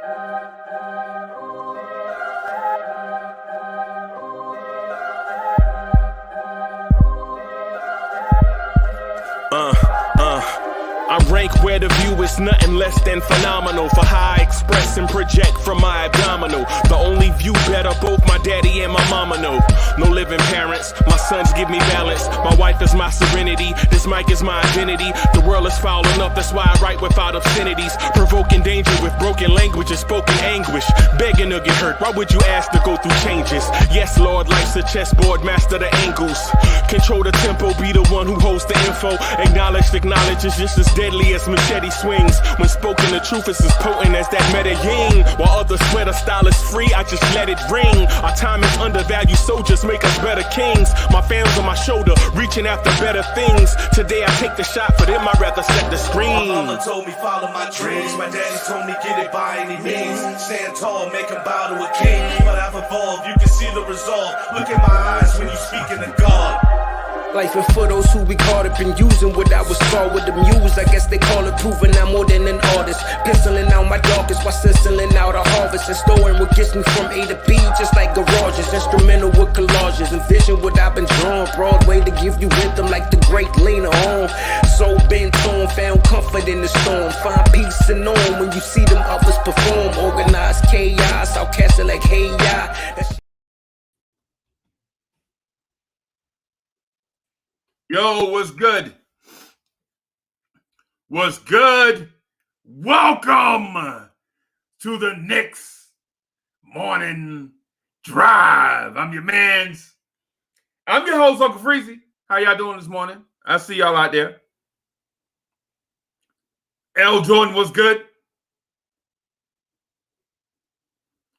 I rank where the view is nothing less than phenomenal. For how I express and project from my abdominal. The only view better, both my daddy and my mama know. No living parents, my sons give me balance. My wife is my serenity, this mic is my identity. The world is foul enough, that's why I write without obscenities. Provoking danger with broken language and spoken anguish. Begging to get hurt, why would you ask to go through changes? Yes, Lord, life's a chessboard, master the angles. Control the tempo, be the one who holds the info. Acknowledged knowledge is just as deadly as machete swings. When spoken, the truth is as potent as that Medellin. While others swear the style is free, I just let it ring. Our time is undervalued, soldiers make us better kings. My fans on my shoulder, reaching after better things. Today I take the shot, for them I'd rather set the screen. My mama told me follow my dreams. My daddy told me get it by any means. Stand tall, make him bow to a king. But I've evolved, you can see the resolve. Look in my eyes when you speaking to God. Life and for those who we caught up in using what I was taught with the muse. I guess they call it proving I'm more than an artist. Penciling out my darkest while stenciling out a harvest. And storing what gets me from A to B, just like garages. Instrumental with collages. Envision what I've been drawing. Broadway to give you rhythm like the great Lena Horne. So bent on, found comfort in the storm. Find peace and on when you see them others perform. Organized chaos, outcasted like hey ya. Yo, what's good? What's good? Welcome to the Knicks Morning Drive. I'm your mans. I'm your host, Uncle Freezy. How y'all doing this morning? I see y'all out there. L. Jordan, what's good?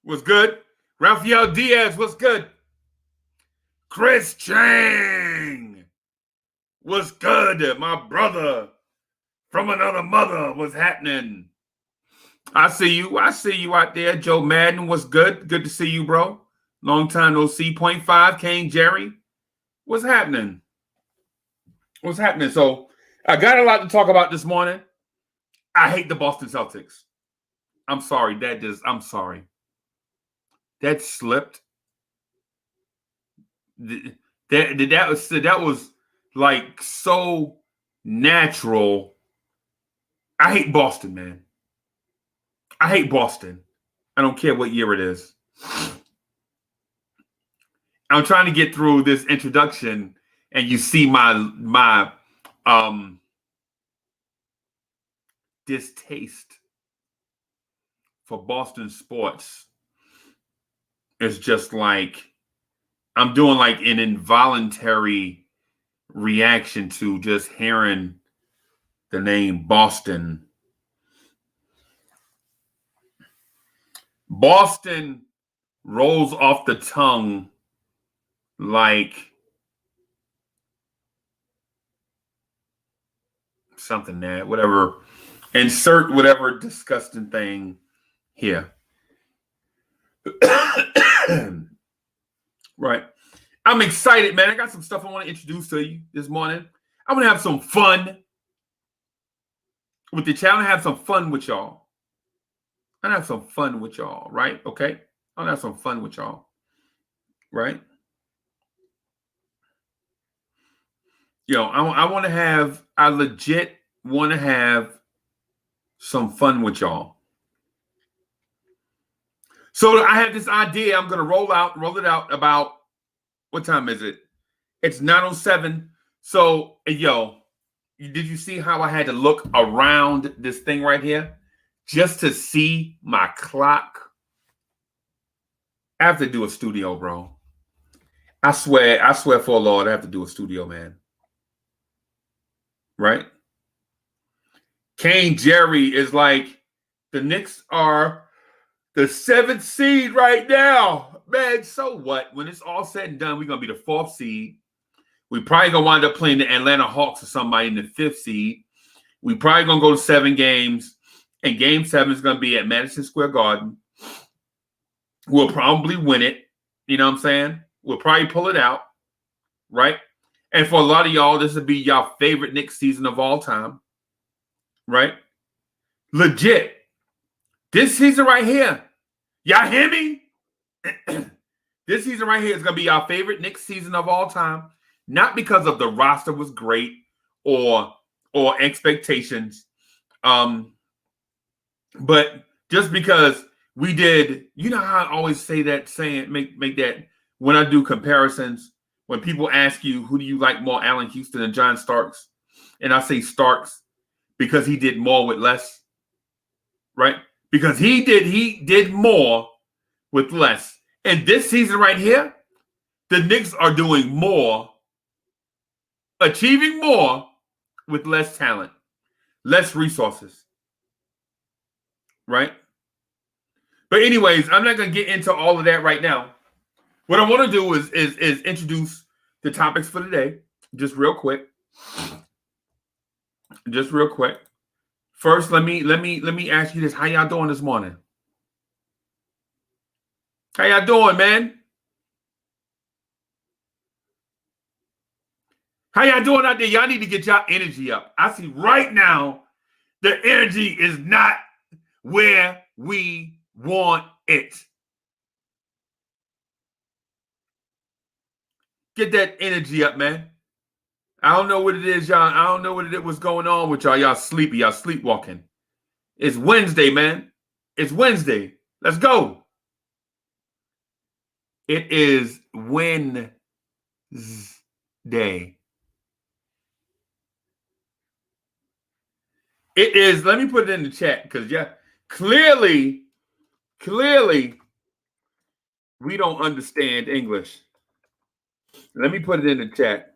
What's good? Rafael Diaz, what's good? Chris Chang. What's good? My brother from another mother. What's happening? I see you. I see you out there. Joe Madden, what's good? Good to see you, bro. Long time no see. 0.5, Kane Jerry. What's happening? What's happening? So I got a lot to talk about this morning. I hate the Boston Celtics. I'm sorry. I'm sorry. That slipped. That was like so natural. I hate Boston, man. I hate Boston. I don't care what year it is. I'm trying to get through this introduction, and you see my distaste for Boston sports. It's just like I'm doing like an involuntary reaction to just hearing the name Boston. Boston rolls off the tongue like something that, whatever, insert whatever disgusting thing here. Right. I'm excited, man. I got some stuff I want to introduce to you this morning. I want to have some fun with the channel. I want to have some fun with y'all. I want to have some fun with y'all, right? Okay? I want to have some fun with y'all, right? I legit want to have some fun with y'all. So I have this idea. I'm going to roll it out about, what time is it? It's 9:07. So, yo, did you see how I had to look around this thing right here just to see my clock? I have to do a studio, bro. I swear for Lord, I have to do a studio, man. Right? Kane Jerry is like, the Knicks are the 7th seed right now. Man, so what? When it's all said and done, we're going to be the 4th seed. We probably going to wind up playing the Atlanta Hawks or somebody in the 5th seed. We probably going to go to 7 games. And game 7 is going to be at Madison Square Garden. We'll probably win it. You know what I'm saying? We'll probably pull it out. Right? And for a lot of y'all, this will be y'all favorite Knicks season of all time. Right? Legit. This season right here, y'all hear me? This season right here is going to be our favorite Knicks season of all time. Not because of the roster was great or expectations, but just because we did. You know how I always say that saying, make that when I do comparisons, when people ask you who do you like more, Allen Houston and John Starks, and I say Starks because he did more with less, right? Because he did more with less. And this season right here, the Knicks are doing more, achieving more with less talent, less resources, right? But anyways, I'm not going to get into all of that right now. What I want to do is introduce the topics for today, just real quick. Just real quick. First, let me ask you this: how y'all doing this morning? How y'all doing, man? How y'all doing out there? Y'all need to get y'all energy up. I see right now the energy is not where we want it. Get that energy up, man. I don't know what it is, y'all. I don't know what it was going on with y'all. Y'all sleepy. Y'all sleepwalking. It's Wednesday, man. It's Wednesday. Let's go. It is Wednesday. It is. Let me put it in the chat because, yeah, clearly, we don't understand English. Let me put it in the chat.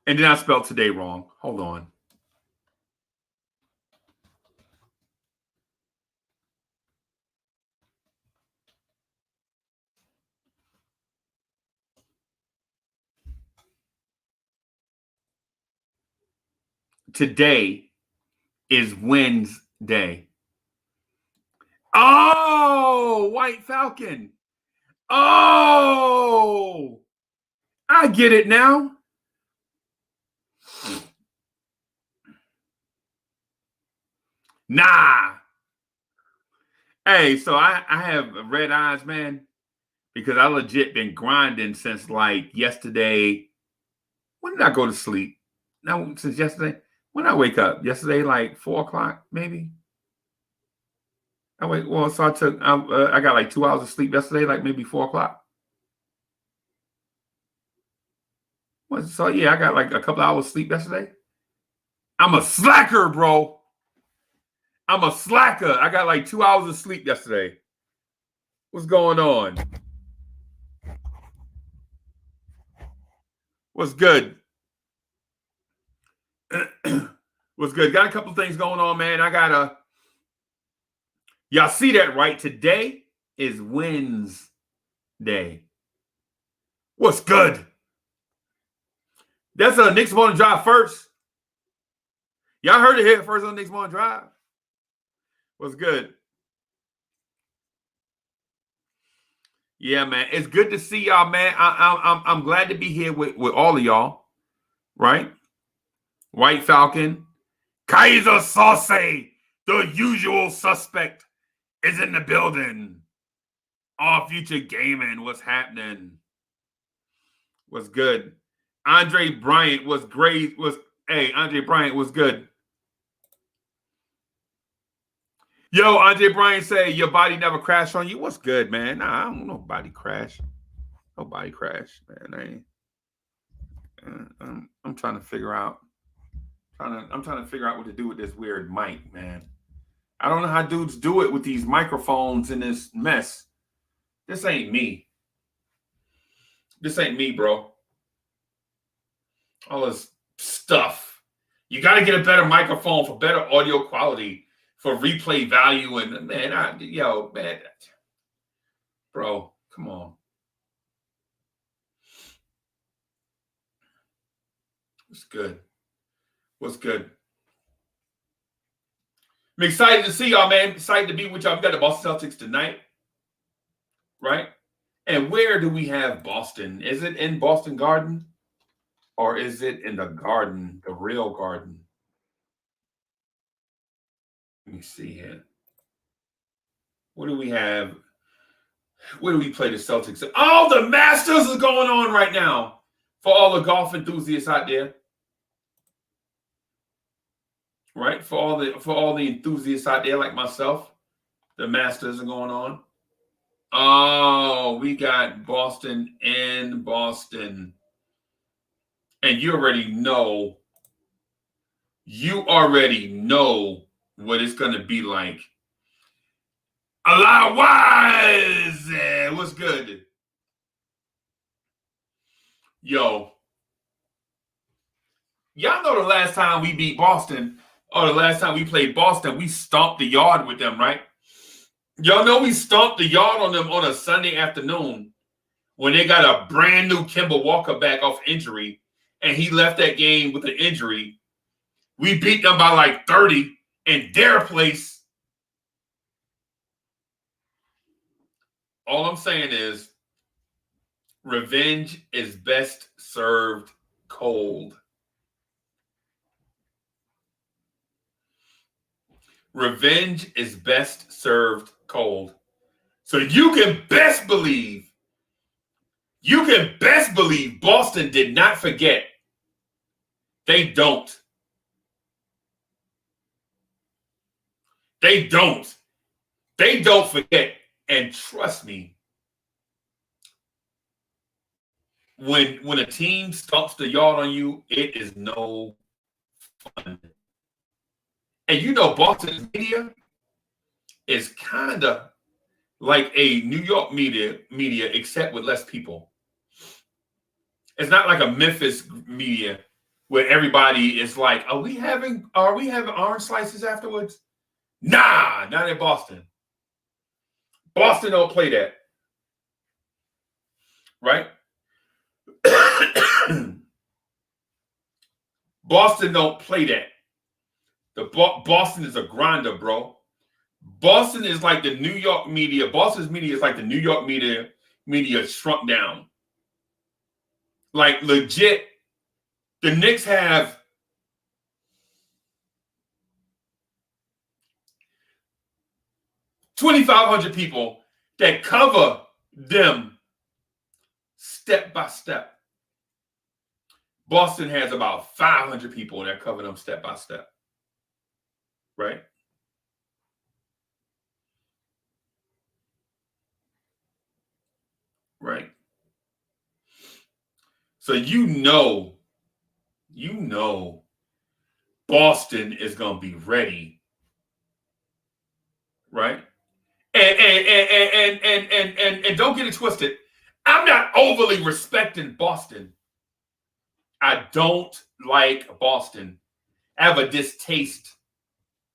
And then I spelled today wrong. Hold on. Today is Wednesday. Oh, White Falcon. Oh, I get it now. Nah. Hey, so I have red eyes, man, because I legit been grinding since like yesterday. When did I go to sleep? No, since yesterday. When did I wake up? Yesterday, like 4 o'clock, maybe. I wait. Well, so I got like 2 hours of sleep yesterday, like maybe 4 o'clock. So yeah, I got like a couple hours sleep yesterday. I'm a slacker, bro. I'm a slacker. I got like 2 hours of sleep yesterday. What's going on? What's good? What's good? Got a couple things going on, man. Y'all see that, right? Today is Wednesday. What's good? That's a Knicks Morning Drive first. Y'all heard it here first on Knicks Morning Drive. What's good? Yeah, man. It's good to see y'all, man. I'm glad to be here with all of y'all, right? White Falcon, Kaiser Sauce, the usual suspect, is in the building. All Future Gaming, what's happening? What's good? Andre Bryant was great. Andre Bryant was good. Yo, Andre Bryant say your body never crashed on you. What's good, man? Nah, I don't know nobody crash. Nobody crash, man. I'm trying to figure out. I'm trying to figure out what to do with this weird mic, man. I don't know how dudes do it with these microphones in this mess. This ain't me. This ain't me, bro. All this stuff. You got to get a better microphone for better audio quality, for replay value, and man, man, bro, come on. It's good. What's good? I'm excited to see y'all, man. Excited to be with y'all. We got the Boston Celtics tonight, right? And where do we have Boston? Is it in Boston Garden or is it in the Garden, the real Garden? Let me see here. What do we have? Where do we play the Celtics? Oh, the Masters is going on right now for all the golf enthusiasts out there. Right? For all the enthusiasts out there like myself, the Masters are going on. Oh, we got Boston in Boston. And you already know what it's going to be like. Allah wise. What's good? Yo. Y'all know the last time we beat Boston, or the last time we played Boston, we stomped the yard with them, right? Y'all know we stomped the yard on them on a Sunday afternoon when they got a brand new Kemba Walker back off injury, and he left that game with an injury. We beat them by like 30 in their place. All I'm saying is revenge is best served cold. Revenge is best served cold. So you can best believe Boston did not forget. They don't. They don't forget. And trust me, when a team stomps the yard on you, it is no fun. And you know, Boston's media is kind of like a New York media, except with less people. It's not like a Memphis media where everybody is like, are we having orange slices afterwards? Nah, not in Boston. Boston don't play that. Right? Boston don't play that. Boston is a grinder, bro. Boston is like the New York media. Boston's media is like the New York media shrunk down. Like legit, the Knicks have 2,500 people that cover them step by step. Boston has about 500 people that cover them step by step. Right? Right. So you know Boston is going to be ready. Right? And don't get it twisted. I'm not overly respecting Boston. I don't like Boston. I have a distaste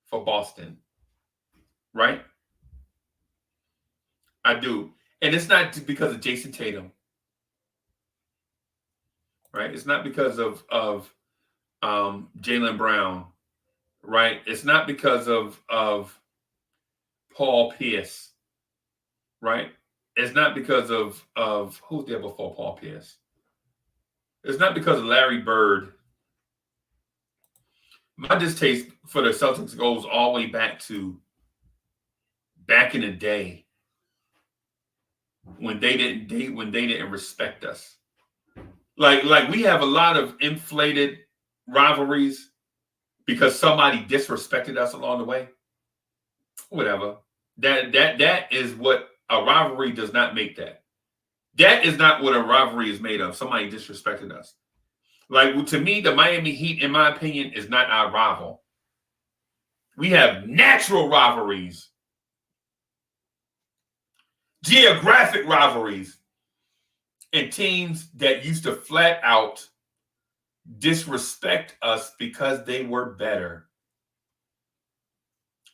for Boston. Right? I do. And it's not because of Jason Tatum. Right? It's not because of Jaylen Brown. Right? It's not because of Paul Pierce. Right? It's not because of who's there before Paul Pierce. It's not because of Larry Bird. My distaste for the Celtics goes all the way back in the day when they didn't respect us. Like we have a lot of inflated rivalries because somebody disrespected us along the way. Whatever. That is what a rivalry does not make that. That is not what a rivalry is made of. Somebody disrespected us. Like, to me, the Miami Heat, in my opinion, is not our rival. We have natural rivalries, geographic rivalries, and teams that used to flat out disrespect us because they were better.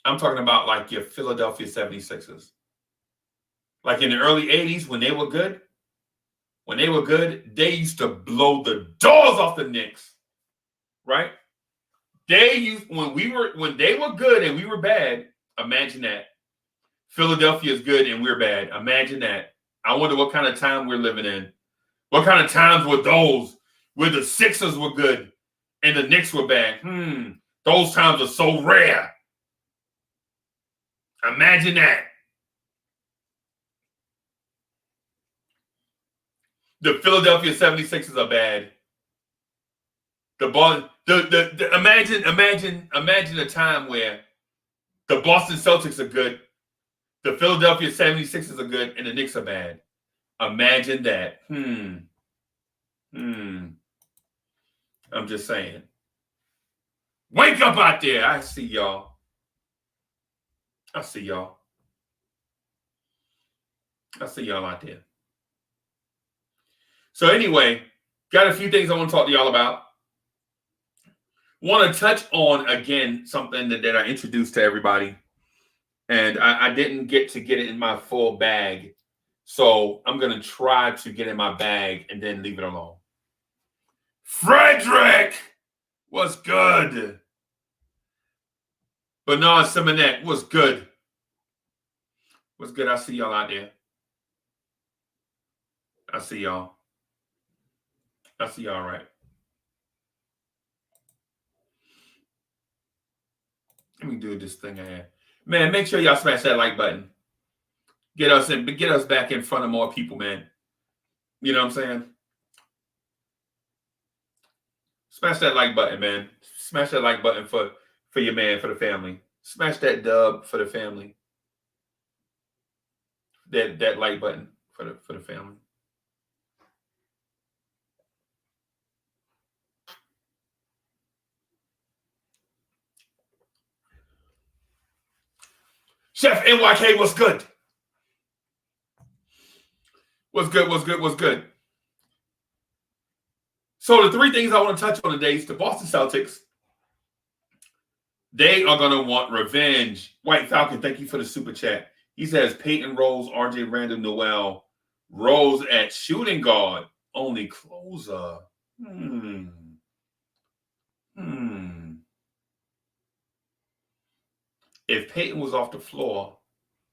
I'm talking about like your Philadelphia 76ers. Like in the early 80s when they were good, they used to blow the doors off the Knicks, right? when they were good and we were bad. Imagine that. Philadelphia is good and we're bad. Imagine that. I wonder what kind of time we're living in. What kind of times were those where the Sixers were good and the Knicks were bad? Those times are so rare. Imagine that. The Philadelphia 76ers are bad. Imagine a time where the Boston Celtics are good, the Philadelphia 76ers are good, and the Knicks are bad. Imagine that. I'm just saying. Wake up out there. I see y'all. I see y'all out there. So anyway, got a few things I want to talk to y'all about. Want to touch on, again, something that I introduced to everybody. And I didn't get it in my full bag. So I'm going to try to get in my bag and then leave it alone. Frederick was good. Bernard Simonette was good. Was good. I see y'all out there. I see y'all. I see y'all right. Let me do this thing I have. Man, make sure y'all smash that like button. Get us back in front of more people, man. You know what I'm saying? Smash that like button, man. Smash that like button for your man, for the family. Smash that dub for the family. That like button for the family. Chef NYK, what's good? What's good? So the three things I want to touch on today is the Boston Celtics. They are going to want revenge. White Falcon, thank you for the super chat. He says Peyton Rose, RJ Randall, Noel, Rose at shooting guard, only closer. If Peyton was off the floor,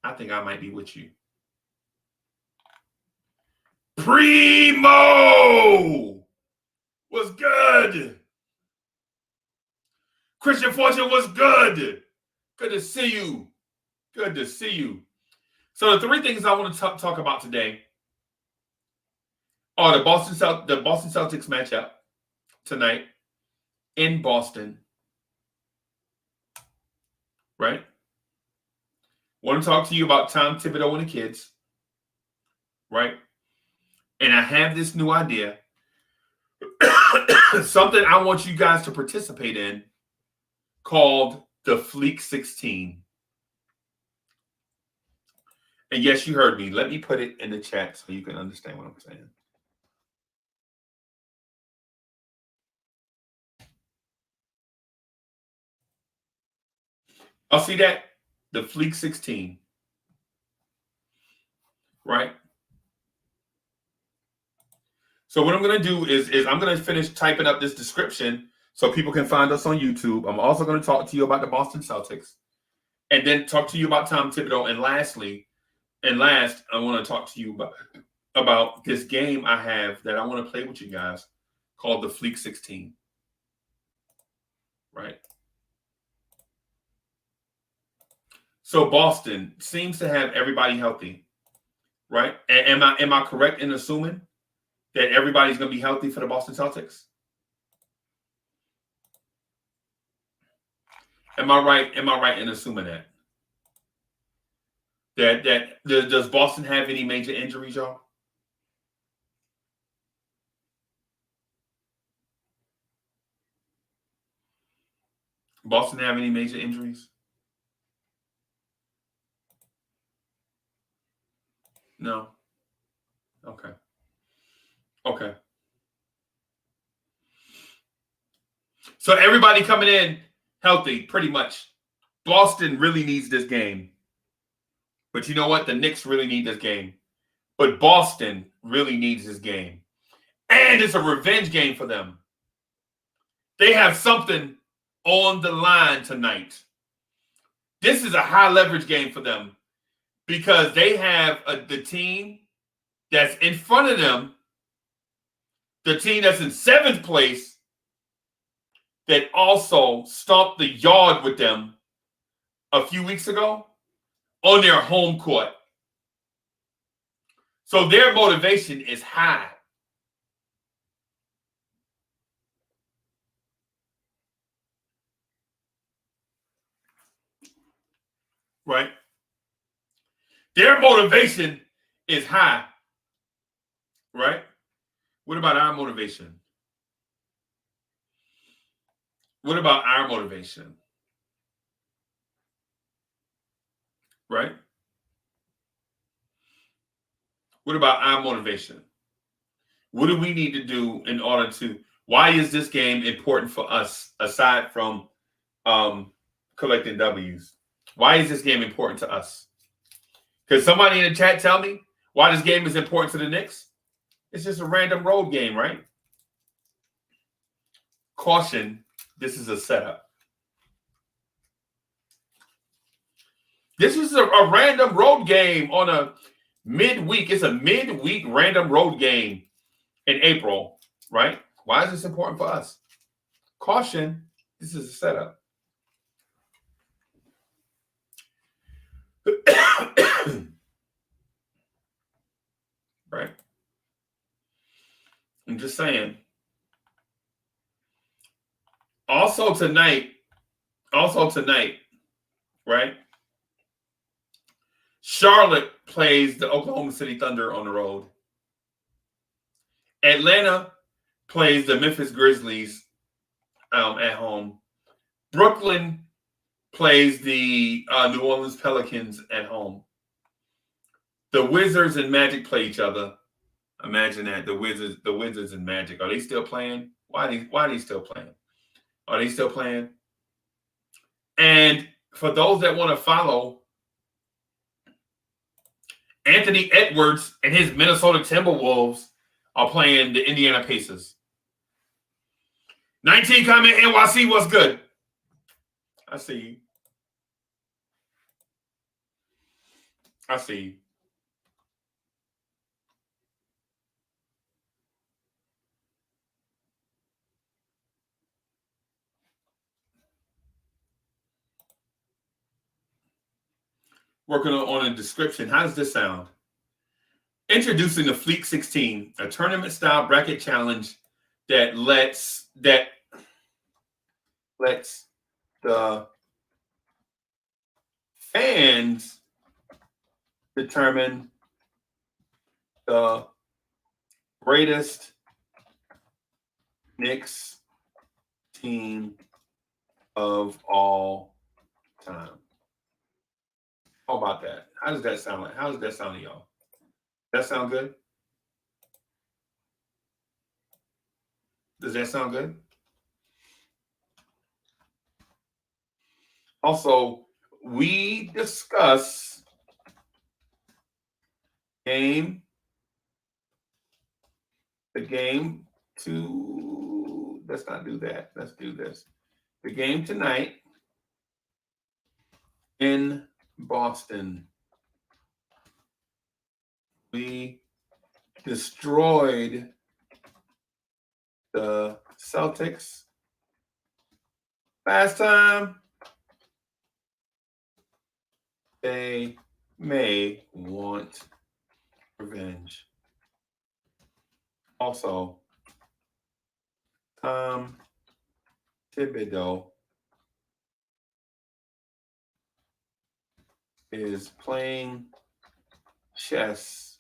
I think I might be with you. Primo was good. Christian Fortune was good. Good to see you. Good to see you. So the three things I want to talk about today are the Boston Celtics matchup tonight in Boston. Right? Want to talk to you about Tom Thibodeau and the kids. Right? And I have this new idea. Something I want you guys to participate in called the Fleek 16. And yes, you heard me. Let me put it in the chat so you can understand what I'm saying. I'll see that. The Fleek 16. Right? So what I'm going to do is I'm going to finish typing up this description so people can find us on YouTube. I'm also going to talk to you about the Boston Celtics and then talk to you about Tom Thibodeau. And last, I want to talk to you about this game I have that I want to play with you guys called the Fleek 16. Right? So Boston seems to have everybody healthy, right? Am I correct in assuming that everybody's going to be healthy for the Boston Celtics? Am I right in assuming that? Does Boston have any major injuries, y'all? Boston have any major injuries? No. Okay. So everybody coming in healthy, pretty much. Boston really needs this game. But you know what? The Knicks really need this game. But Boston really needs this game. And it's a revenge game for them. They have something on the line tonight. This is a high leverage game for them because they have the team that's in front of them, the team that's in 7th place, that also stomped the yard with them a few weeks ago on their home court. So their motivation is high. Right? Their motivation is high. Right? What about our motivation? What about our motivation? Right? What about our motivation? What do we need to do in order to, why is this game important for us aside from collecting W's? Why is this game important to us? Could somebody in the chat tell me why this game is important to the Knicks? It's just a random road game, right? Caution, this is a setup. This is a random road game on a midweek. It's a midweek random road game in April, right? Why is this important for us? Caution, this is a setup. Right? I'm just saying. Also tonight, right? Charlotte plays the Oklahoma City Thunder on the road. Atlanta plays the Memphis Grizzlies at home. Brooklyn plays the New Orleans Pelicans at home. The Wizards and Magic play each other. Imagine that. The Wizards and Magic. Are they still playing? Why are they still playing? Are they still playing? And for those that want to follow, Anthony Edwards and his Minnesota Timberwolves are playing the Indiana Pacers. 19 comment NYC, what's good? I see you. I see you. Working on a description. How does this sound? Introducing the Fleek 16, a tournament-style bracket challenge that lets the fans determine the greatest Knicks team of all time. How about that? How does that sound like? How does that sound to y'all? That sound good? Does that sound good? Also, we discuss the game to, let's not do that. Let's do this. The game tonight in Boston. We destroyed the Celtics last time. They may want revenge. Also, Thibodeau is playing chess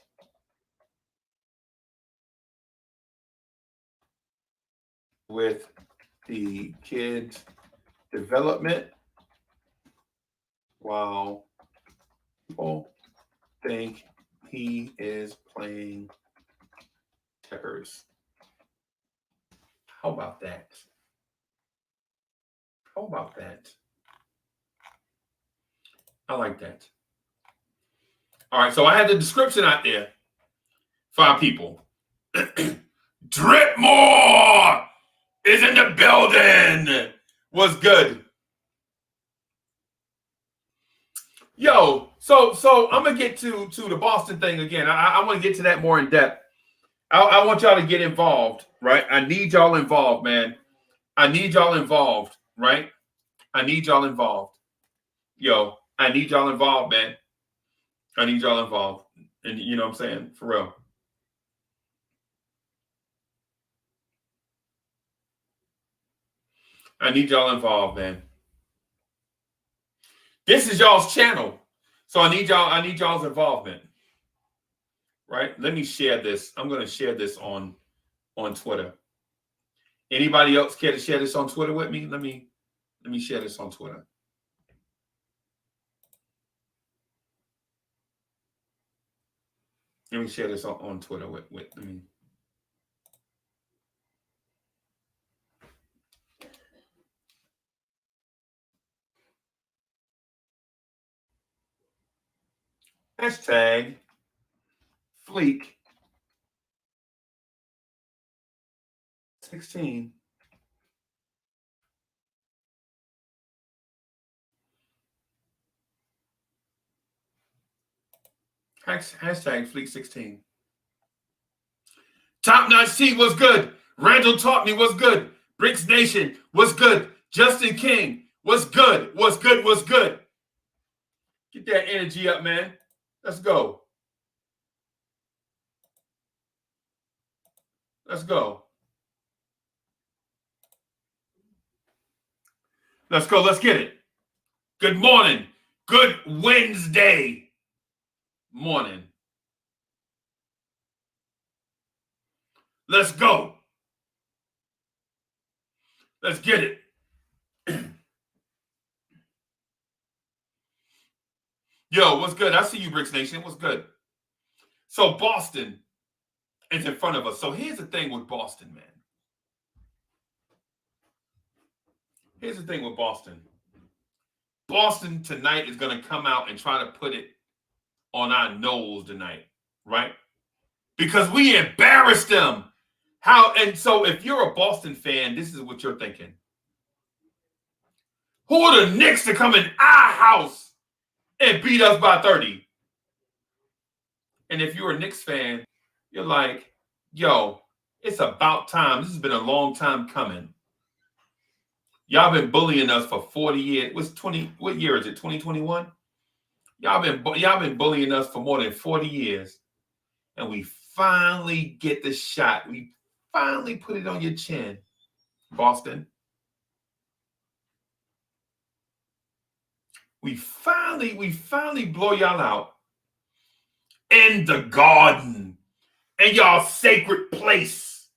with the kids' development while people think he is playing checkers. How about that? How about that? I like that. All right, so I had the description out there. 5 people. Dripmore is in the building. Was good. Yo, so I'm gonna get to the Boston thing again. I want to get to that more in depth. I want y'all to get involved, right? I need y'all involved, man. I need y'all involved, right? I need y'all involved. Yo, I need y'all involved, man. I need y'all involved. And you know what I'm saying? For real. I need y'all involved, man. This is y'all's channel. So I need y'all's involvement. Right? Let me share this. I'm going to share this on Twitter. Anybody else care to share this on Twitter with me? Let me share this on Twitter. Let me share this on Twitter with me. Hashtag Fleek 16. Hashtag Fleek 16. Top Notch T was good. Randall taught me was good. Bricks Nation was good. Justin King was good. Was good. Was good. Get that energy up, man. Let's go. Let's go. Let's go. Let's get it. Good morning. Good Wednesday morning. Let's go. Let's get it. Yo, what's good? I see you, Bricks Nation. What's good? So Boston is in front of us. So here's the thing with Boston, man. Here's the thing with Boston. Boston tonight is going to come out and try to put it on our nose tonight, right? Because we embarrassed them. And so if you're a Boston fan, this is what you're thinking. Who are the Knicks to come in our house and beat us by 30? And if you're a Knicks fan, you're like, yo, it's about time. This has been a long time coming. Y'all been bullying us for 40 years. What year is it? 2021? Y'all been bullying us for more than 40 years. And we finally get the shot. We finally put it on your chin, Boston. We finally blow y'all out in the Garden, in y'all sacred place,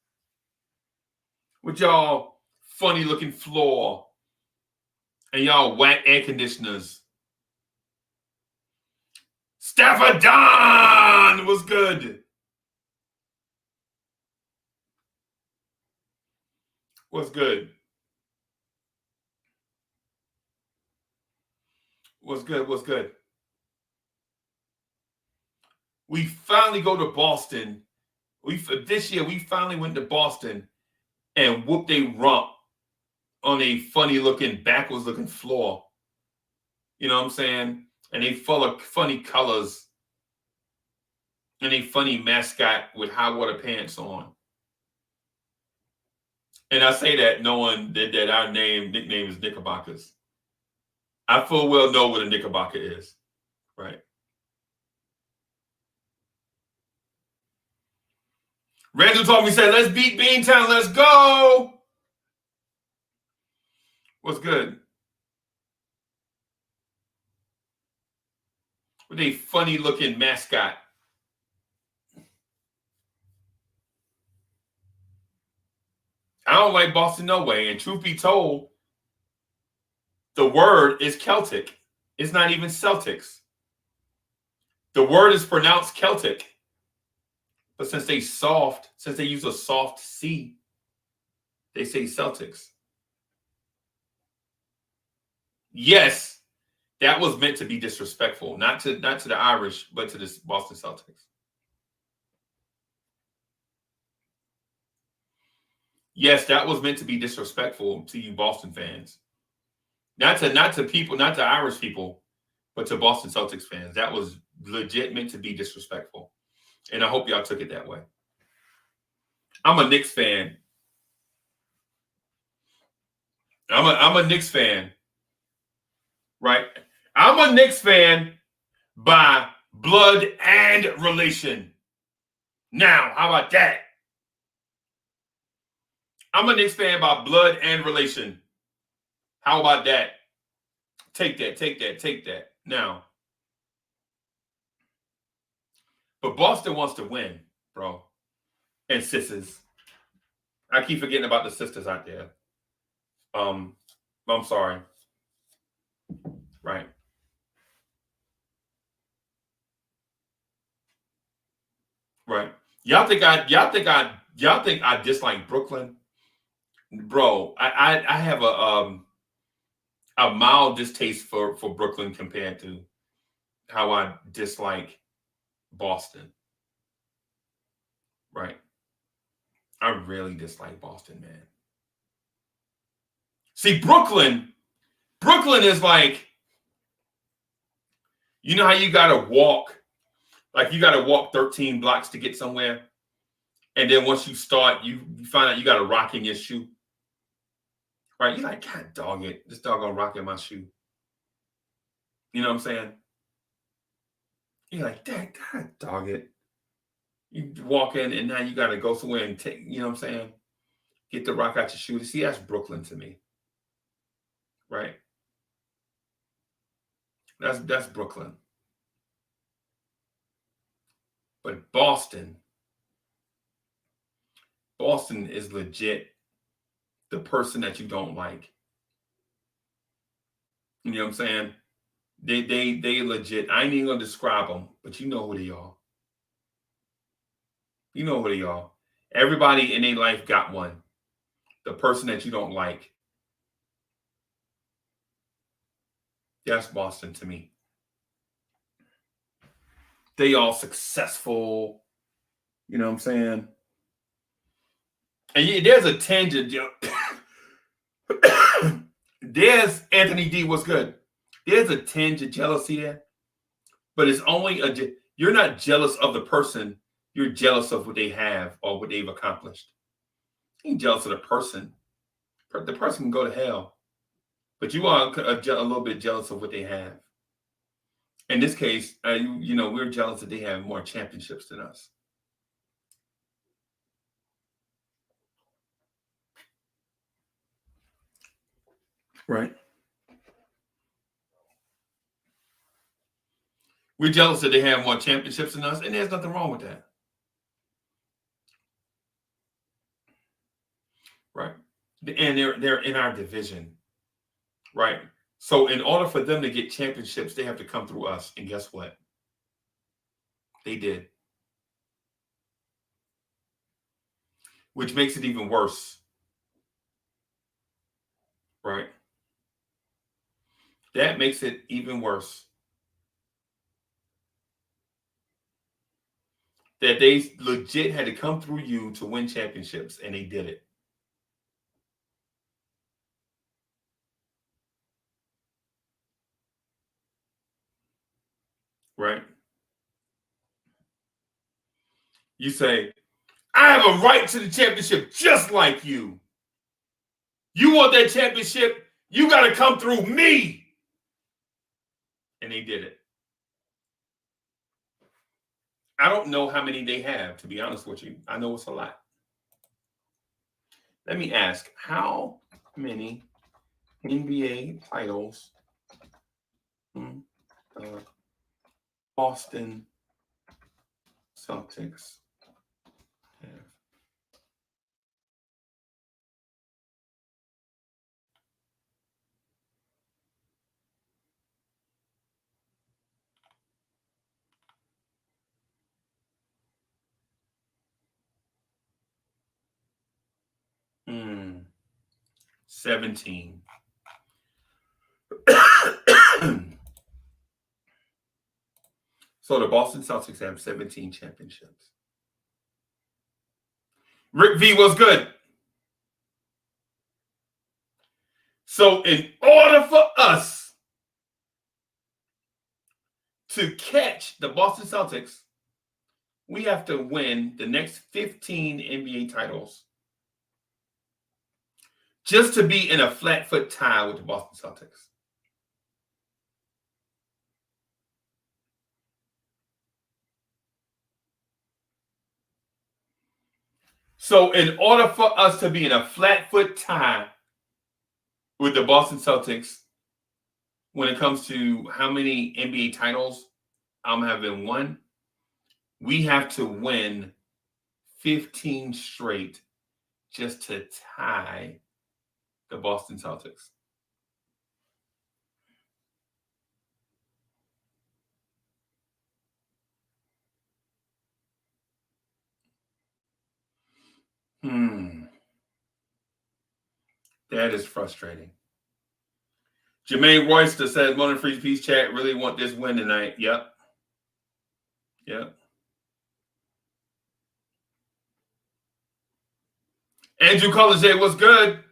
with y'all funny looking floor and y'all whack air conditioners. Staffordon was good. What's good? What's good? What's good? We finally go to Boston. This year, we finally went to Boston and whooped a rump on a funny-looking, backwards-looking floor. You know what I'm saying? And they full of funny colors. And a funny mascot with high water pants on. And I say that knowing that our nickname is Knickerbockers. I full well know what a Knickerbocker is, right? Randall told me, said, let's beat Beantown. Let's go. What's good? With a funny looking mascot. I don't like Boston no way. And truth be told, the word is Celtic. It's not even Celtics. The word is pronounced Celtic. But since they use a soft C, they say Celtics. Yes, that was meant to be disrespectful, not to the Irish, but to the Boston Celtics. Yes, that was meant to be disrespectful to you Boston fans. Not to people, not to Irish people, but to Boston Celtics fans. That was legit meant to be disrespectful. And I hope y'all took it that way. I'm a Knicks fan. I'm a Knicks fan. Right? I'm a Knicks fan by blood and relation. Now, how about that? I'm a Knicks fan by blood and relation. How about that? Take that, take that, take that. Now, but Boston wants to win, bro. And sisters. I keep forgetting about the sisters out there. I'm sorry. Right. Right. Y'all think I dislike Brooklyn? Bro, I have a mild distaste for Brooklyn compared to how I dislike Boston. Right. I really dislike Boston, man. See, Brooklyn is like, you know how you got to walk, like you got to walk 13 blocks to get somewhere. And then once you start, you find out you got a rock in your shoe. Right? You're like, God dog it. This doggone rock in my shoe. You know what I'm saying? You're like, God dog it. You walk in and now you got to go somewhere and take, you know what I'm saying? Get the rock out your shoe. See, that's Brooklyn to me. Right? That's Brooklyn. But Boston is legit the person that you don't like. You know what I'm saying? They legit. I ain't even gonna describe them, but you know who they are. You know who they are. Everybody in their life got one. The person that you don't like. That's Boston to me. They all successful. You know what I'm saying? And there's a tangent. There's Anthony D. What's good? There's a tinge of jealousy there, but it's only you're not jealous of the person. You're jealous of what they have or what they've accomplished. You ain't jealous of the person. The person can go to hell, but you are a little bit jealous of what they have. In this case, we're jealous that they have more championships than us. Right. We're jealous that they have more championships than us, and there's nothing wrong with that. Right. And they're in our division. Right. So in order for them to get championships, they have to come through us. And guess what? They did. Which makes it even worse. Right. That makes it even worse. That they legit had to come through you to win championships, and they did it. Right? You say, I have a right to the championship just like you. You want that championship, you got to come through me. And they did it. I don't know how many they have, to be honest with you. I know it's a lot. Let me ask, how many NBA titles Boston Celtics have? Hmm. 17. So the Boston Celtics have 17 championships. Rick V was good. So in order for us to catch the Boston Celtics, we have to win the next 15 NBA titles just to be in a flat foot tie with the Boston Celtics. So in order for us to be in a flat foot tie with the Boston Celtics, when it comes to how many NBA titles I'm having won, we have to win 15 straight just to tie the Boston Celtics. That is frustrating. Jermaine Royster says, Morning Free Peace Chat, really want this win tonight. Yep. Andrew College, what's good?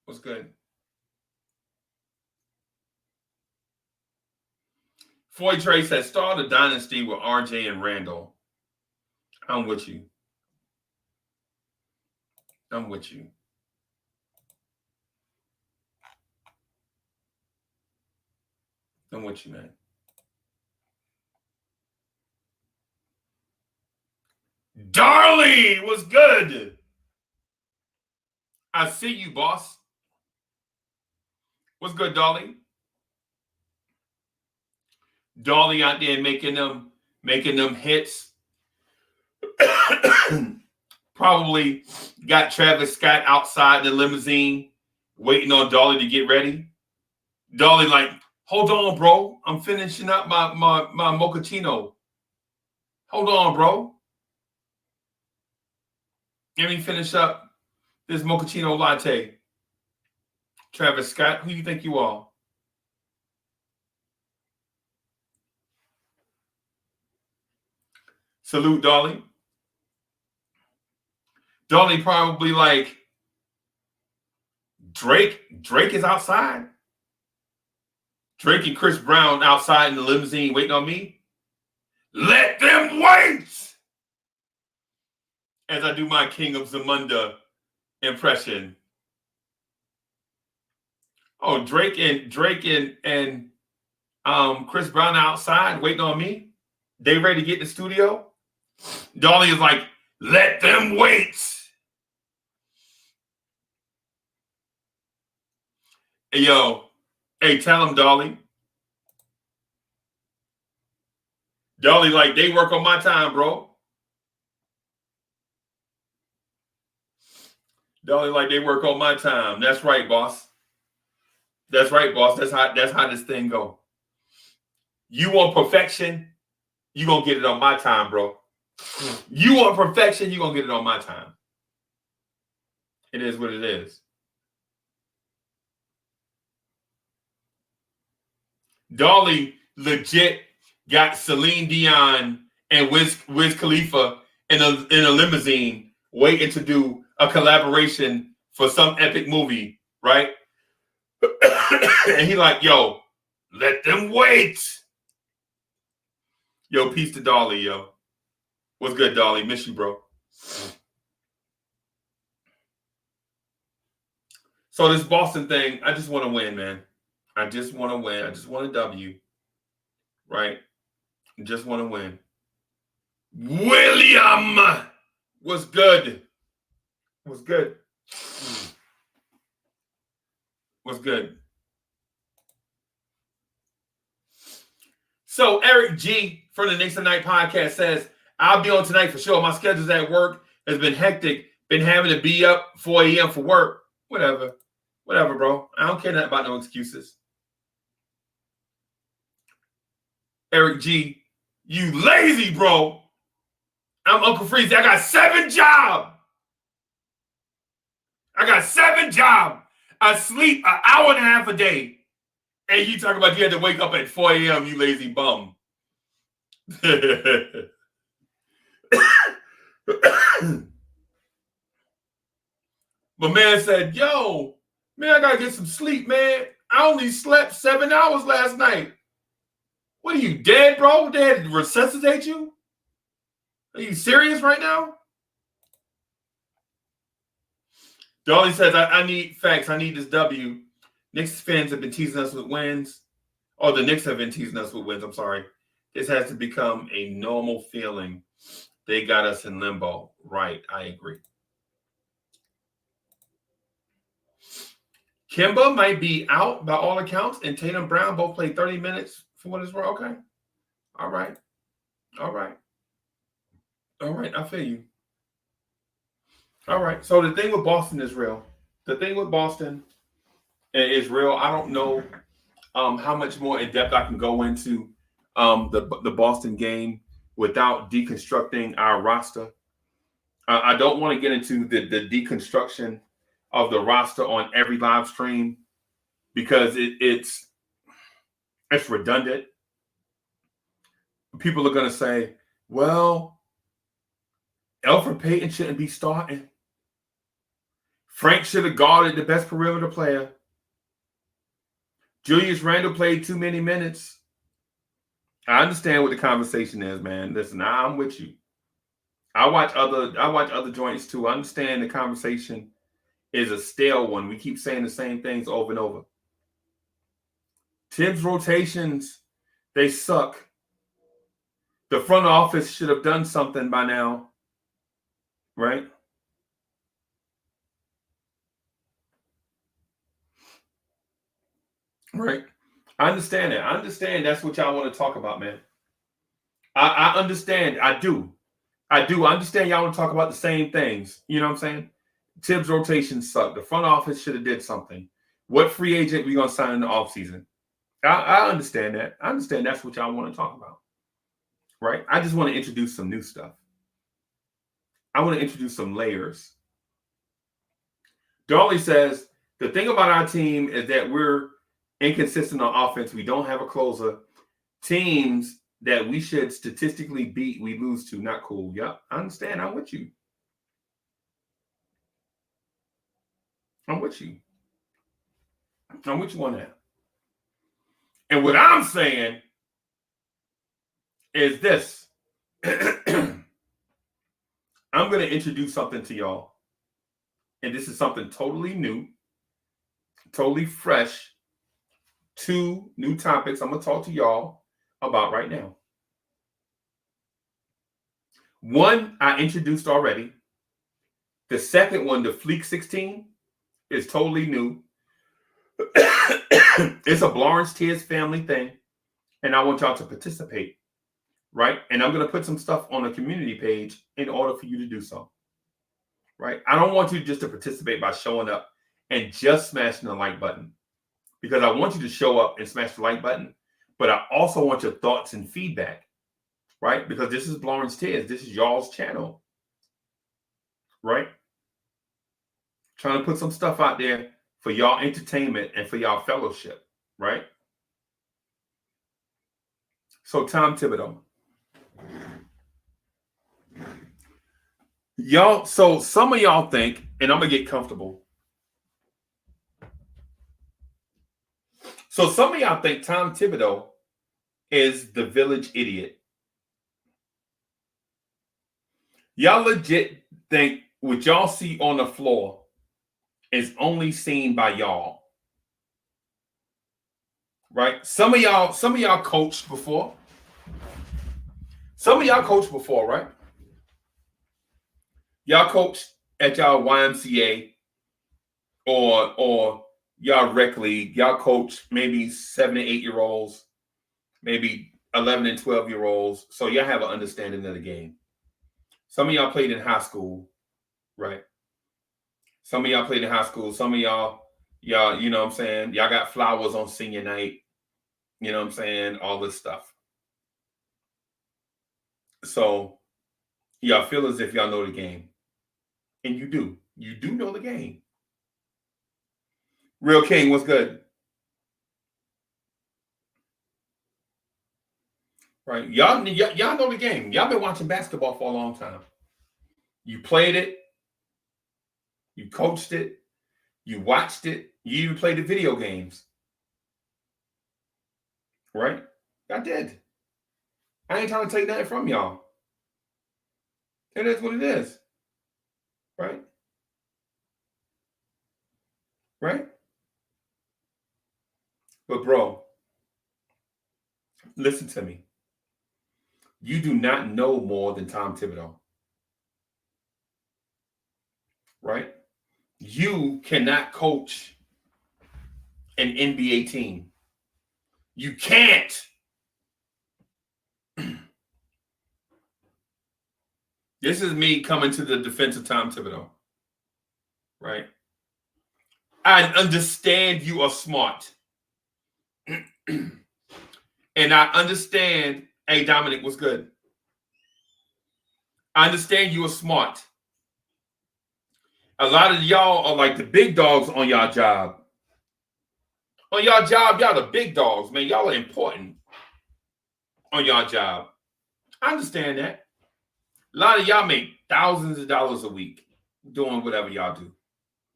What's good? Foy Trey says, start a dynasty with RJ and Randall. I'm with you. I'm with you. I'm with you, man. Darley was good. I see you, boss. What's good, Darley? Darley out there making them hits. Probably got Travis Scott outside the limousine waiting on Darley to get ready. Darley like, hold on, bro. I'm finishing up my mochaccino. Hold on, bro. Let me finish up this mochaccino latte. Travis Scott, who you think you are? Salute, Darley. Darley probably like, Drake is outside. Drake and Chris Brown outside in the limousine waiting on me. Let them wait. As I do my King of Zamunda impression. Oh, Drake and Chris Brown outside waiting on me. They ready to get in the studio. Darley is like, let them wait. Hey, yo. Hey, tell him, Darley. Darley, like, they work on my time, bro. Darley, like, they work on my time. That's right, boss. That's right, boss. That's how this thing go. You want perfection, you gonna get it on my time, bro. You want perfection, you gonna get it on my time. It is what it is. Darley legit got Celine Dion and Wiz Khalifa in a limousine waiting to do a collaboration for some epic movie, right? And he like, yo, let them wait. Yo, peace to Darley, yo. What's good, Darley? Miss you, bro. So this Boston thing, I just want to win, man. I just want to win. I just want a W. Right? I just want to win. William was good. Was good. Was good. So Eric G from the Knicks Tonight podcast says, I'll be on tonight for sure. My schedule's at work has been hectic. Been having to be up 4 a.m. for work. Whatever. Whatever, bro. I don't care nothing about no excuses. Eric G, you lazy, bro. I'm Uncle Freezy. I got 7 jobs. I sleep an hour and a half a day. And you talk about you had to wake up at 4 a.m., you lazy bum. My man said, yo, man, I got to get some sleep, man. I only slept 7 hours last night. What are you, dead, bro? They had to resuscitate you? Are you serious right now? Dolly says, I need facts. I need this W. Knicks fans have been teasing us with wins. Oh, the Knicks have been teasing us with wins. I'm sorry. This has to become a normal feeling. They got us in limbo. Right. I agree. Kemba might be out by all accounts, and Tatum Brown both played 30 minutes for what it's worth. Okay. All right. All right. All right. I feel you. All right. So the thing with Boston is real. The thing with Boston is real. I don't know how much more in depth I can go into the Boston game without deconstructing our roster. I don't want to get into the deconstruction of the roster on every live stream because it's redundant. People are going to say, well, Elfrid Payton shouldn't be starting. Frank should have guarded the best perimeter player. Julius Randle played too many minutes. I understand what the conversation is, man. Listen, I'm with you. I watch other joints too. I understand the conversation is a stale one. We keep saying the same things over and over. Tibs rotations, they suck. The front office should have done something by now, right? Right. I understand that. I understand that's what y'all want to talk about, man. I understand. I do. I understand y'all want to talk about the same things. You know what I'm saying? Tibbs rotations suck. The front office should have did something. What free agent we going to sign in the offseason? I understand that. I understand that's what y'all want to talk about. Right? I just want to introduce some new stuff. I want to introduce some layers. Dolly says, the thing about our team is that we're inconsistent on offense. We don't have a closer. Teams that we should statistically beat, we lose to. Not cool. Yep, I understand. I'm with you. I'm with you on that. And what I'm saying is this. I'm going to introduce something to y'all. And this is something totally new, totally fresh. 2 new topics I'm going to talk to y'all about right now. One I introduced already. The second one, the Fleek 16, is totally new. It's a Blorange Tibs family thing, and I want y'all to participate, right? And I'm going to put some stuff on the community page in order for you to do so, right? I don't want you just to participate by showing up and just smashing the like button, because I want you to show up and smash the like button, but I also want your thoughts and feedback, right? Because this is Blorange Tibs. This is y'all's channel, right? Trying to put some stuff out there for y'all entertainment and for y'all fellowship, right? So Tom Thibodeau. Y'all, so some of y'all think, and I'm going to get comfortable. So some of y'all think Tom Thibodeau is the village idiot. Y'all legit think what y'all see on the floor is only seen by y'all. Right? Some of y'all coached before. Some of y'all coached before, right? Y'all coached at y'all YMCA or y'all rec league. Y'all coach maybe 7 and 8 year olds, maybe 11 and 12 year olds. So y'all have an understanding of the game. Some of y'all played in high school, right? Some of y'all played in high school. Some of y'all, you know what I'm saying? Y'all got flowers on senior night. You know what I'm saying? All this stuff. So y'all feel as if y'all know the game. And you do. You do know the game. Real King, what's good? Right. Y'all know the game. Y'all been watching basketball for a long time. You played it. You coached it. You watched it. You even played the video games. Right? I did. I ain't trying to take nothing from y'all. It is what it is. Right? Right? But bro, listen to me. You do not know more than Tom Thibodeau. Right? You cannot coach an NBA team. You can't. This is me coming to the defense of Tom Thibodeau. Right? I understand you are smart. And I understand, hey, Dominic, what's good? I understand you are smart. A lot of y'all are like the big dogs on y'all job. On y'all job, y'all the big dogs, man. Y'all are important on y'all job. I understand that. A lot of y'all make thousands of dollars a week doing whatever y'all do,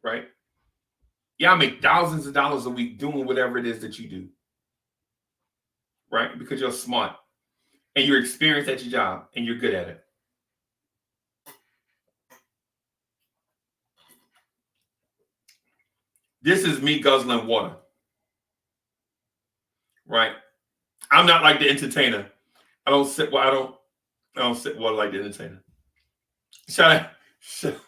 right? Y'all make thousands of dollars a week doing whatever it is that you do, right? Because you're smart and you're experienced at your job and you're good at it. This is me guzzling water, right? I'm not like the entertainer. I don't sip water like the entertainer. Shout out to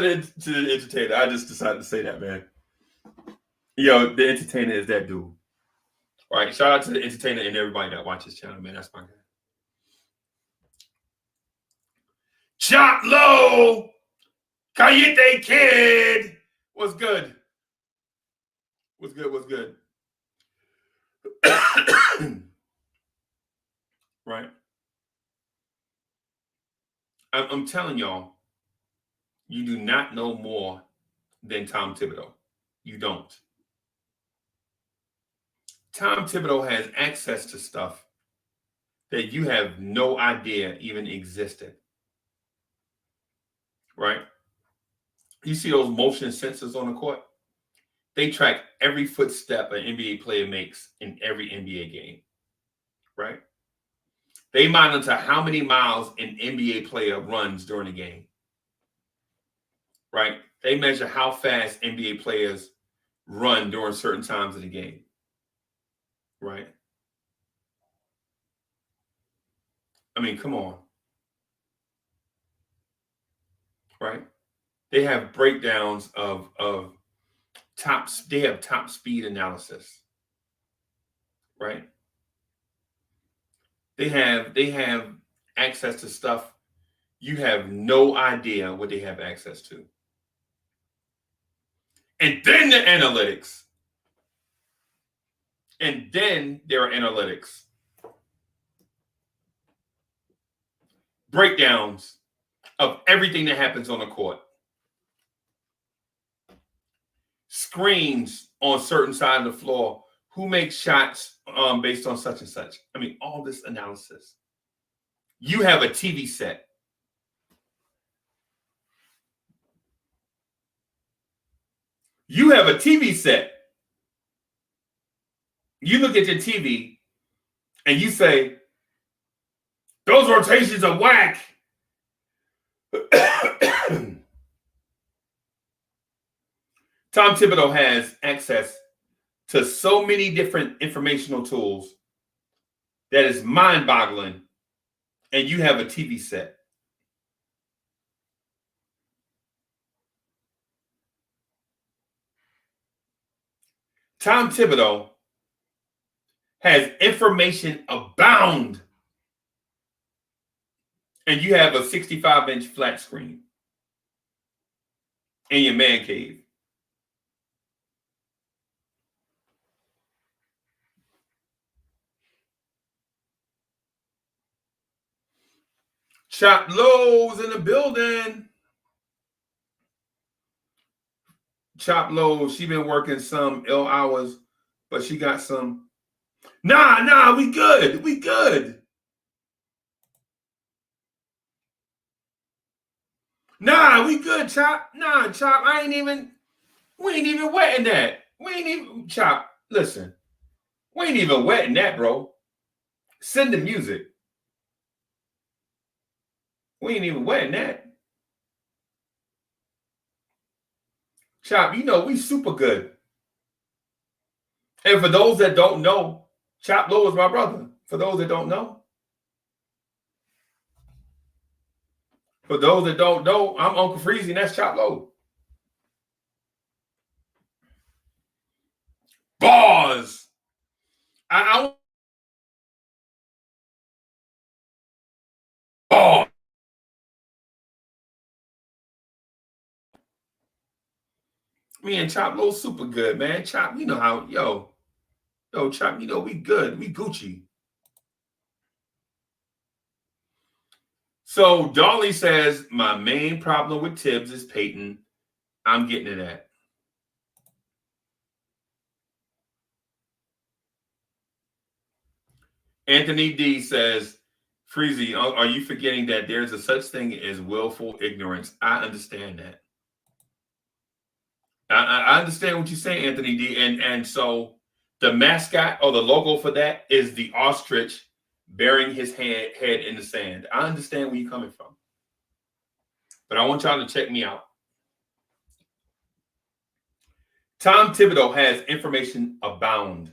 the entertainer. I just decided to say that, man. Yo, the entertainer is that dude. All right. Shout out to the entertainer and everybody that watches this channel, man. That's my guy. Chop low. Cayete kid. What's good? What's good? What's good? Right. I'm telling y'all, you do not know more than Tom Thibodeau. You don't. Tom Thibodeau has access to stuff that you have no idea even existed. Right? You see those motion sensors on the court? They track every footstep an NBA player makes in every NBA game. Right? They monitor how many miles an NBA player runs during a game. Right? They measure how fast NBA players run during certain times of the game. Right? I mean, come on. Right? They have breakdowns of top speed analysis. Right? They have access to stuff you have no idea what they have access to. And then the analytics. And then there are analytics. Breakdowns of everything that happens on the court. Screens on certain side of the floor. Who makes shots based on such and such? I mean, all this analysis. You have a TV set. You have a TV set. You look at your TV and you say, those rotations are whack. Tom Thibodeau has access to so many different informational tools that is mind-boggling, and you have a TV set. Tom Thibodeau has information abound, and you have a 65-inch flat screen in your man cave. Chop Lowe's in the building. Chop Lowe's, she been working some ill hours, but she got some. Nah, we good. We good. Nah, we good, Chop. Nah, Chop, we ain't even wetting that. We ain't even, Chop, listen. We ain't even wetting that, bro. Send the music. We ain't even wetting that. Chop, you know, we super good. And for those that don't know, Chop Low is my brother. For those that don't know. For those that don't know, I'm Uncle Freezy and that's Chop Low. Bars. Bars. Me and Chop Low super good, man. Chop, you know how, yo, Chop, you know, we good. We Gucci. So Dolly says, my main problem with Tibs is Peyton. I'm getting to that. Anthony D says, Freezy, are you forgetting that there's a such thing as willful ignorance? I understand that. I understand what you're saying, Anthony D. And so the mascot or the logo for that is the ostrich burying his head in the sand. I understand where you're coming from. But I want y'all to check me out. Tom Thibodeau has information abound.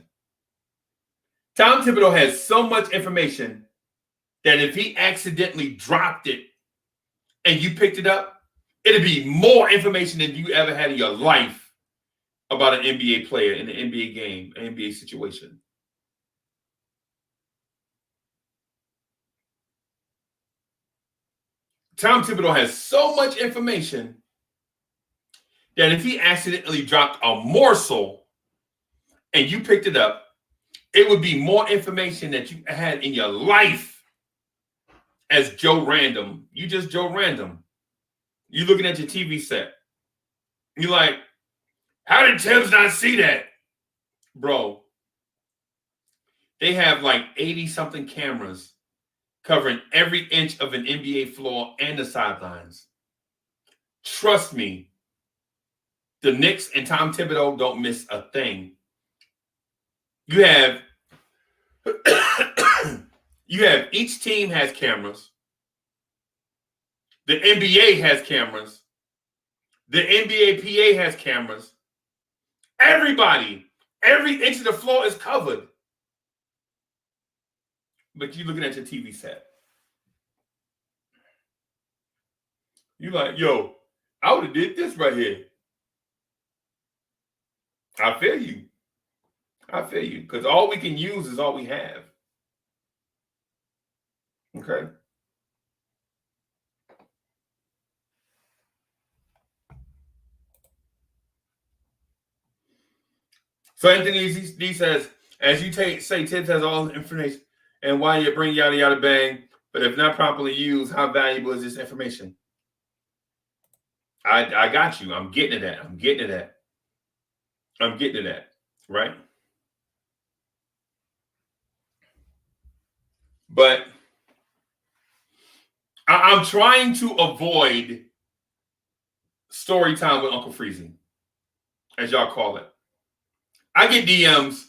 Tom Thibodeau has so much information that if he accidentally dropped it and you picked it up, it'd be more information than you ever had in your life about an NBA player in an NBA game, an NBA situation. Tom Thibodeau has so much information that if he accidentally dropped a morsel and you picked it up, it would be more information that you had in your life as Joe Random. You just Joe Random. You're looking at your TV set. You're like, how did Tibs not see that? Bro, they have like 80-something cameras covering every inch of an NBA floor and the sidelines. Trust me, the Knicks and Tom Thibodeau don't miss a thing. You have each team has cameras. The NBA has cameras. The NBA PA has cameras. Everybody, every inch of the floor is covered. But you're looking at your TV set. You're like, yo, I would have did this right here. I feel you. I feel you. Because all we can use is all we have. Okay. So Anthony D says, as you say, Tibs has all the information and why you bring yada yada bang, but if not properly used, how valuable is this information? I got you. I'm getting to that. I'm getting to that. Right? But I'm trying to avoid story time with Uncle Freezy, as y'all call it. I get DMs.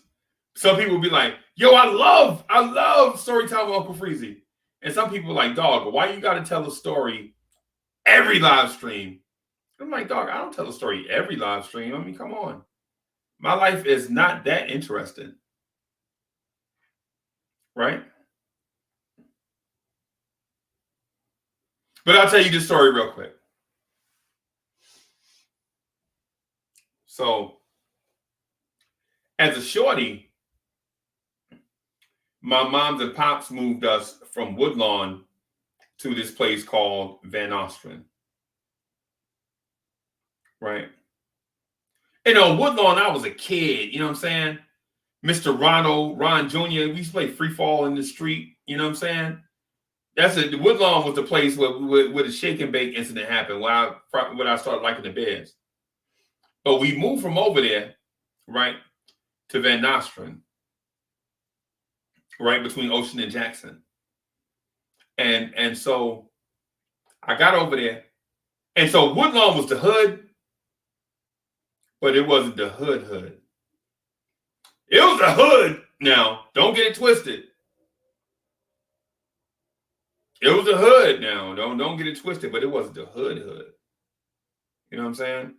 Some people be like, yo, I love story time with Uncle Freezy. And some people are like, dog, why you got to tell a story every live stream? I'm like, dog, I don't tell a story every live stream. I mean, come on. My life is not that interesting. Right? But I'll tell you this story real quick. So, as a shorty, my moms and pops moved us from Woodlawn to this place called Van Nostrand. Right? And on Woodlawn, I was a kid, you know what I'm saying? Mr. Ron Jr., we used to play free fall in the street, you know what I'm saying? Woodlawn was the place where the shake and bake incident happened, when I started liking the Bears. But we moved from over there, right, to Van Nostrand, right between Ocean and Jackson. And so I got over there, And so Woodlawn was the hood, but it wasn't the hood. It was the hood. Now, don't get it twisted. It was the hood now. Don't get it twisted, but it wasn't the hood. You know what I'm saying?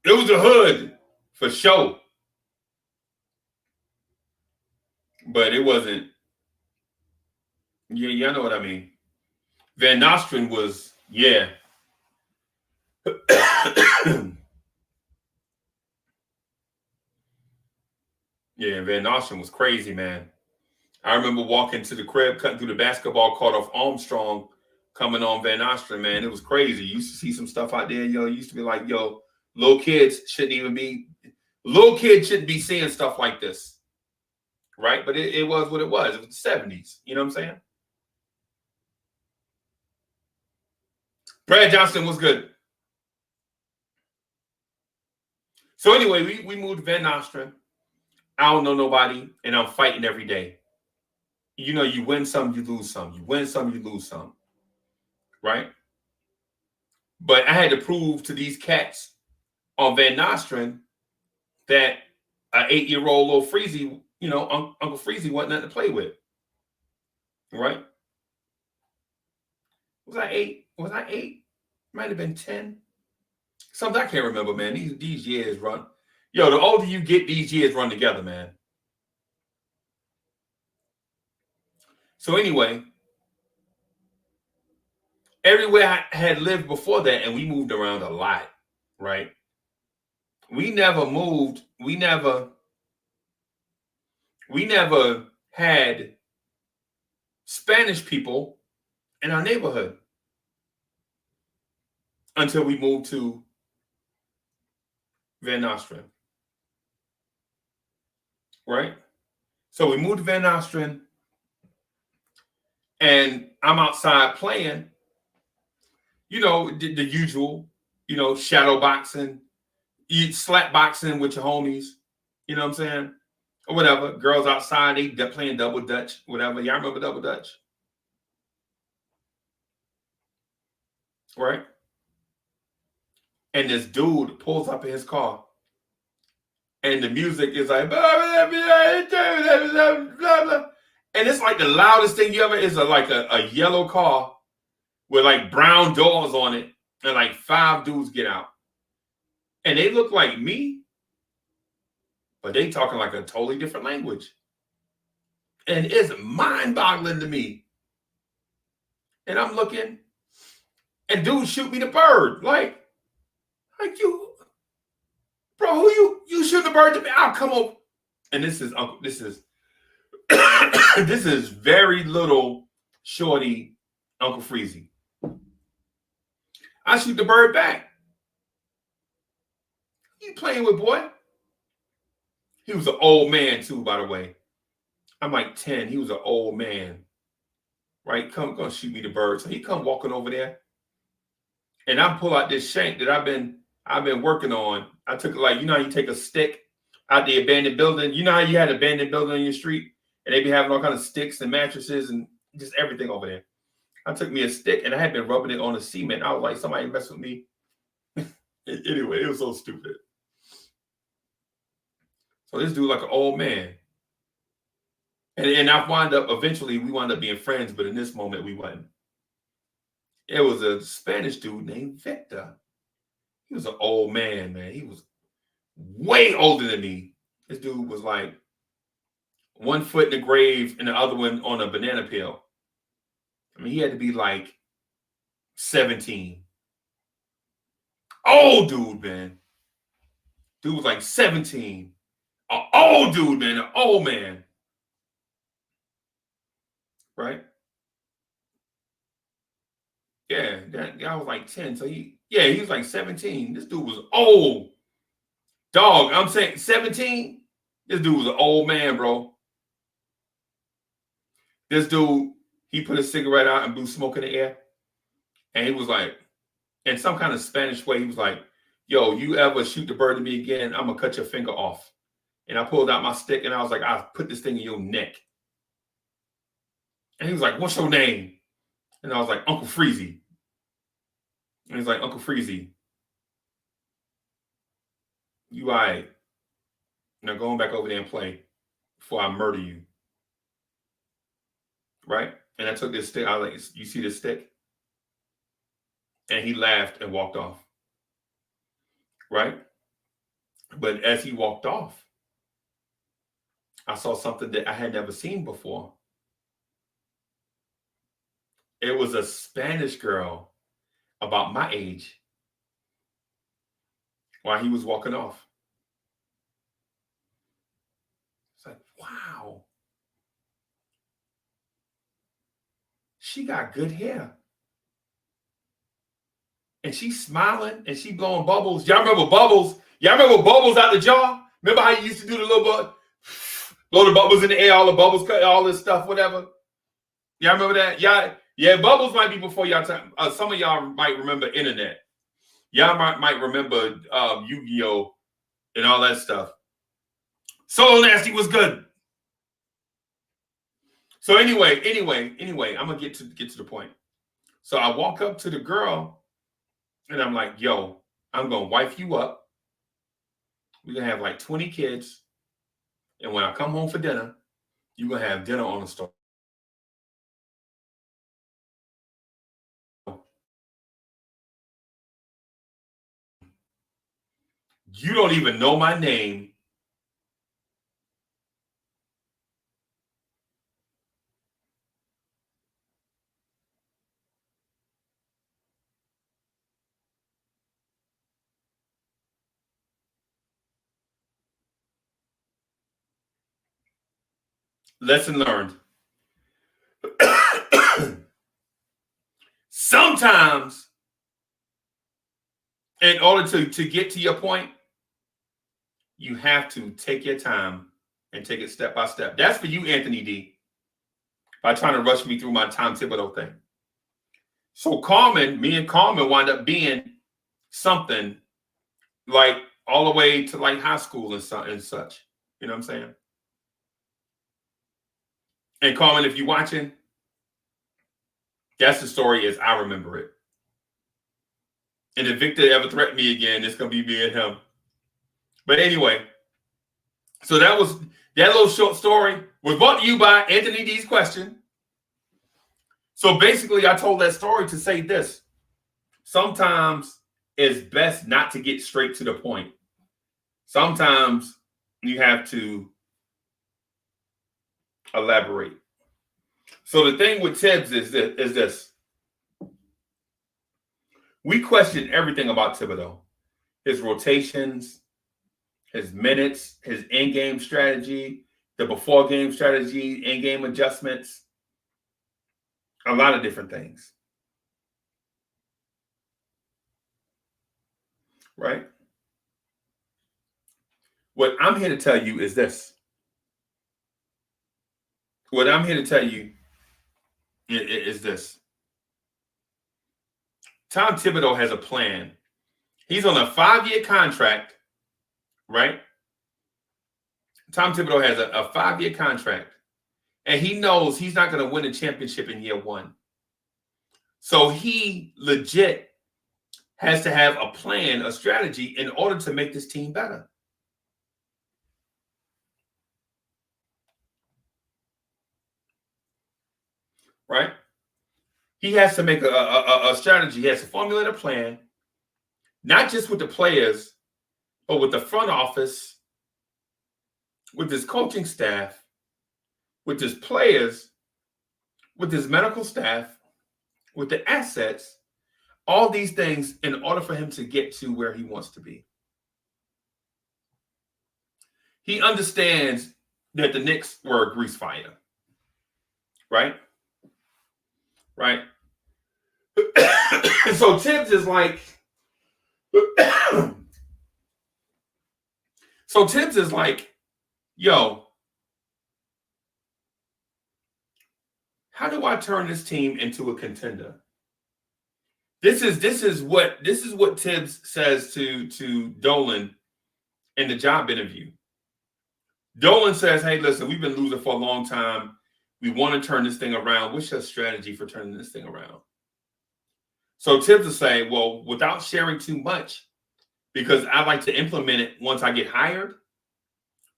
It was the hood for sure. But it wasn't. Yeah, I know what I mean. Van Nostrand was, yeah. Yeah, Van Nostrand was crazy, man. I remember walking to the crib, cutting through the basketball court off Armstrong, coming on Van Nostrand, man. It was crazy. You used to see some stuff out there, yo. It used to be like, yo, little kids shouldn't be seeing stuff like this. Right? But it was what it was. It was the 70s. You know what I'm saying? Brad Johnson was good. So anyway, we moved to Van Nostrand. I don't know nobody, and I'm fighting every day. You know, you win some, you lose some. You win some, you lose some. Right? But I had to prove to these cats on Van Nostrand that an 8-year-old little Freezy, you know, Uncle Freezy wasn't nothing to play with. Right? Was I 8? Might have been 10. Something I can't remember, man. These years run. Yo, the older you get, these years run together, man. So anyway, everywhere I had lived before that, and we moved around a lot, right? We never moved. We never had Spanish people in our neighborhood until we moved to Van Nostrand. Right? So we moved to Van Nostrand, and I'm outside playing, you know, the usual, you know, shadow boxing, slap boxing with your homies, you know what I'm saying? Or whatever. Girls outside, they playing double dutch, whatever. Y'all remember double dutch? Right? And this dude pulls up in his car, and the music is like, blah, blah, blah, blah. And it's like the loudest thing you ever is like a yellow car with like brown doors on it, and like 5 dudes get out. And they look like me, but they talking like a totally different language. And it's mind-boggling to me. And I'm looking, and dudes shoot me the bird. Like you, bro, who you shoot the bird to me? I'll come over. And this is this is very little shorty Uncle Freezy. I shoot the bird back. You playing with, boy? He was an old man too, by the way. I'm like 10. He was an old man. Right? Come shoot me the bird. So he come walking over there. And I pull out this shank that I've been working on. I took, like, you know how you take a stick out the abandoned building? You know how you had an abandoned building on your street? And they be having all kinds of sticks and mattresses and just everything over there. I took me a stick, and I had been rubbing it on the cement. I was like, somebody mess with me. Anyway, it was so stupid. So this dude like an old man. And eventually we wound up being friends, but in this moment we wasn't. It was a Spanish dude named Victor. He was an old man, man. He was way older than me. This dude was like 1 foot in the grave and the other one on a banana peel. I mean, he had to be like 17. Old dude, man. Dude was like 17. An old dude, man. An old man. Right? Yeah, that guy was like 10. So he was like 17. This dude was old. Dog, I'm saying 17. This dude was an old man, bro. This dude, he put a cigarette out and blew smoke in the air. And he was like, in some kind of Spanish way, he was like, yo, you ever shoot the bird at me again, I'm going to cut your finger off. And I pulled out my stick, and I was like, I'll put this thing in your neck. And he was like, what's your name? And I was like, Uncle Freezy. And he's like, Uncle Freezy, you all right? Now going back over there and play before I murder you. Right? And I took this stick. I was like, you see this stick? And he laughed and walked off. Right? But as he walked off, I saw something that I had never seen before. It was a Spanish girl about my age while he was walking off. It's like, wow. She got good hair. And she's smiling and she blowing bubbles. Y'all remember bubbles? Y'all remember bubbles out the jar? Remember how you used to do the little blow the bubbles in the air, all the bubbles cut, all this stuff, whatever? Y'all remember that? Yeah, bubbles might be before y'all time. Some of y'all might remember internet. Y'all might remember Yu-Gi-Oh! And all that stuff. Solo Nasty was good. So anyway, I'm gonna get to the point. So I walk up to the girl and I'm like, yo, I'm gonna wife you up. We're gonna have like 20 kids. And when I come home for dinner, you're gonna have dinner on the stove. You don't even know my name. Lesson learned. Sometimes, in order to get to your point, you have to take your time and take it step by step. That's for you, Anthony D, by trying to rush me through my Tom Thibodeau thing. So me and Carmen wound up being something like all the way to like high school and such. You know what I'm saying? And Carmen, if you're watching, that's the story as I remember it. And if Victor ever threatened me again, it's going to be me and him. But anyway, so that little short story was brought to you by Anthony D's question. So basically, I told that story to say this. Sometimes it's best not to get straight to the point. Sometimes you have to elaborate. So the thing with Tibs is this. We question everything about Thibodeau. His rotations, his minutes, his in-game strategy, the before-game strategy, in-game adjustments, a lot of different things. Right? What I'm here to tell you is this. What I'm here to tell you is this. Tom Thibodeau has a plan. He's on a 5-year contract, right? Tom Thibodeau has a 5-year contract, and he knows he's not going to win a championship in year 1. So he legit has to have a plan, a strategy in order to make this team better. Right? He has to make a strategy. He has to formulate a plan, not just with the players, but with the front office, with his coaching staff, with his players, with his medical staff, with the assets, all these things in order for him to get to where he wants to be. He understands that the Knicks were a grease fire, right? Right? So Tibs is like, yo, how do I turn this team into a contender? This is what Tibs says to Dolan in the job interview. Dolan says, hey, listen, we've been losing for a long time. We want to turn this thing around. What's your strategy for turning this thing around? So Tibs is saying, well, without sharing too much, because I like to implement it once I get hired,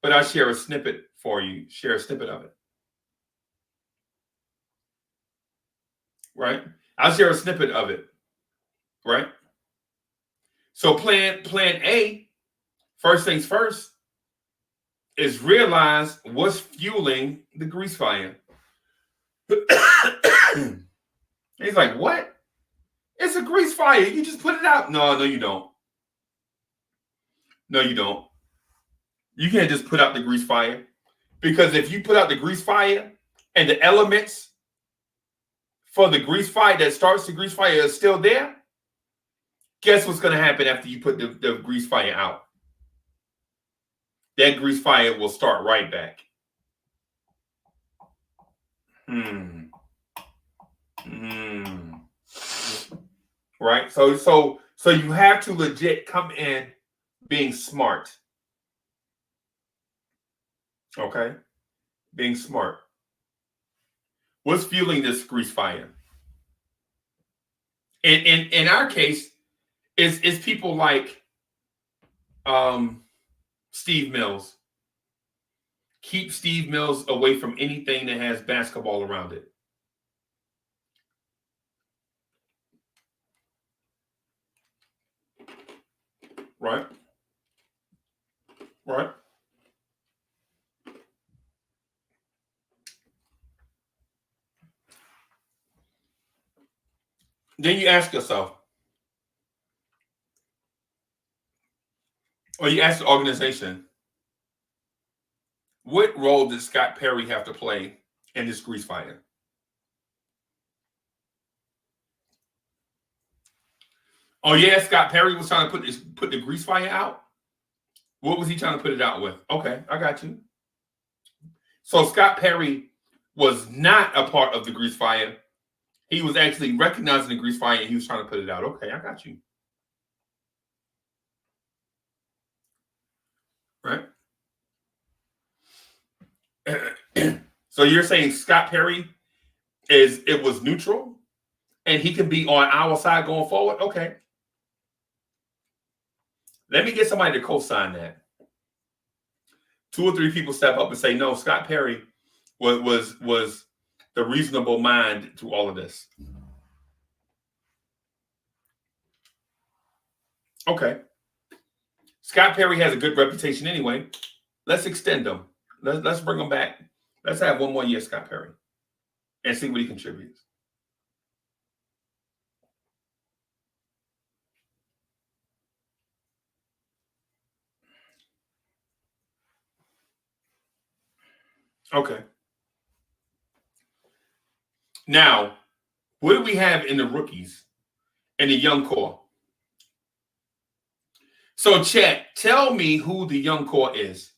but I share a snippet for you, share a snippet of it. Right? I'll share a snippet of it. Right? So plan A, first things first, is realize what's fueling the grease fire. He's like, what? It's a grease fire. You just put it out. No, you don't. No, you don't. You can't just put out the grease fire. Because if you put out the grease fire and the elements for the grease fire that starts the grease fire is still there, guess what's going to happen after you put the grease fire out? That grease fire will start right back. Right? So you have to legit come in being smart. Okay? Being smart. What's fueling this grease fire? In our case, is people like Steve Mills. Keep Steve Mills away from anything that has basketball around it. Right? Right? Then you ask yourself, or you ask the organization, what role does Scott Perry have to play in this grease fire? Oh yeah, Scott Perry was trying to put the grease fire out. What was he trying to put it out with? Okay, I got you. So Scott Perry was not a part of the grease fire. He was actually recognizing the grease fire and he was trying to put it out. Okay, I got you. Right? So you're saying Scott Perry was neutral and he can be on our side going forward? Okay. Let me get somebody to co-sign that. 2 or 3 people step up and say, no, Scott Perry was the reasonable mind to all of this. Okay. Scott Perry has a good reputation anyway. Let's extend him. Let's bring him back. Let's have 1 more year, Scott Perry, and see what he contributes. Okay. Now, what do we have in the rookies and the young core? So, Chet, tell me who the young core is.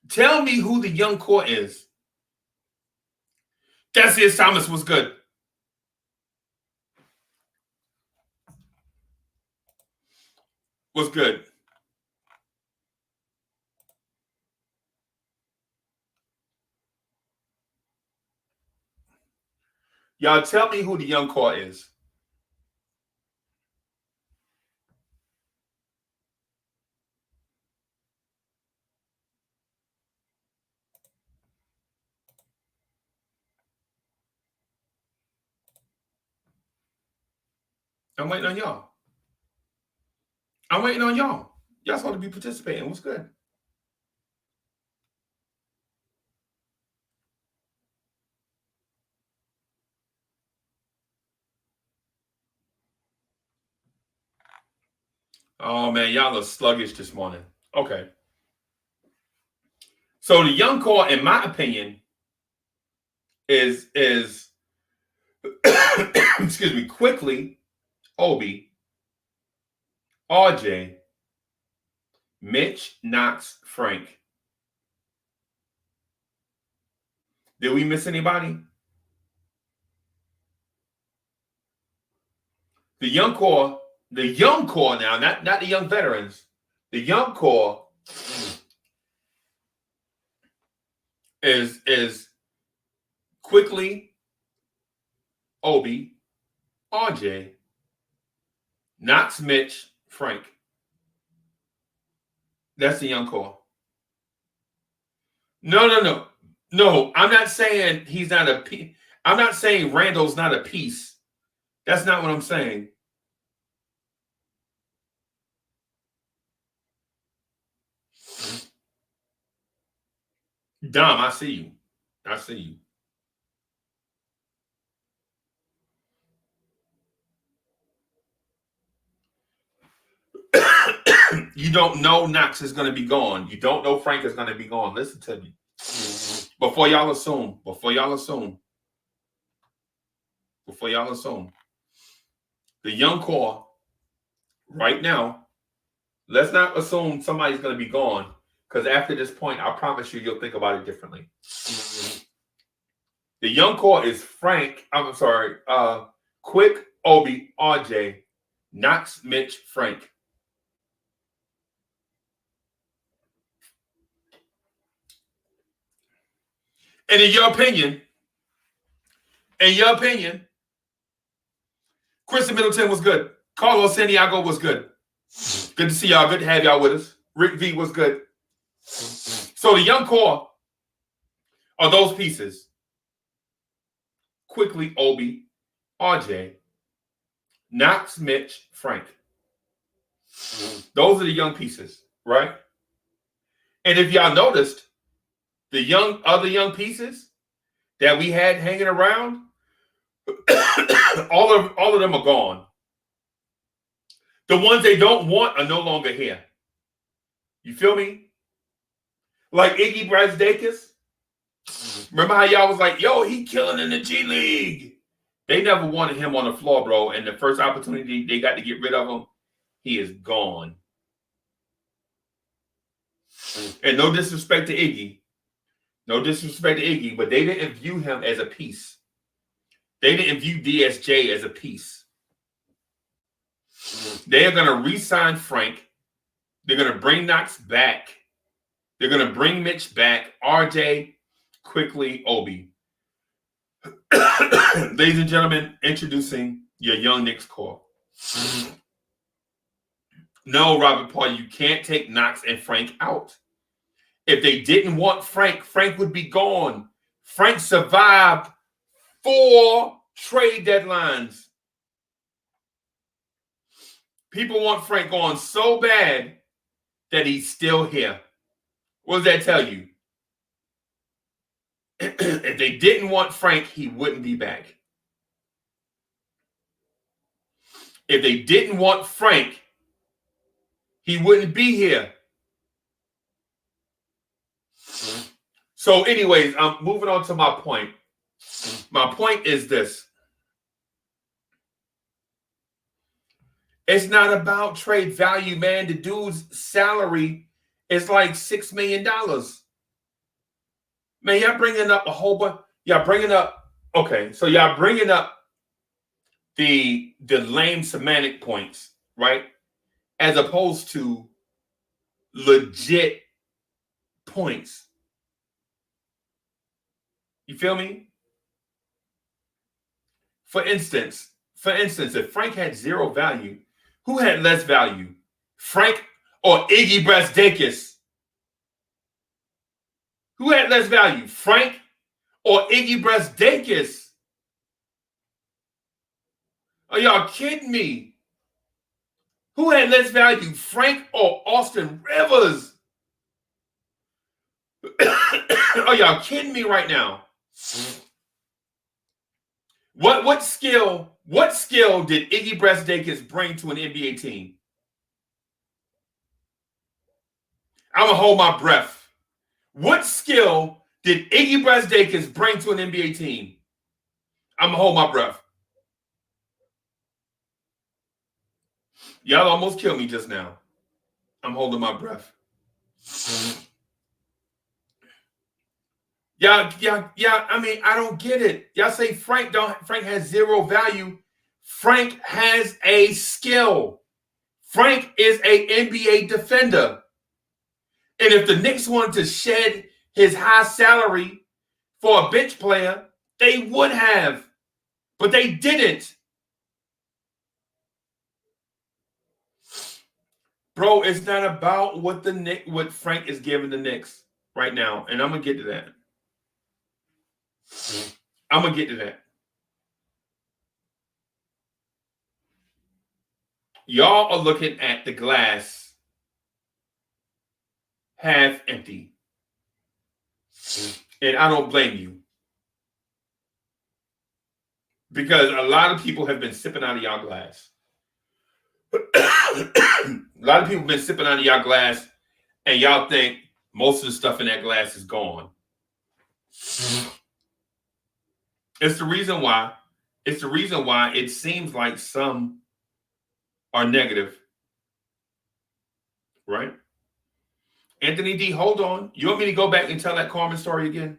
Tell me who the young core is. Cassius Thomas was good. Was good. Y'all tell me who the young core is. I'm waiting on y'all. I'm waiting on y'all. Y'all supposed to be participating. What's good? Oh, man, y'all are sluggish this morning. Okay. So the young core, in my opinion, is excuse me, quickly, Obi, RJ, Mitch, Knox, Frank. Did we miss anybody? The young core now, not the young veterans. The young core is quickly Obi, RJ, Knox, Mitch, Frank. That's the young core. No. I'm not saying he's not a piece. I'm not saying Randall's not a piece. That's not what I'm saying. Dom, I see you. I see you. You don't know Knox is going to be gone. You don't know Frank is going to be gone. Listen to me. Before y'all assume. The young core right now, let's not assume somebody's going to be gone, because after this point, I promise you'll think about it differently. The young core is Frank. I'm sorry. Quick, Obi, RJ, Knox, Mitch, Frank. And in your opinion, Christian Middleton was good. Carlos Santiago was good. Good to see y'all. Good to have y'all with us. Rick V was good. So the young core are those pieces. Quickly, Obi, RJ, Knox, Mitch, Frank. Those are the young pieces, right? And if y'all noticed, the other young pieces that we had hanging around, all of them are gone. The ones they don't want are no longer here. You feel me? Like Iggy Brazdakis. Remember how y'all was like, yo, he killing in the G League. They never wanted him on the floor, bro. And the first opportunity they got to get rid of him, he is gone. And no disrespect to Iggy. But they didn't view him as a piece. They didn't view DSJ as a piece. They are going to re-sign Frank. They're going to bring Knox back. They're going to bring Mitch back. RJ, quickly, Obi. Ladies and gentlemen, introducing your young Knicks core. No, Robert Paul, you can't take Knox and Frank out. If they didn't want Frank, Frank would be gone. Frank survived 4 trade deadlines. People want Frank gone so bad that he's still here. What does that tell you? If they didn't want Frank, he wouldn't be back. If they didn't want Frank, he wouldn't be here. So anyways, I'm moving on to my point. My point is this. It's not about trade value, man. The dude's salary is like $6 million. Man, y'all bringing up a whole bunch. Y'all bringing up, okay, so y'all bringing up the lame semantic points, right? As opposed to legit points. You feel me? For instance, if Frank had 0 value, who had less value? Frank or Iggy Brazdakis? Who had less value? Frank or Iggy Brazdakis? Are y'all kidding me? Who had less value? Frank or Austin Rivers? Are y'all kidding me right now? What skill did Iggy Brazdakis bring to an NBA team? I'm gonna hold my breath. What skill did Iggy Brazdakis bring to an NBA team? I'm gonna hold my breath. Y'all almost killed me just now. I'm holding my breath. Yeah. I mean, I don't get it. Y'all say Frank has 0 value. Frank has a skill. Frank is a NBA defender. And if the Knicks wanted to shed his high salary for a bench player, they would have. But they didn't. Bro, it's not about what what Frank is giving the Knicks right now. And I'm going to get to that. I'm going to get to that. Y'all are looking at the glass half empty. And I don't blame you. Because a lot of people have been sipping out of y'all glass. A lot of people have been sipping out of y'all glass, and y'all think most of the stuff in that glass is gone. It's the reason why. It's the reason why it seems like some are negative. Right? Anthony D, hold on. You want me to go back and tell that Carmen story again?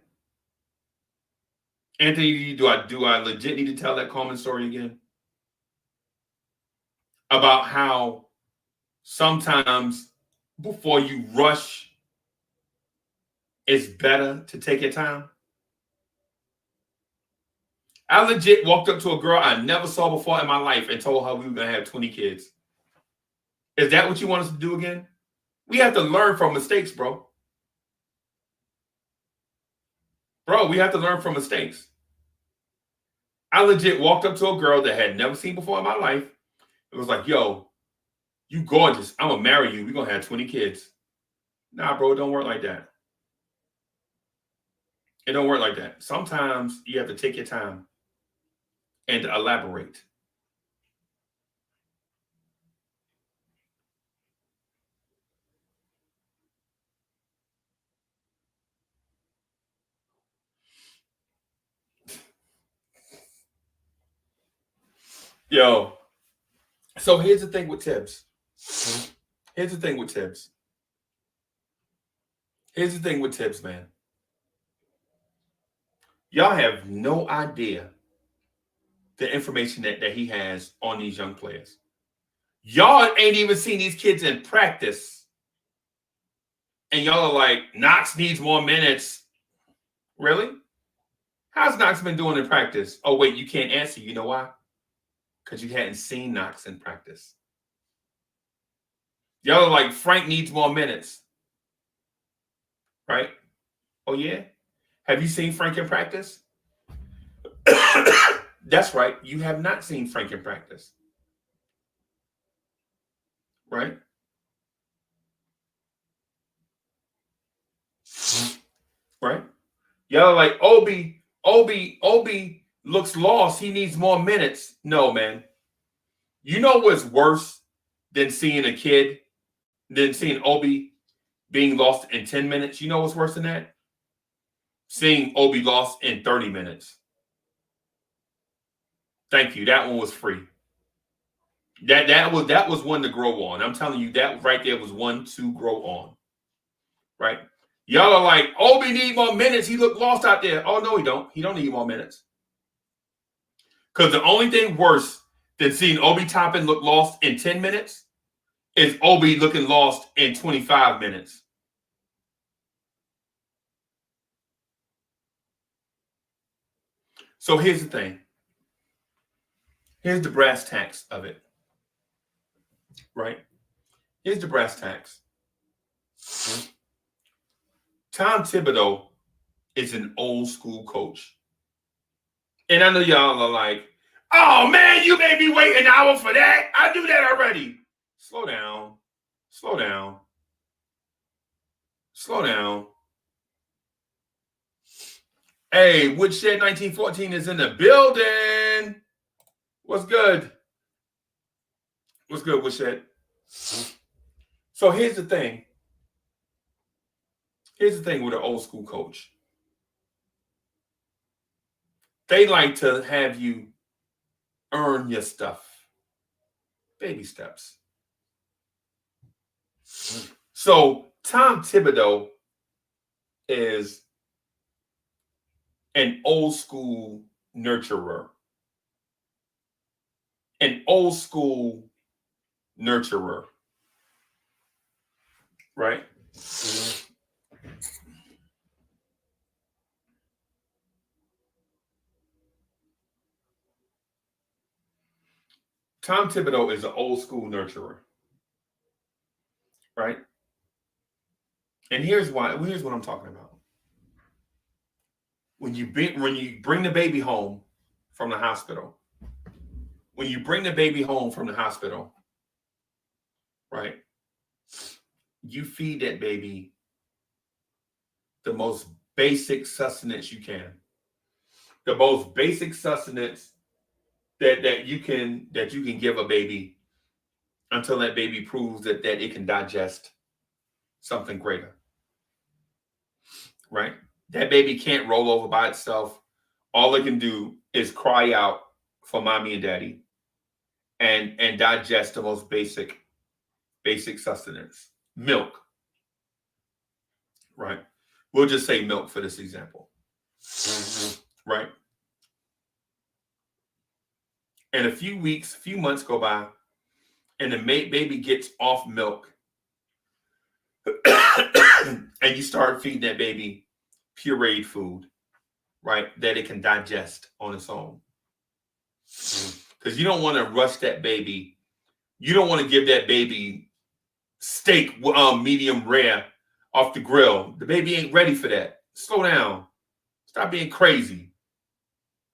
Anthony D, do I legit need to tell that Carmen story again? About how sometimes before you rush, it's better to take your time. I legit walked up to a girl I never saw before in my life and told her we were going to have 20 kids. Is that what you want us to do again? We have to learn from mistakes, bro. Bro, we have to learn from mistakes. I legit walked up to a girl that I had never seen before in my life. It was like, yo, you gorgeous. I'm going to marry you. We're going to have 20 kids. Nah, bro, it don't work like that. It don't work like that. Sometimes you have to take your time and elaborate. Yo, so here's the thing with Tibs. Here's the thing with Tibs. Here's the thing with Tibs, man. Y'all have no idea the information that he has on these young players. Y'all ain't even seen these kids in practice. And y'all are like, Knox needs more minutes. Really? How's Knox been doing in practice? Oh, wait, you can't answer. You know why? Because you hadn't seen Knox in practice. Y'all are like, Frank needs more minutes. Right? Oh, yeah? Have you seen Frank in practice? That's right. You have not seen Frank in practice. Right? Right? Y'all are like, Obi looks lost. He needs more minutes. No, man. You know what's worse than seeing a kid, than seeing Obi being lost in 10 minutes? You know what's worse than that? Seeing Obi lost in 30 minutes. Thank you. That one was free. That was one to grow on. I'm telling you, that right there was one to grow on. Right? Y'all are like, Obi need more minutes. He looked lost out there. Oh, no, he don't. He don't need more minutes. Because the only thing worse than seeing Obi Toppin look lost in 10 minutes is Obi looking lost in 25 minutes. So here's the thing. Here's the brass tacks of it. Right? Here's the brass tacks. Tom Thibodeau is an old school coach. And I know y'all are like, oh, man, you made me wait an hour for that. I do that already. Slow down. Slow down. Slow down. Hey, Woodshed 1914 is in the building. What's good? What's good, Woodshed? So here's the thing. Here's the thing with an old school coach. They like to have you earn your stuff. Baby steps. So Tom Thibodeau is an old school nurturer. An old school nurturer. Right? Tom Thibodeau is an old school nurturer. And here's what I'm talking about. When you bring the baby home from the hospital, right? You feed that baby the most basic sustenance you can. The most basic sustenance that you can give a baby until that baby proves that it can digest something greater. Right? That baby can't roll over by itself. All it can do is cry out for mommy and daddy and digest the most basic sustenance. Milk. Right? We'll just say milk for this example. Right? And a few months go by, and the baby gets off milk, and you start feeding that baby pureed food, right, that it can digest on its own. Because you don't want to rush that baby. You don't want to give that baby steak medium rare off the grill. The baby ain't ready for that. Slow down. Stop being crazy.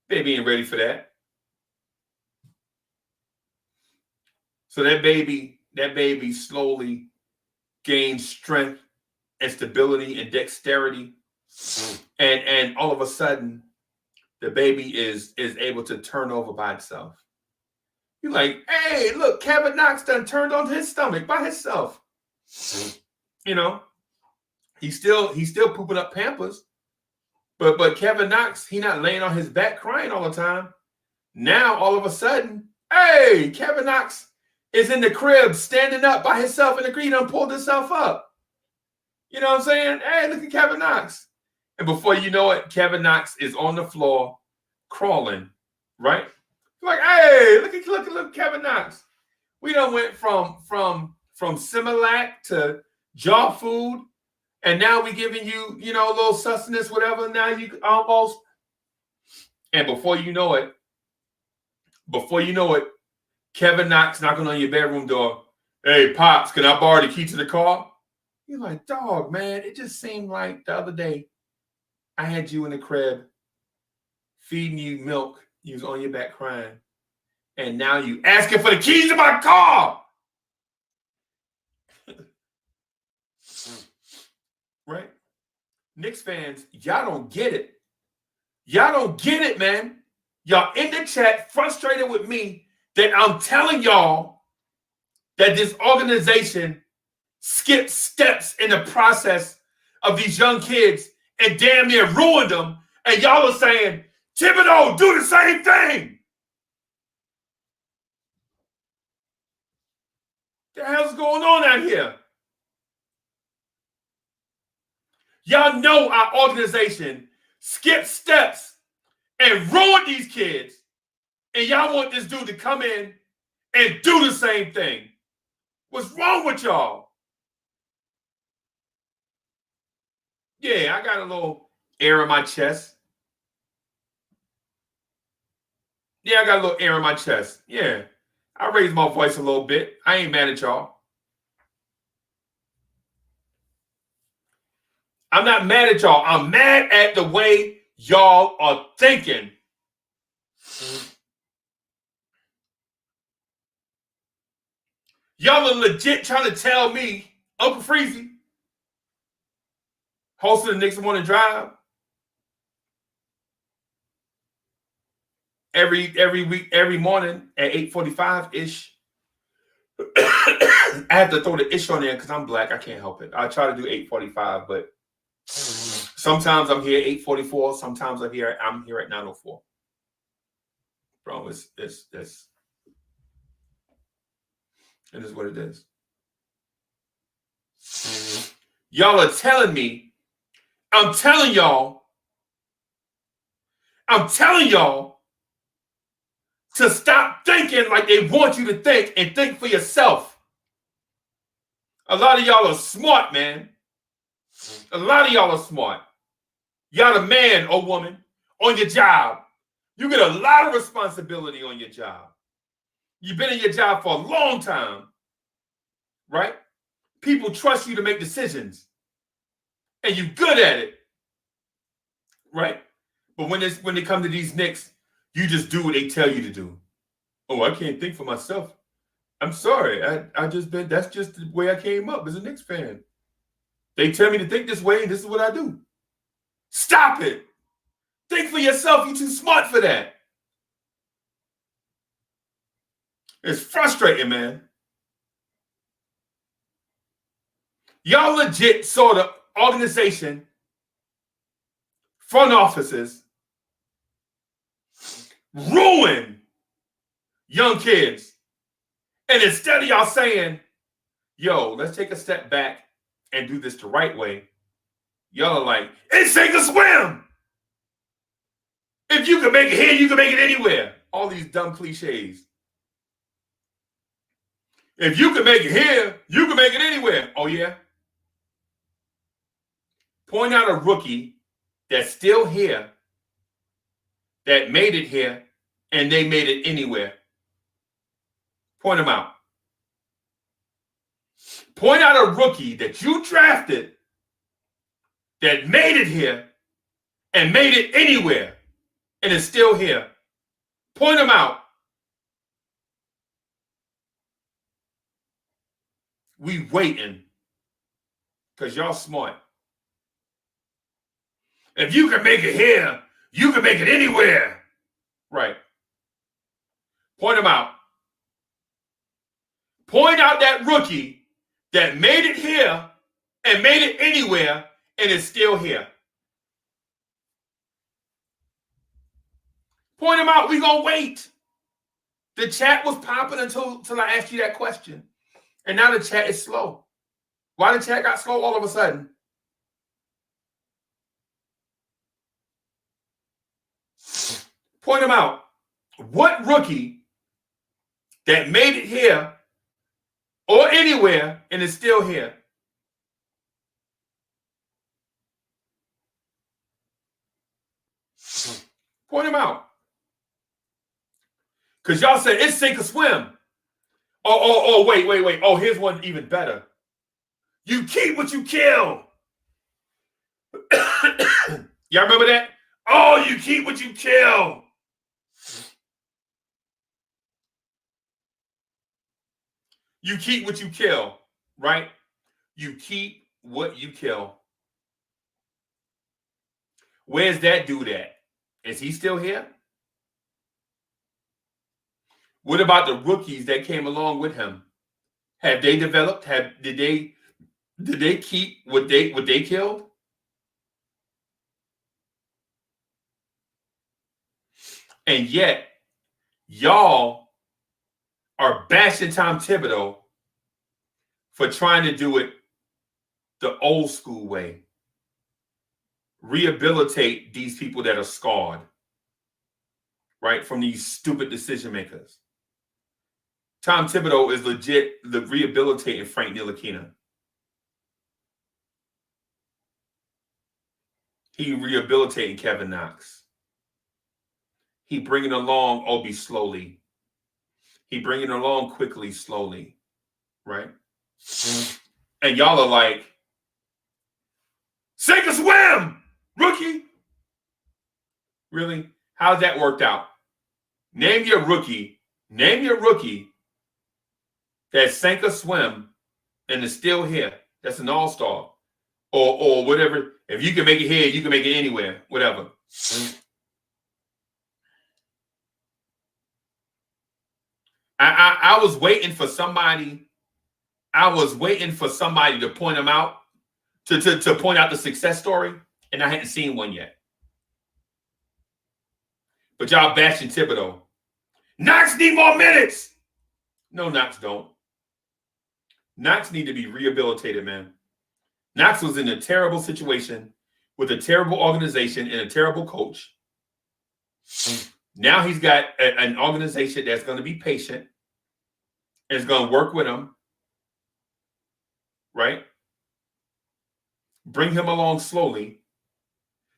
Baby ain't ready for that. So that baby slowly gains strength and stability and dexterity. And all of a sudden, the baby is able to turn over by itself. You're like, hey, look, Kevin Knox done turned on his stomach by himself. You know, he's still pooping up Pampers. But Kevin Knox, he not laying on his back crying all the time. Now, all of a sudden, hey, Kevin Knox is in the crib standing up by himself in the green and pulled himself up. You know what I'm saying? Hey, look at Kevin Knox. And before you know it, Kevin Knox is on the floor crawling, right? Like, hey, look at Kevin Knox. We done went from Similac to jaw food, and now we giving you, a little sustenance, whatever. Now you almost, and before you know it, Kevin Knox knocking on your bedroom door. Hey, Pops, can I borrow the key to the car? You're like, dog, man, it just seemed like the other day I had you in the crib feeding you milk. You was on your back crying. And now you asking for the keys to my car. Right? Knicks fans, y'all don't get it. Y'all don't get it, man. Y'all in the chat frustrated with me that I'm telling y'all that this organization skipped steps in the process of these young kids and damn near ruined them. And y'all are saying, Thibodeau, do the same thing. What the hell's going on out here? Y'all know our organization skipped steps and ruined these kids. And y'all want this dude to come in and do the same thing. What's wrong with y'all? Yeah, I got a little air in my chest. Yeah, I got a little air in my chest. Yeah, I raised my voice a little bit. I ain't mad at y'all. I'm not mad at y'all. I'm mad at the way y'all are thinking. Y'all are legit trying to tell me, Uncle Freezy, host of the Knicks Morning Drive, every week, every morning at 8:45-ish. I have to throw the ish on there because I'm black. I can't help it. I try to do 8:45, but sometimes I'm here at 8:44. Sometimes I'm here at 9:04. Bro, it's it is what it is. Y'all are telling me, I'm telling y'all to stop thinking like they want you to think and think for yourself. A lot of y'all are smart, man. A lot of y'all are smart. Y'all a man or woman on your job. You get a lot of responsibility on your job. You've been in your job for a long time, right? People trust you to make decisions. and you good at it, right? But when they come to these Knicks, you just do what they tell you to do. Oh, I can't think for myself. I'm sorry. That's just the way I came up as a Knicks fan. They tell me to think this way, and this is what I do. Stop it. Think for yourself. You're too smart for that. It's frustrating, man. Y'all legit saw the organization, front offices, ruin young kids. And instead of y'all saying, yo, let's take a step back and do this the right way, y'all are like, it's sink or swim. If you can make it here, you can make it anywhere. All these dumb cliches. If you can make it here, you can make it anywhere. Oh, yeah? Point out a rookie that's still here, that made it here, and they made it anywhere. Point them out. Point out a rookie that you drafted that made it here and made it anywhere and is still here. Point them out. We waiting because y'all smart. If you can make it here, you can make it anywhere. Right. Point them out. Point out that rookie that made it here and made it anywhere and is still here. Point them out. We gonna wait. The chat was popping until I asked you that question. And now the chat is slow. Why the chat got slow all of a sudden? Point them out. What rookie that made it here or anywhere and is still here? Point them out. Because y'all said it's sink or swim. Oh, wait. Oh, here's one even better. You keep what you kill. Y'all remember that? Oh, you keep what you kill. You keep what you kill, right? You keep what you kill. Where's that dude at? Is he still here? What about the rookies that came along with him? Have they developed? Did they keep what they killed? And yet, y'all are bashing Tom Thibodeau for trying to do it the old school way. Rehabilitate these people that are scarred, right, from these stupid decision makers. Tom Thibodeau is legit rehabilitating Frank Ntilikina. He rehabilitating Kevin Knox. He bringing along Obi slowly. He bringing along quickly, slowly, right? And y'all are like, sink or swim, rookie. Really? How's that worked out? Name your rookie that sank or swim and is still here. That's an all-star. Or whatever. If you can make it here, you can make it anywhere. Whatever. I was waiting for somebody. I was waiting for somebody to point them out, to point out the success story, and I hadn't seen one yet. But y'all bashing Thibodeau. Knox need more minutes. No, Knox don't. Knox need to be rehabilitated, man. Knox was in a terrible situation with a terrible organization and a terrible coach. Now he's got an organization that's going to be patient and is going to work with him, right? Bring him along slowly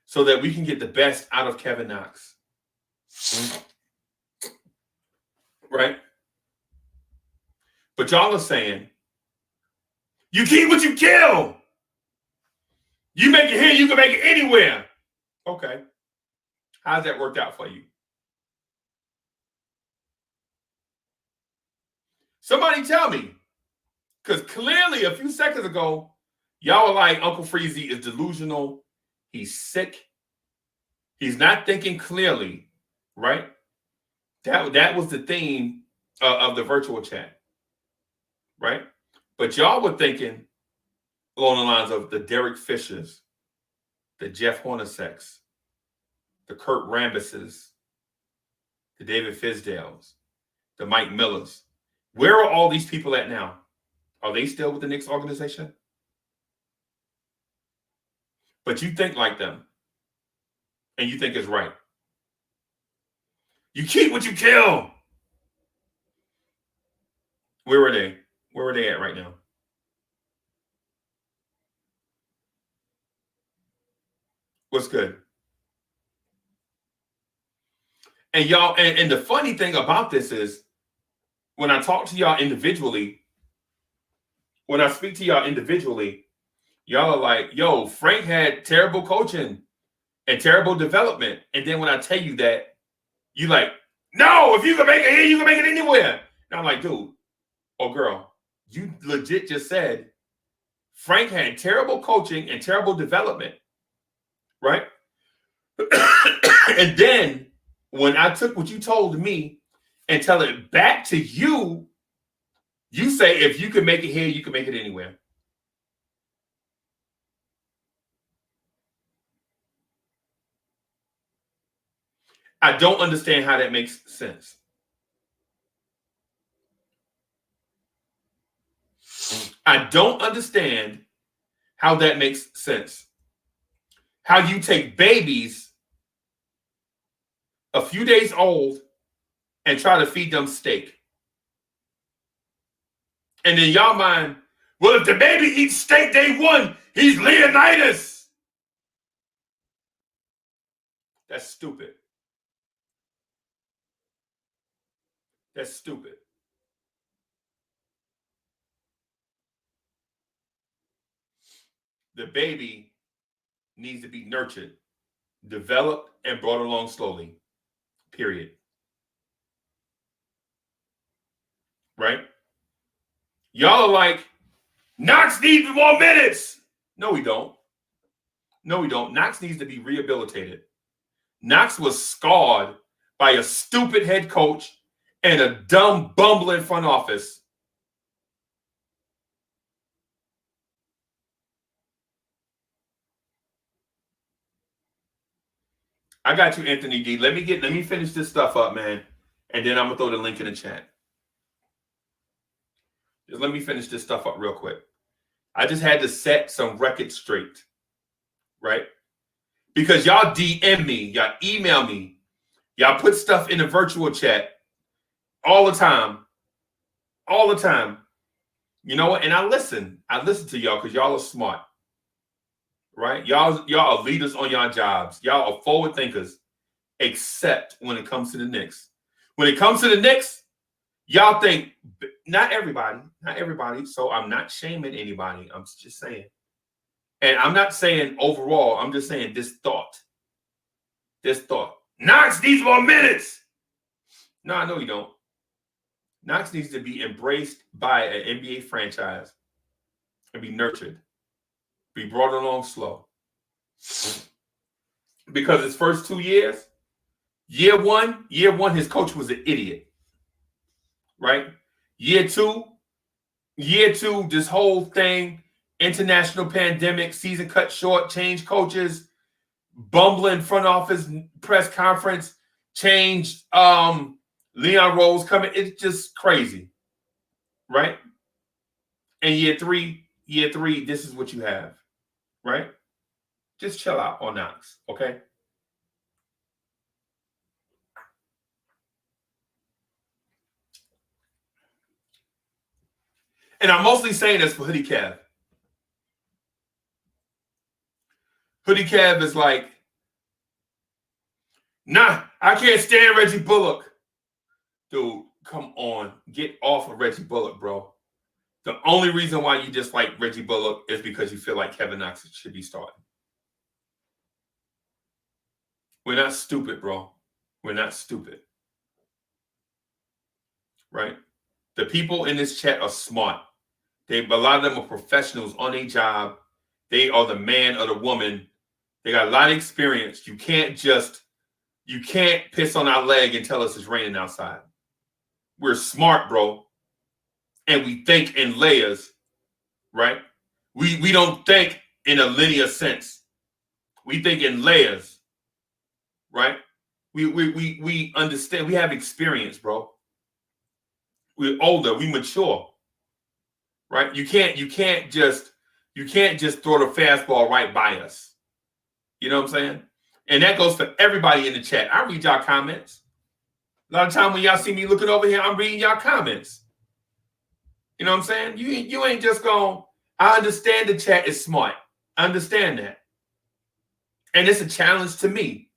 so that we can get the best out of Kevin Knox. Right? But y'all are saying, you keep what you kill. You make it here, you can make it anywhere. Okay. How's that worked out for you? Somebody tell me. Because clearly a few seconds ago, y'all were like, Uncle Freezy is delusional. He's sick. He's not thinking clearly, right? That was the theme of the virtual chat, right? But y'all were thinking along the lines of the Derek Fishers, the Jeff Hornaceks, the Kurt Rambuses, the David Fizdales, the Mike Millers. Where are all these people at now? Are they still with the Knicks organization? But you think like them. And you think it's right. You keep what you kill. Where were they? Where are they at right now? What's good? And y'all, and the funny thing about this is when I talk to y'all individually, when I speak to y'all individually, y'all are like, yo, Frank had terrible coaching and terrible development. And then when I tell you that, you like, no, if you can make it here, you can make it anywhere. And I'm like, dude, or girl, you legit just said Frank had terrible coaching and terrible development, right? And then when I took what you told me and tell it back to you, you say, if you can make it here, you can make it anywhere. I don't understand how that makes sense. I don't understand how that makes sense. How you take babies a few days old and try to feed them steak. And then y'all mind, well, if the baby eats steak day one, he's Leonidas. That's stupid. That's stupid. The baby needs to be nurtured, developed, and brought along slowly. Period. Right? Y'all are like, Knox needs more minutes. No, we don't. No, we don't. Knox needs to be rehabilitated. Knox was scarred by a stupid head coach and a dumb, bumbling front office. I got you, Anthony D. Let me finish this stuff up, man. And then I'm gonna throw the link in the chat. Just let me finish this stuff up real quick. I just had to set some records straight, right? Because y'all DM me, y'all email me, y'all put stuff in the virtual chat all the time. All the time. You know what? And I listen to y'all because y'all are smart. Right? Y'all are leaders on y'all jobs. Y'all are forward thinkers, except when it comes to the Knicks. When it comes to the Knicks, y'all think, not everybody. So I'm not shaming anybody. I'm just saying. And I'm not saying overall, I'm just saying this thought. Knox needs more minutes. No, I know you don't. Knox needs to be embraced by an NBA franchise and be nurtured. Be brought along slow. Because his first 2 years, year one, his coach was an idiot. Right? Year two, this whole thing, international pandemic, season cut short, change coaches, bumbling front office press conference, changed Leon Rose coming. It's just crazy. Right? And year three, this is what you have. Right? Just chill out on Knox, okay? And I'm mostly saying this for Hoodie Kev. Hoodie Kev is like, nah, I can't stand Reggie Bullock. Dude, come on. Get off of Reggie Bullock, bro. The only reason why you dislike Reggie Bullock is because you feel like Kevin Knox should be starting. We're not stupid, bro. We're not stupid. Right? The people in this chat are smart. A lot of them are professionals on their job. They are the man or the woman. They got a lot of experience. You can't piss on our leg and tell us it's raining outside. We're smart, bro. And we think in layers, right? We don't think in a linear sense. We think in layers, right? We understand. We have experience, bro. We're older. We mature, right? You can't just throw the fastball right by us. You know what I'm saying? And that goes for everybody in the chat. I read y'all comments. A lot of time when y'all see me looking over here, I'm reading y'all comments. You know what I'm saying? You ain't just going, I understand the chat is smart. I understand that. And it's a challenge to me.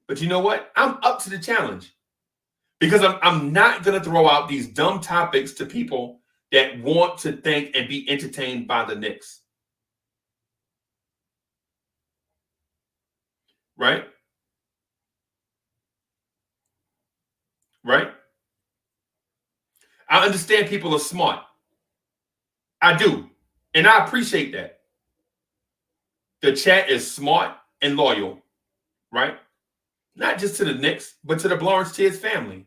But you know what? I'm up to the challenge. Because I'm not going to throw out these dumb topics to people that want to think and be entertained by the Knicks. Right? Right? I understand people are smart. I do. And I appreciate that. The chat is smart and loyal. Right? Not just to the Knicks, but to the Blorange Tibs family.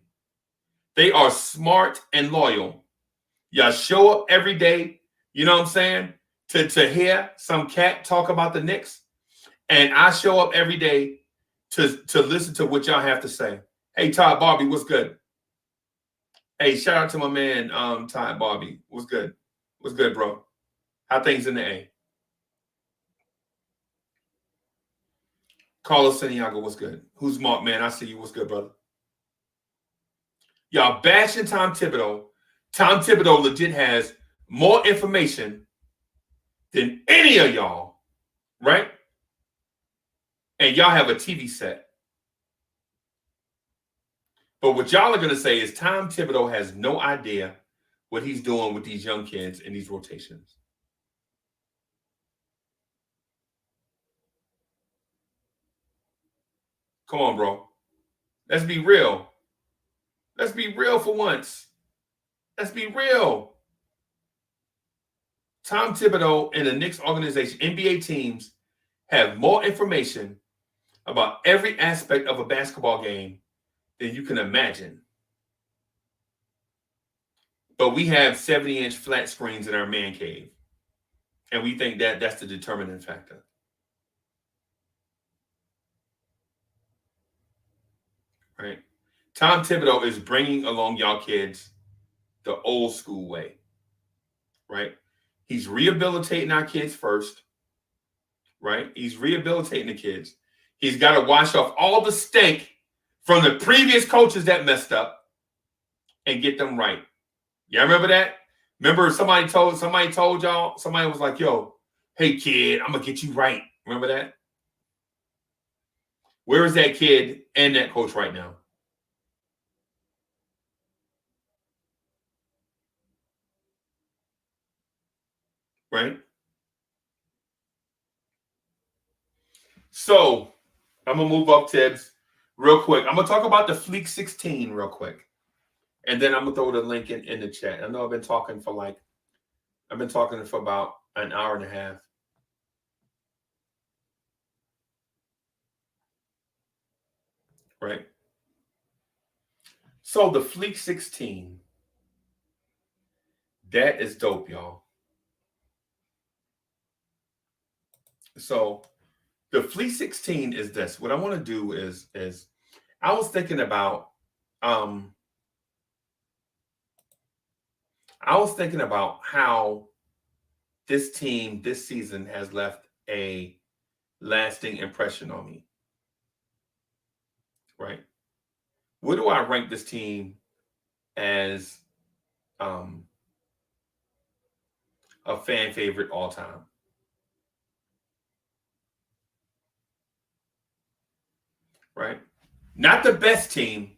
They are smart and loyal. Y'all show up every day, you know what I'm saying, to hear some cat talk about the Knicks. And I show up every day to listen to what y'all have to say. Hey, Todd Barbie, what's good? Hey, shout out to my man, Todd Barbie. What's good? What's good, bro? How things in the A? Carlos Santiago, what's good? Who's Mark, man? I see you. What's good, brother? Y'all bashing Tom Thibodeau. Tom Thibodeau legit has more information than any of y'all, right? And y'all have a TV set. But what y'all are going to say is Tom Thibodeau has no idea what he's doing with these young kids in these rotations. Come on, bro. Let's be real. Let's be real for once. Let's be real. Tom Thibodeau and the Knicks organization, NBA teams, have more information about every aspect of a basketball game than you can imagine. But we have 70-inch flat screens in our man cave. And we think that that's the determining factor. Right? Tom Thibodeau is bringing along y'all kids the old school way. Right? He's rehabilitating our kids first. Right? He's rehabilitating the kids. He's got to wash off all the stink from the previous coaches that messed up and get them right. Y'all remember that? Remember somebody told y'all, somebody was like, yo, hey kid, I'm going to get you right. Remember that? Where is that kid and that coach right now? Right? So, I'm going to move up, Tibs, real quick. I'm going to talk about the Fleek 16 real quick. And then I'm going to throw the link in the chat. I know I've been talking for about an hour and a half. Right? So, the Fleek 16, that is dope, y'all. So, the Fleek 16 is this. What I want to do is I was thinking about how this team this season has left a lasting impression on me. Right? Where do I rank this team as a fan favorite all time? Right? Not the best team.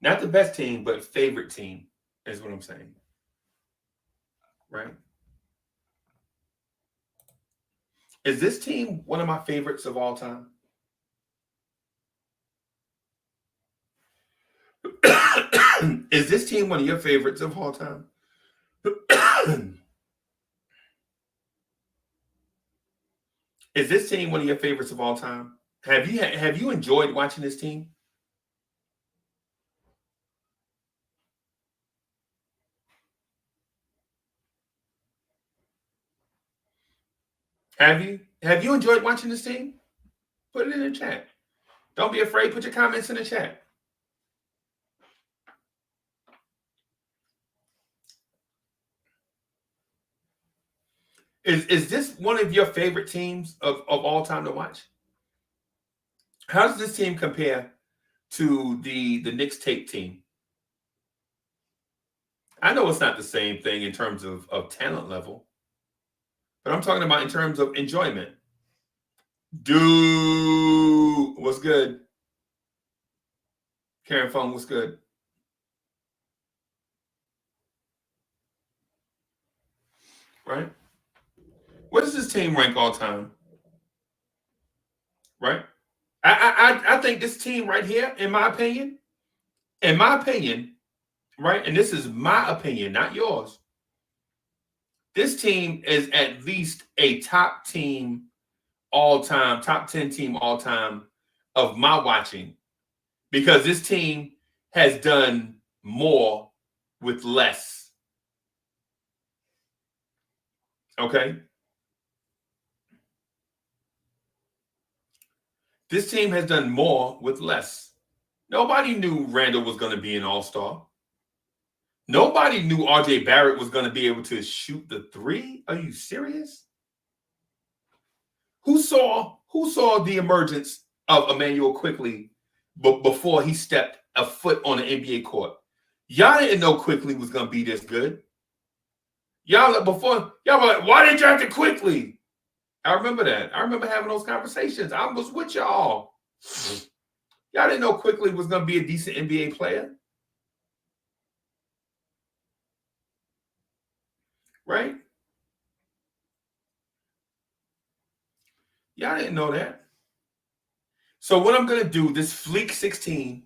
Not the best team, but favorite team is what I'm saying. right? Is this team one of my favorites of all time? Is this team one of your favorites of all time? Is this team one of your favorites of all time? Have you enjoyed watching this team? Have you enjoyed watching this team? Put it in the chat. Don't be afraid. Put your comments in the chat. Is this one of your favorite teams of all time to watch? How does this team compare to the Knicks tape team? I know it's not the same thing in terms of talent level, but I'm talking about in terms of enjoyment. Dude, what's good? Karen Fung, what's good? Right? What does this team rank all time? Right? I think this team right here, in my opinion, right? And this is my opinion, not yours. This team is at least a top team all time, top 10 team all time of my watching, because this team has done more with less. Okay? This team has done more with less. Nobody knew Randall was going to be an all-star. Nobody knew RJ Barrett was going to be able to shoot the three. Are you serious? Who saw the emergence of Emmanuel Quickley before he stepped a foot on the NBA court? Y'all didn't know Quickley was going to be this good. Y'all were like, why didn't you have to Quickley? I remember that. I remember having those conversations. I was with y'all. Y'all didn't know Quickley was going to be a decent NBA player. Right? Y'all didn't know that. So what I'm going to do, this Fleek 16,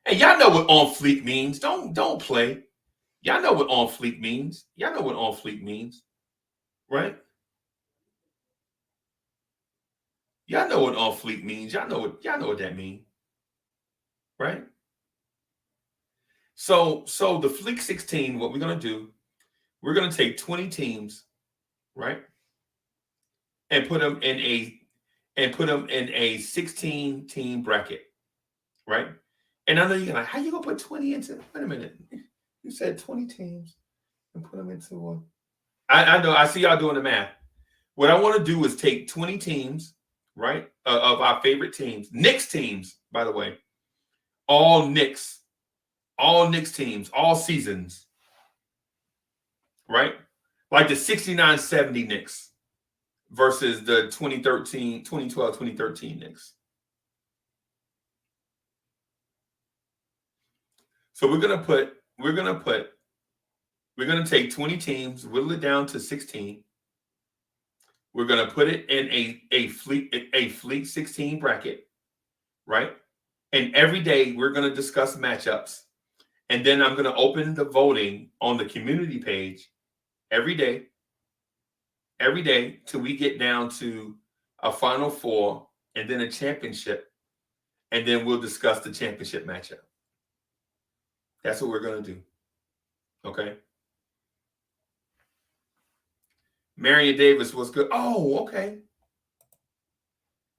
and y'all know what on Fleek means. Don't play. Y'all know what on Fleek means. Y'all know what on Fleek means. Right? Y'all know what on Fleek means. Y'all know what that means. Right? So the Fleek 16, what we're going to do, we're going to take 20 teams, right? And put them in a 16 team bracket, right? And I know you're like, how you going to put 20 into, wait a minute. You said 20 teams and put them into one. I know, I see y'all doing the math. What I want to do is take 20 teams, right, of our favorite teams. Knicks teams, by the way. All Knicks teams, all seasons, right? Like the 69-70 Knicks versus the 2012-2013 Knicks. So we're gonna take 20 teams, whittle it down to 16. We're gonna put it in a Fleek 16 bracket, right? And every day we're gonna discuss matchups. And then I'm gonna open the voting on the community page every day till we get down to a Final Four and then a championship. And then we'll discuss the championship matchup. That's what we're going to do. Okay. Marion Davis was good. Oh, okay.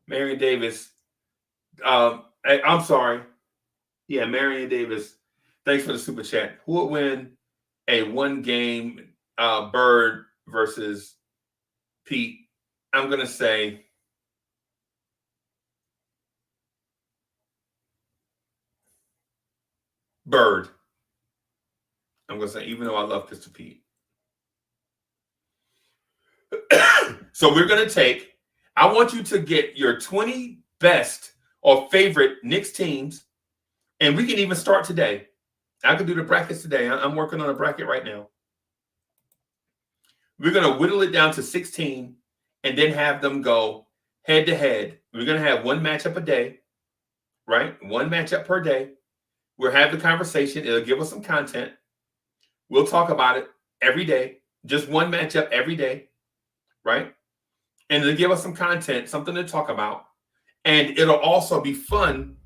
Marion Davis. I'm sorry. Yeah, Marion Davis. Thanks for the super chat. Who would win a one-game Bird versus Pete? I'm going to say Bird. I'm going to say, even though I love Pistol Pete. So we're going to take, I want you to get your 20 best or favorite Knicks teams, and we can even start today. I could do the brackets today. I'm working on a bracket right now. We're going to whittle it down to 16 and then have them go head to head. We're going to have one matchup a day, right? One matchup per day. We'll have the conversation. It'll give us some content. We'll talk about it every day. Just one matchup every day, right? And it'll give us some content, something to talk about. And it'll also be fun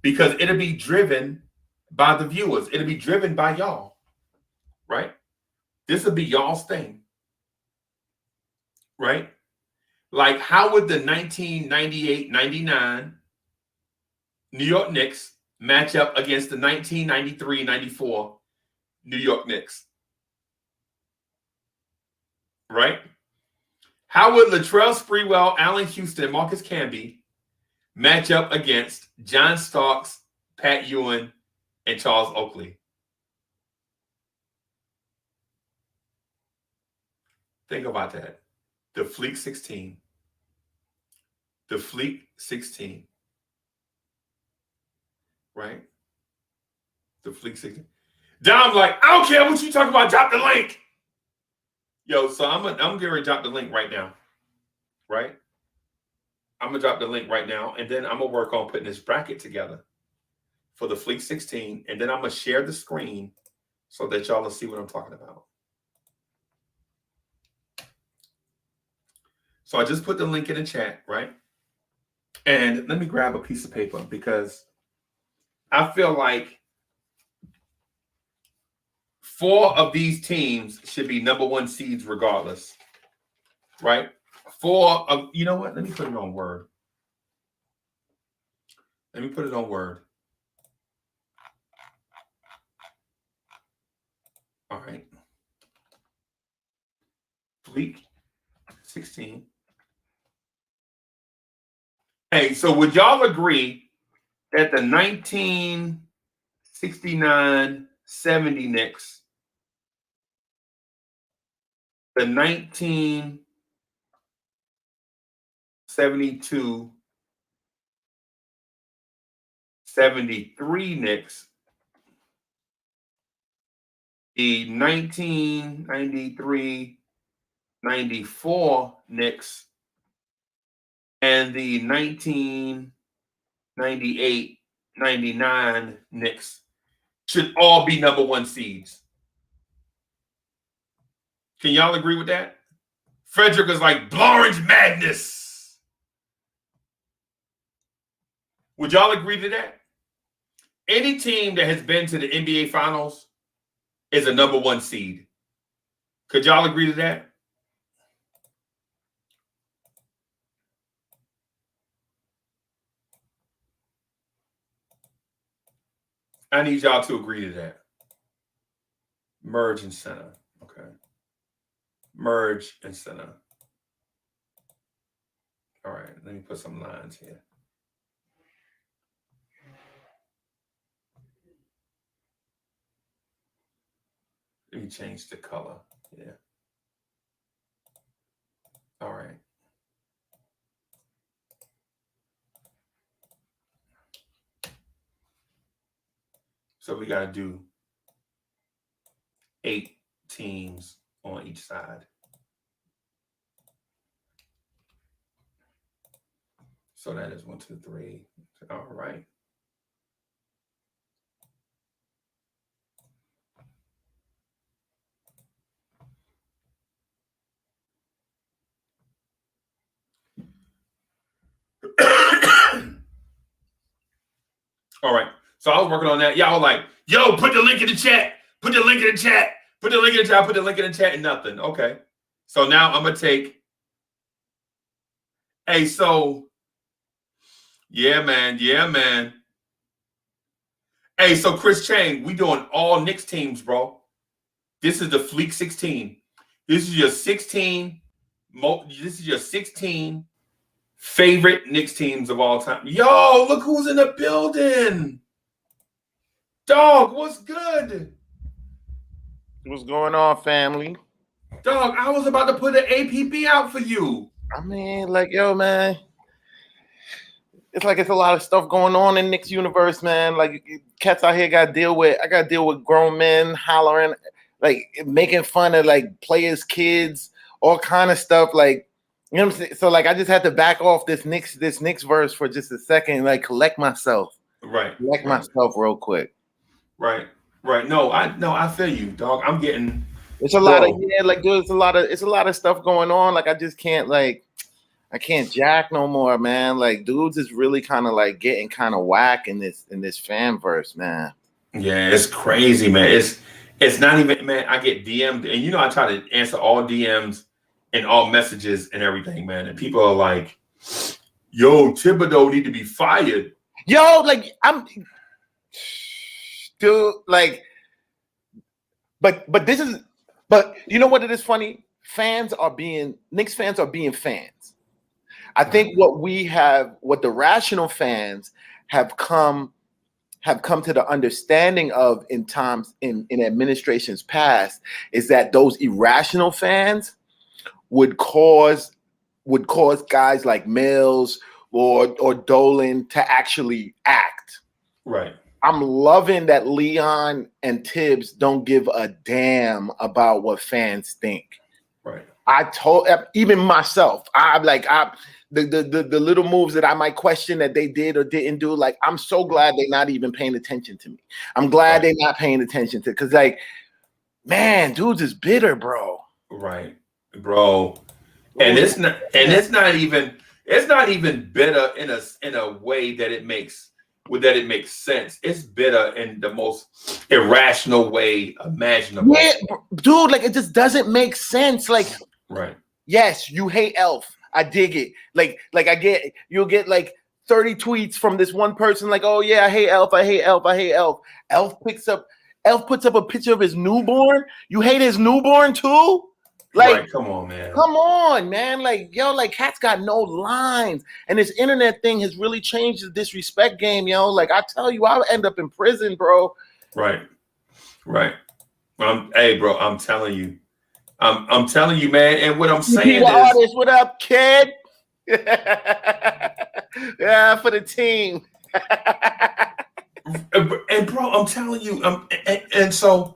because it'll be driven by the viewers. It'll be driven by y'all, right? This will be y'all's thing, right? Like, how would the 1998-99 New York Knicks match up against the 1993-94 New York Knicks? Right? How would Latrell Sprewell, Allen Houston, and Marcus Camby match up against John Starks, Pat Ewing, and Charles Oakley? Think about that. The Fleek 16. The Fleek 16. Right? The Fleek 16. Dom's like, I don't care what you talk about. Drop the link. Yo, so I'm getting ready to drop the link right now. Right? I'm going to drop the link right now. And then I'm going to work on putting this bracket together for the Fleek 16. And then I'm going to share the screen so that y'all will see what I'm talking about. So I just put the link in the chat, right? And let me grab a piece of paper because I feel like 4 of these teams should be #1 seeds regardless, right? 4 of, you know what? Let me put it on Word. Let me put it on Word. All right. Fleek 16. Hey, so would y'all agree that the 1969-70 Knicks, the 1972-73 Knicks, the 1993-94 Knicks, and the 1998-99 Knicks should all be #1 seeds? Can y'all agree with that? Frederick is like, Blorange madness. Would y'all agree to that? Any team that has been to the NBA Finals is a #1 seed. Could y'all agree to that? I need y'all to agree to that. Merge and center. Okay. Merge and center. All right. Let me put some lines here. Let me change the color. Yeah. All right. So we got to do 8 teams on each side. So that is 1, 2, 3. All right. All right. So I was working on that. Y'all like, yo, put the link in the chat. Put the link in the chat. Put the link in the chat. Put the link in the chat and nothing. Okay. So now I'm going to take. Hey, so. Yeah, man. Yeah, man. Hey, so Chris Chang, we doing all Knicks teams, bro. This is the Fleek 16. This is your 16. This is your 16 favorite Knicks teams of all time. Yo, look who's in the building. Dog, what's good? What's going on, family? Dog, I was about to put an APB out for you. I mean, like, yo, man. It's like it's a lot of stuff going on in Knicks universe, man. Like, cats out here I got to deal with grown men hollering, like, making fun of, like, players' kids all kind of stuff. Like, you know what I'm saying? So like, I just had to back off this Knicks verse for just a second, like collect myself. Right. Collect myself real quick. Right. No, I feel you, dog. I'm getting. It's a lot of like, dude. It's a lot of stuff going on. Like, I just can't I can't jack no more, man. Like, dudes is really kind of like getting kind of whack in this fanverse, man. Yeah, it's crazy, man. It's not even, man. I get DM'd, and I try to answer all DMs and all messages and everything, man. And people are like, "Yo, Thibodeau need to be fired." Yo, like dude, like, but you know what? It is funny. Knicks fans are being fans. I think what the rational fans have come to the understanding of in administrations past is that those irrational fans would cause guys like Mills or Dolan to actually act. Right. I'm loving that Leon and Tibs don't give a damn about what fans think. Right. I told even myself, the little moves that I might question that they did or didn't do, like, I'm so glad they're not even paying attention to me. I'm glad they're not paying attention to, because, like, man, dudes is bitter, bro. Right, bro. And it's not even bitter in a way that it makes sense. It's bitter in the most irrational way imaginable. Yeah, dude, like, it just doesn't make sense. Like, right. Yes, you hate Elf. I dig it. Like you'll get like 30 tweets from this one person, like, oh yeah, I hate Elf. Elf puts up a picture of his newborn. You hate his newborn too? Like, right, come on, man. Like, yo, like, Cat's got no lines. And this internet thing has really changed the disrespect game, yo. Like, I tell you, I'll end up in prison, bro. Right. Hey, bro, I'm telling you. I'm telling you, man. And what I'm saying is, artist, what up, kid? Yeah, for the team. and bro, I'm telling you, and so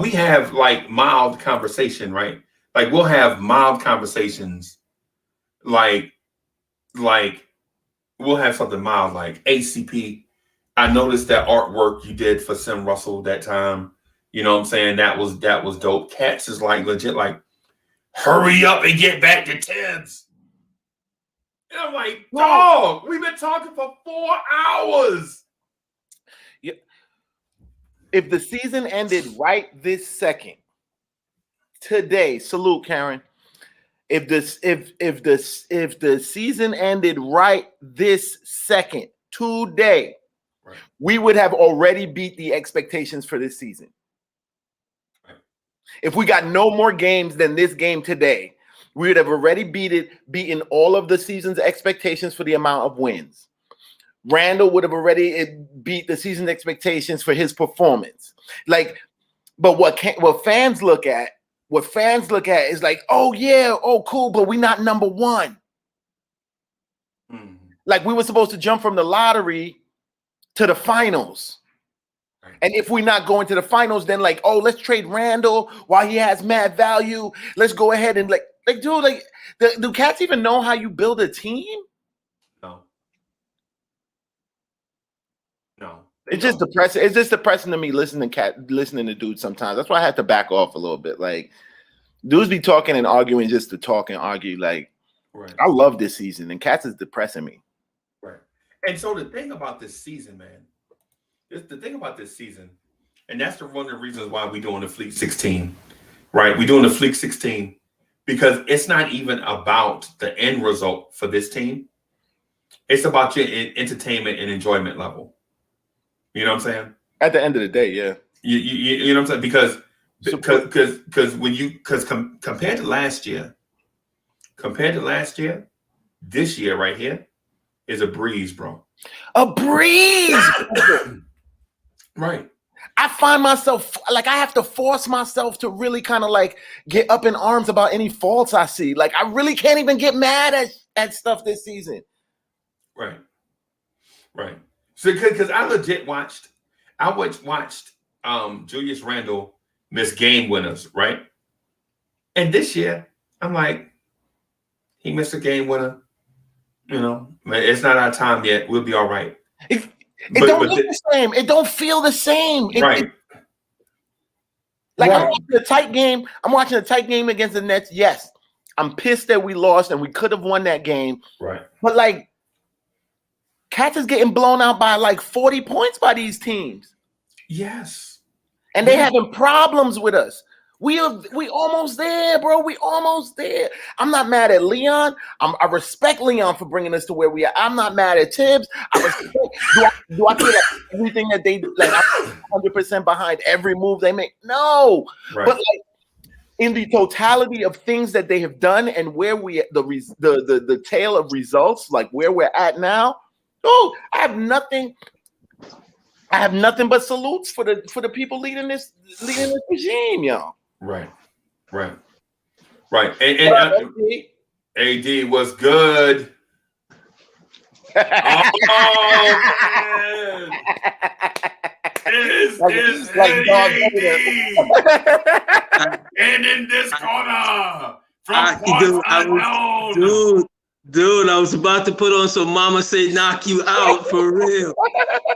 we have like mild conversation, right? Like, we'll have mild conversations, like we'll have something mild, like, ACP, I noticed that artwork you did for Sim Russell that time. You know what I'm saying? That was dope. Cats is like legit, like, hurry up and get back to Tibs. And I'm like, dog, we've been talking for 4 hours. Yeah. If the season ended right this second, today, salute, Karen. If the season ended right this second, today, right, we would have already beat the expectations for this season. If we got no more games than this game today, we would have already beaten all of the season's expectations for the amount of wins. Randall would have already beat the season's expectations for his performance. Like, but what fans look at is like, oh yeah, oh cool, but we're not number one. Mm-hmm. Like, we were supposed to jump from the lottery to the finals. And if we're not going to the finals, then like, oh, let's trade Randall while he has mad value. Let's go ahead and like, dude, like, do Cats even know how you build a team? No. It's just depressing. It's just depressing to me listening to dudes sometimes. That's why I had to back off a little bit. Like, dudes be talking and arguing just to talk and argue. Like, right. I love this season, and Cats is depressing me. Right. And so the thing about this season, man. The thing about this season, and that's one of the reasons why we're doing the Fleek 16, right? We're doing the Fleek 16 because it's not even about the end result for this team. It's about your entertainment and enjoyment level. You know what I'm saying? At the end of the day, yeah. You know what I'm saying? Because compared to last year, this year right here is a breeze, bro. A breeze. Right. I find myself like I have to force myself to really kind of like get up in arms about any faults I see. Like, I really can't even get mad at stuff this season. Right. So because I legit watched Julius Randle miss game winners, right? And this year I'm like, he missed a game winner. You know, it's not our time yet. We'll be all right. It don't look the same. It don't feel the same. Right. I'm watching a tight game. I'm watching a tight game against the Nets. Yes, I'm pissed that we lost and we could have won that game. Right. But like, Cats is getting blown out by like 40 points by these teams. Yes. And they having problems with us. We almost there, bro. We almost there. I'm not mad at Leon. I respect Leon for bringing us to where we are. I'm not mad at Tibs. I respect. Do I feel like everything that they like? I'm 100% behind every move they make. No, right. But like in the totality of things that they have done and where we the tale of results, like where we're at now. Oh, I have nothing but salutes for the people leading this regime, yo. Right. And AD was good. Oh, man. Is AD. And in this corner from Dude, I was about to put on some Mama Say Knock You Out for real.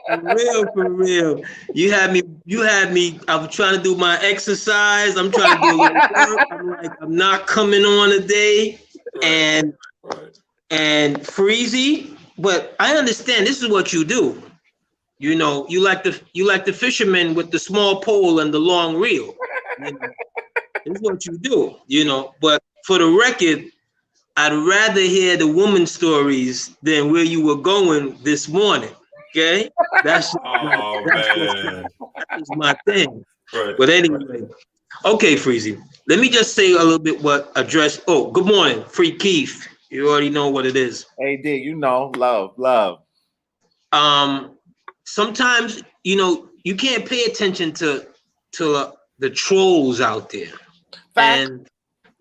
For real. You had me, I was trying to do my exercise. I'm trying to do a little work. I'm like, I'm not coming on today. And Freezy, but I understand this is what you do. You know, you like the fisherman with the small pole and the long reel. You know, this is what you do, you know. But for the record, I'd rather hear the woman stories than where you were going this morning. Okay, that's my thing. Right. But anyway, okay, Freezy. Let me just say a little bit what address. Oh, good morning, Free Keith. You already know what it is. AD, you know, love. Sometimes you know you can't pay attention to the trolls out there. Fact. And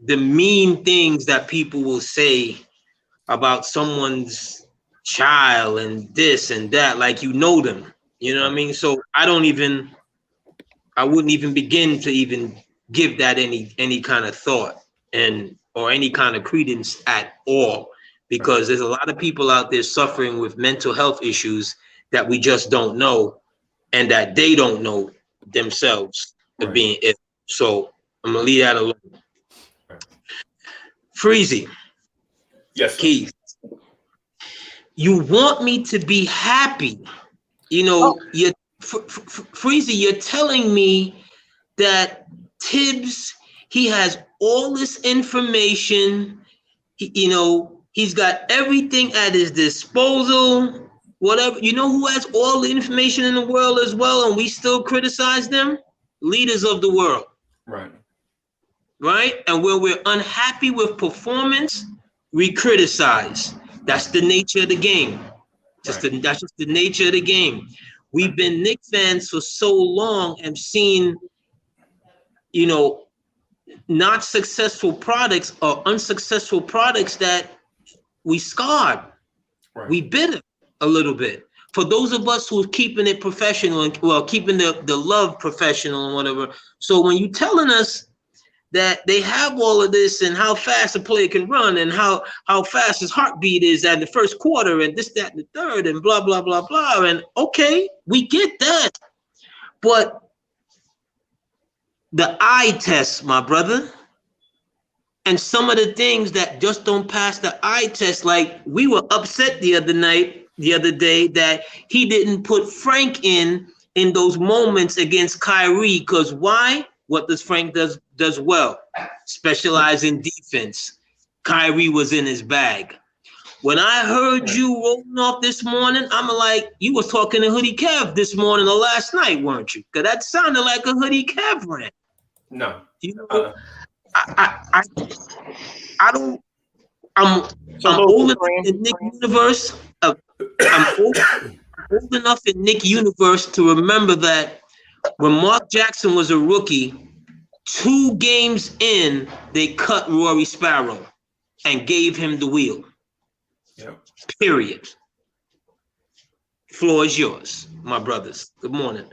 the mean things that people will say about someone's child and this and that, like you know them, you know what I mean? So I wouldn't even begin to even give that any kind of thought or any kind of credence at all, because there's a lot of people out there suffering with mental health issues that we just don't know, and that they don't know themselves of being ill. So I'm gonna leave that alone. Freezy. Yes, sir. Keith. You want me to be happy. You know, Freezy, you're telling me that Tibs, he has all this information, he's got everything at his disposal, whatever. You know who has all the information in the world as well, and we still criticize them? Leaders of the world. Right? And when we're unhappy with performance, we criticize. That's the nature of the game. That's just the nature of the game. We've been Knicks fans for so long and seen, not successful products or unsuccessful products that we scarred. We bitter a little bit. For those of us who are keeping it professional and keeping the love professional and whatever. So when you're telling us that they have all of this and how fast a player can run and how fast his heartbeat is at the first quarter and this, that, and the third and blah, blah, blah, blah. And okay, we get that. But the eye test, my brother, and some of the things that just don't pass the eye test, like we were upset the other day that he didn't put Frank in those moments against Kyrie, because why? What does Frank does well? Specialize in defense. Kyrie was in his bag. When I heard you rolling off this morning, I'm like, you was talking to Hoodie Kev this morning or last night, weren't you? Because that sounded like a Hoodie Kev rant. No. I don't. I'm old enough in Nick universe. I'm old enough in Nick universe to remember that when Mark Jackson was a rookie, 2 games in, they cut Rory Sparrow and gave him the wheel. Period. Floor is yours, my brothers. Good morning.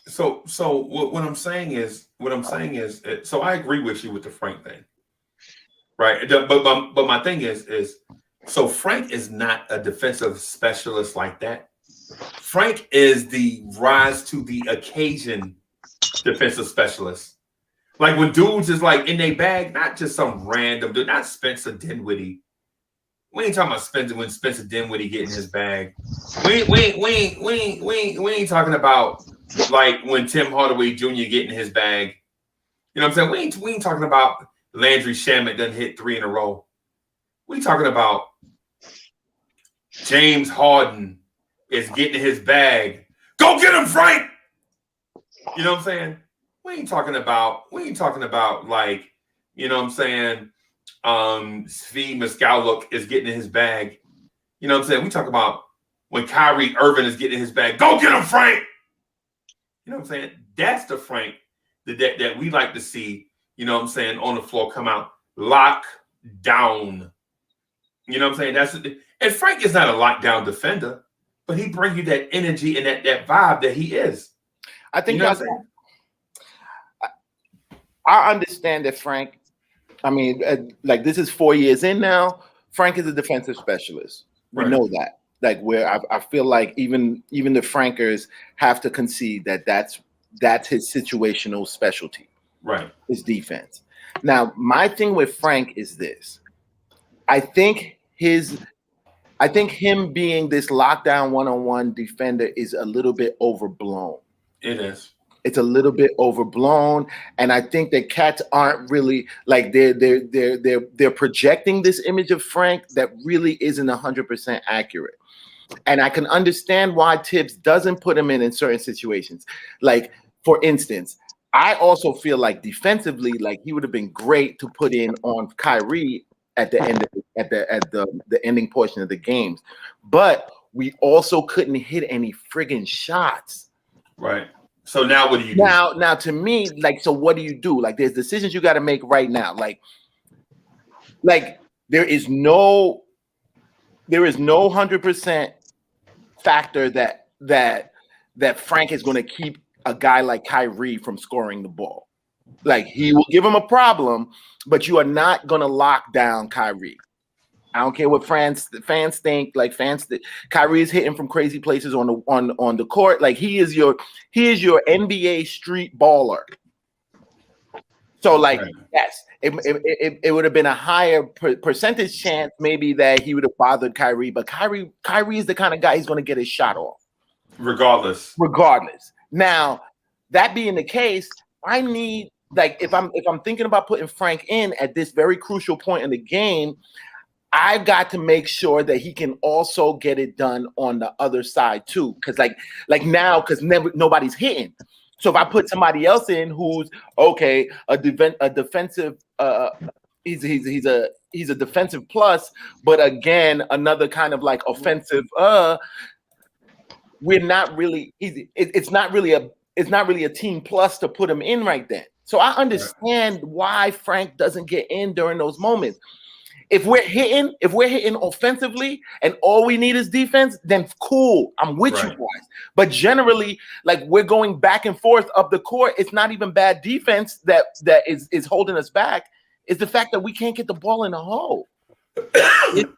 So what I'm saying is, so I agree with you with the Frank thing, Right. But my thing is so Frank is not a defensive specialist like that. Frank is the rise to the occasion defensive specialist. Like when dudes is like in their bag, not just some random dude, not Spencer Dinwiddie. We ain't talking about Spencer when Spencer Dinwiddie getting his bag. We ain't talking about like when Tim Hardaway Jr. getting his bag. You know what I'm saying? We ain't talking about Landry Shamet done hit 3 in a row. We talking about James Harden is getting his bag. Go get him, Frank. You know what I'm saying? We ain't talking about like, you know what I'm saying? Svi Mykhailiuk is getting his bag. You know what I'm saying? We talk about when Kyrie Irving is getting his bag. Go get him, Frank. You know what I'm saying? That's the Frank that we like to see, you know what I'm saying, on the floor come out lock down. You know what I'm saying? And Frank is not a lockdown defender, but he brings you that energy and that vibe that he is. I think you know what I'm saying? I understand that Frank, I mean, like this is 4 years in now. Frank is a defensive specialist. We know that. Like where I feel like even the Frankers have to concede that that's his situational specialty. Right. His defense. Now, my thing with Frank is this. I think him being this lockdown one-on-one defender is a little bit overblown. It is. It's a little bit overblown, and I think that cats aren't really like they're projecting this image of Frank that really isn't 100% accurate. And I can understand why Tibs doesn't put him in certain situations. Like, for instance, I also feel like defensively, like he would have been great to put in on Kyrie at the end of the ending portion of the games, but we also couldn't hit any friggin' shots. Right. So now what do you do? Now to me, like, so what do you do? Like, there's decisions you got to make right now. Like there is no 100% factor that Frank is going to keep a guy like Kyrie from scoring the ball. Like, he will give him a problem, but you are not going to lock down Kyrie. I don't care what fans think. Like, Kyrie is hitting from crazy places on the court. Like, he is your NBA street baller. So, like, yes, it would have been a higher percentage chance maybe that he would have bothered Kyrie. But Kyrie is the kind of guy he's going to get his shot off, regardless. Now, that being the case, I need, like, if I'm thinking about putting Frank in at this very crucial point in the game, I've got to make sure that he can also get it done on the other side too. Because like now, because nobody's hitting. So if I put somebody else in who's a defensive, he's a defensive plus, but again another kind of like offensive. We're not really. It's not really a team plus to put him in right then. So I understand why Frank doesn't get in during those moments. If we're hitting offensively and all we need is defense, then cool. I'm with you guys. But generally, like, we're going back and forth up the court. It's not even bad defense that is holding us back. It's the fact that we can't get the ball in the hole.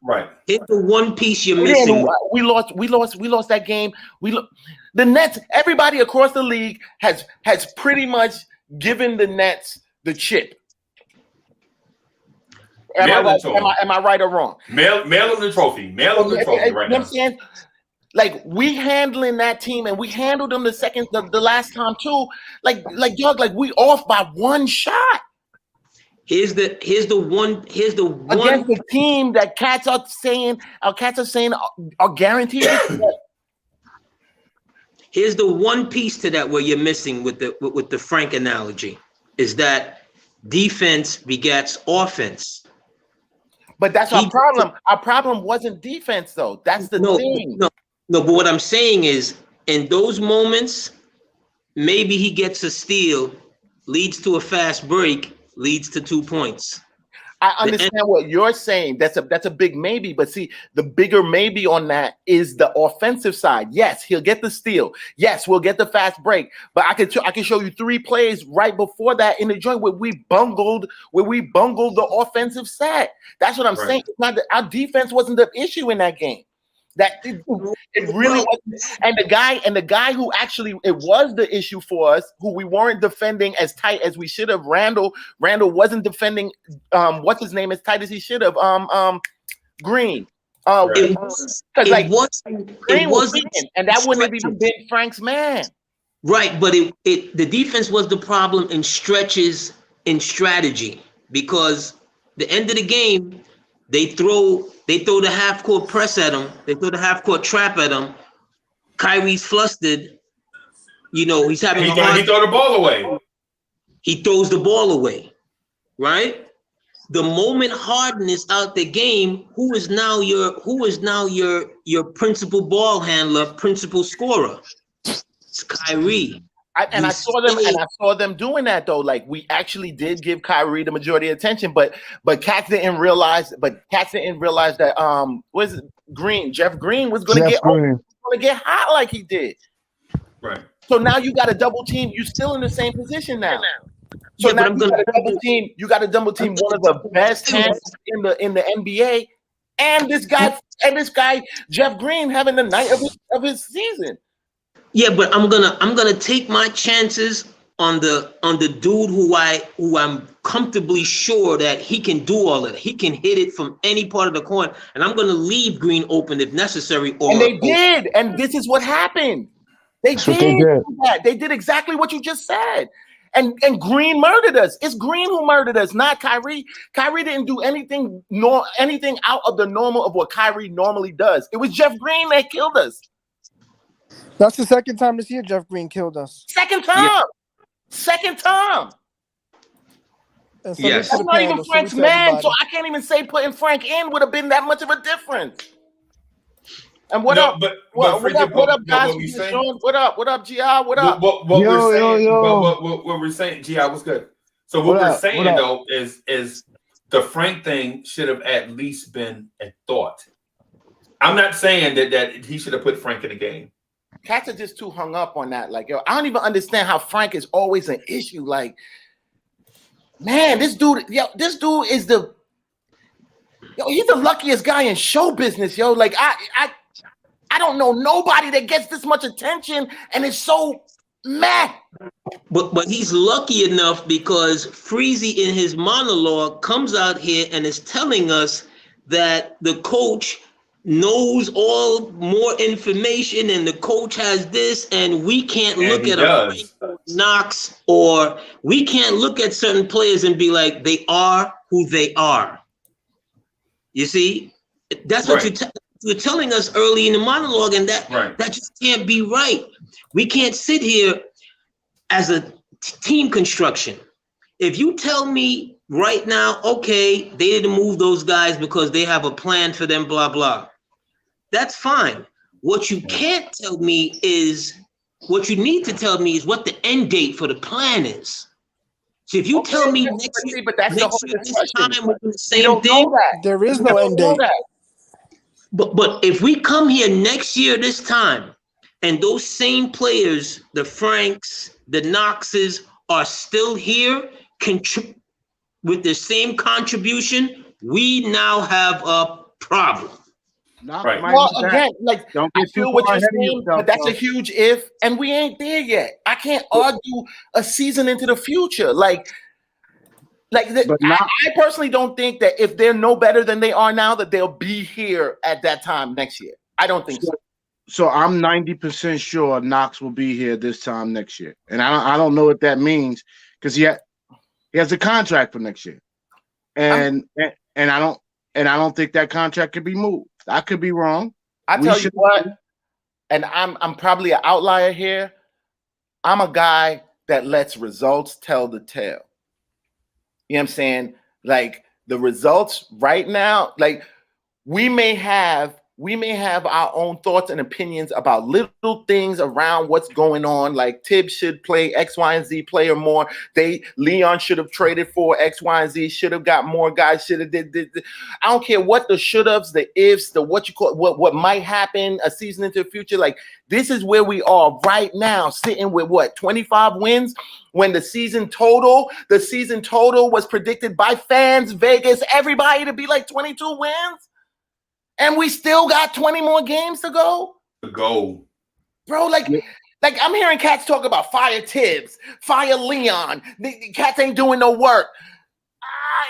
Right. Hit the one piece you're missing. We lost that game. The Nets, everybody across the league has pretty given the Nets the chip. Am I right or wrong? Mail them the trophy. Mail them the trophy right now. You know what I'm saying? Like, we handling that team, and we handled them the last time too. Like Doug, like, we off by one shot. Here's the one against the team that cats are saying are guaranteed. Here's the one piece to that where you're missing with the Frank analogy is that defense begets offense. But that's our problem. Our problem wasn't defense, though. That's the thing. No, but what I'm saying is, in those moments, maybe he gets a steal, leads to a fast break, leads to 2 points. I understand what you're saying. That's a big maybe, but see, the bigger maybe on that is the offensive side. Yes, he'll get the steal. Yes, we'll get the fast break. But I can show you 3 plays right before that in the joint where we bungled the offensive set. That's what I'm saying. It's not that our defense wasn't the issue in that game. That it really was, and the guy who actually it was the issue for us, who we weren't defending as tight as we should have. Randall wasn't defending what's his name as tight as he should have. Green. It wasn't, and that wouldn't have even been Frank's man. Right, but the defense was the problem in stretches in strategy, because the end of the game they throw the half court press at him. They throw the half court trap at him. Kyrie's flustered. You know, he's having he throw the ball away. He throws the ball away, right? The moment Harden is out the game, who is now your principal ball handler, principal scorer? It's Kyrie. I saw them doing that though. Like, we actually did give Kyrie the majority of attention, but Cats didn't realize that Jeff Green was going to get hot like he did. Right. So now you got a double team. You're still in the same position now. So now you got to double team one of the best hands in the NBA, and this guy Jeff Green having the night of his season. Yeah, but I'm gonna take my chances on the dude who I'm comfortably sure that he can do all of it. He can hit it from any part of the court, and I'm gonna leave Green open if necessary. And they did, and this is what happened. They did exactly what you just said. And Green murdered us. It's Green who murdered us, not Kyrie. Kyrie didn't do anything out of the normal of what Kyrie normally does. It was Jeff Green that killed us. That's the second time this year Jeff Green killed us. Second time. And so Yes. That's not even Frank's man, so I can't even say putting Frank in would have been that much of a difference. And what up, guys? What up, Gi? What up? What we're saying, Gi, what's good? So what we're saying though is the Frank thing should have at least been a thought. I'm not saying that he should have put Frank in the game. Cats are just too hung up on that. Like, yo, I don't even understand how Frank is always an issue. Like, man, this dude is he's the luckiest guy in show business, yo. Like, I don't know nobody that gets this much attention and is so mad. But he's lucky enough because Freezy in his monologue comes out here and is telling us that the coach knows all more information and the coach has this, and we can't look at a Knox, or we can't look at certain players and be like, they are who they are. You see, that's what you're telling us early in the monologue, and that just can't be right. We can't sit here as a team construction. If you tell me right now, okay, they didn't move those guys because they have a plan for them, blah, blah, that's fine. What you can't tell me is, what you need to tell me is what the end date for the plan is. So if you tell me next year, this time we're doing the same thing, there is no end date. But if we come here next year this time, and those same players, the Franks, the Knoxes, are still here with the same contribution, we now have a problem. Well, again, like, I feel what you're saying, but that's a huge if, and we ain't there yet. I can't argue a season into the future. I personally don't think that if they're no better than they are now, that they'll be here at that time next year. I don't think so. So I'm 90% sure Knox will be here this time next year, and I don't know what that means because he has a contract for next year, and I don't think that contract can be moved. I could be wrong. I tell you what, and I'm probably an outlier here. I'm a guy that lets results tell the tale. You know what I'm saying? Like, the results right now, like, we may have we may have our own thoughts and opinions about little things around what's going on. Like Tibs should play X, Y, and Z player more. Leon should have traded for X, Y, and Z. Should have got more guys. Should have did. I don't care what the should haves, the ifs, the what might happen a season into the future. Like this is where we are right now, sitting with 25 wins. When the season total was predicted by fans, Vegas, everybody to be like 22 wins. And we still got 20 more games to go. Bro, like I'm hearing cats talk about fire Tibs, fire Leon. The cats ain't doing no work.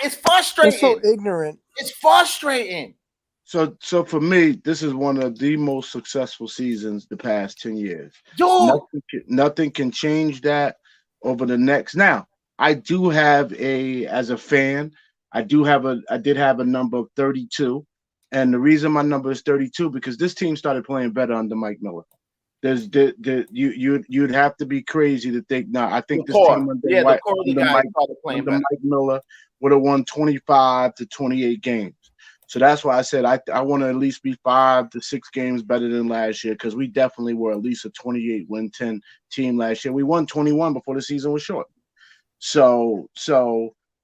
It's frustrating. It's so ignorant. It's frustrating. So for me, this is one of the most successful seasons the past 10 years. Dude. Nothing can change that over the next. Now, I do have as a fan, I did have a number of 32. And the reason my number is 32 because this team started playing better under Mike Miller. You'd have to be crazy to think. Now I think this team under Mike Miller would have won 25 to 28 games. So that's why I said I want to at least be 5 to 6 games better than last year because we definitely were at least a 28 win 10 team last year. We won 21 before the season was short. So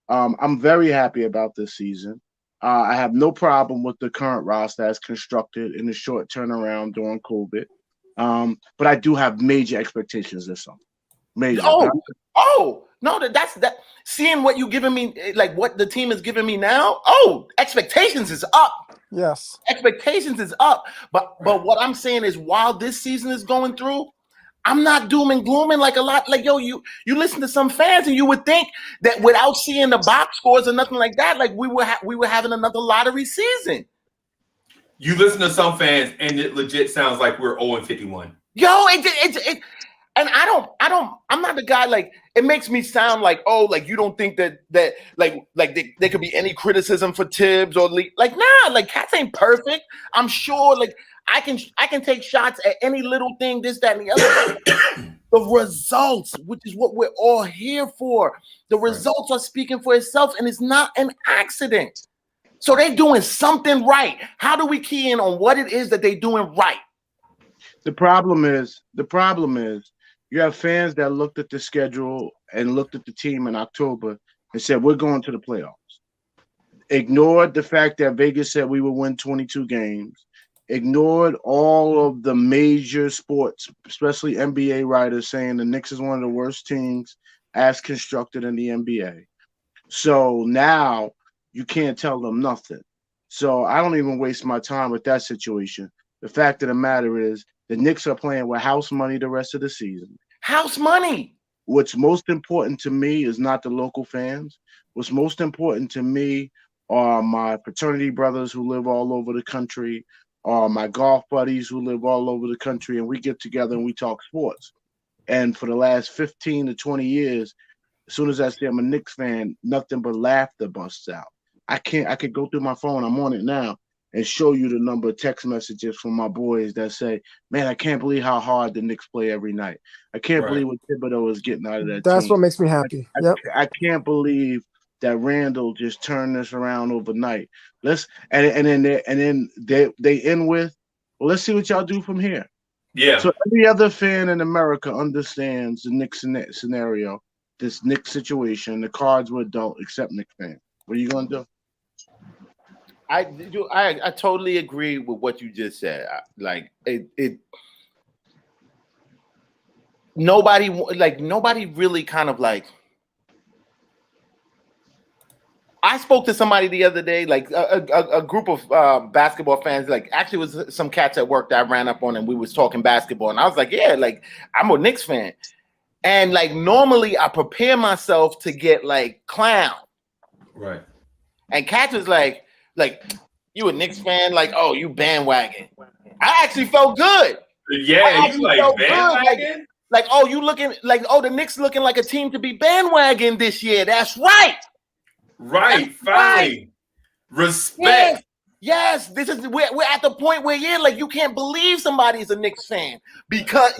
I'm very happy about this season. I have no problem with the current roster as constructed in the short turnaround during COVID. But I do have major expectations this summer. Major. No, that's seeing what you giving me, like what the team is giving me now. Expectations is up. Yes. Expectations is up. But what I'm saying is while this season is going through, I'm not doom and glooming like a lot. Like, you listen to some fans and you would think that without seeing the box scores or nothing like that, like we were having another lottery season. You listen to some fans and it legit sounds like we're 0-51. Yo, and I'm not the guy, like, it makes me sound like, like you don't think that there could be any criticism for Tibs or like, nah, like cats ain't perfect. I'm sure, like, I can take shots at any little thing, this, that, and the other. The results, which is what we're all here for. The results are speaking for itself, and it's not an accident. So they're doing something right. How do we key in on what it is that they're doing right? The problem is you have fans that looked at the schedule and looked at the team in October and said, we're going to the playoffs. Ignored the fact that Vegas said we would win 22 games. Ignored all of the major sports, especially NBA writers saying the Knicks is one of the worst teams as constructed in the NBA. So now you can't tell them nothing. So I don't even waste my time with that situation. The fact of the matter is the Knicks are playing with house money the rest of the season. House money. What's most important to me is not the local fans. What's most important to me are my fraternity brothers who live all over the country, or my golf buddies who live all over the country, and we get together and we talk sports. And for the last 15 to 20 years, as soon as I say I'm a Knicks fan, nothing but laughter busts out. I could go through my phone, I'm on it now, and show you the number of text messages from my boys that say, man, I can't believe how hard the Knicks play every night. I can't believe what Thibodeau is getting out of that That's team. what makes me happy. I can't believe that Randall just turned this around overnight. And then they end with, well, let's see what y'all do from here. Yeah. So every other fan in America understands the Knicks scenario, this Knicks situation. The cards were dealt except Knicks fans. What are you gonna do? I totally agree with what you just said. Nobody really kind of like. I spoke to somebody the other day, like a group of basketball fans. Like, actually, it was some cats at work that I ran up on, and we was talking basketball. And I was like, "Yeah, like I'm a Knicks fan," and like normally I prepare myself to get like clown, right? And cats was like you a Knicks fan? Like, oh, you bandwagon. I actually felt good. Yeah, you like bandwagon? Like, oh, you looking like, oh, the Knicks looking like a team to be bandwagon this year. That's right. Right, fine. Respect. Yes. This is we're at the point where like you can't believe somebody's a Knicks fan because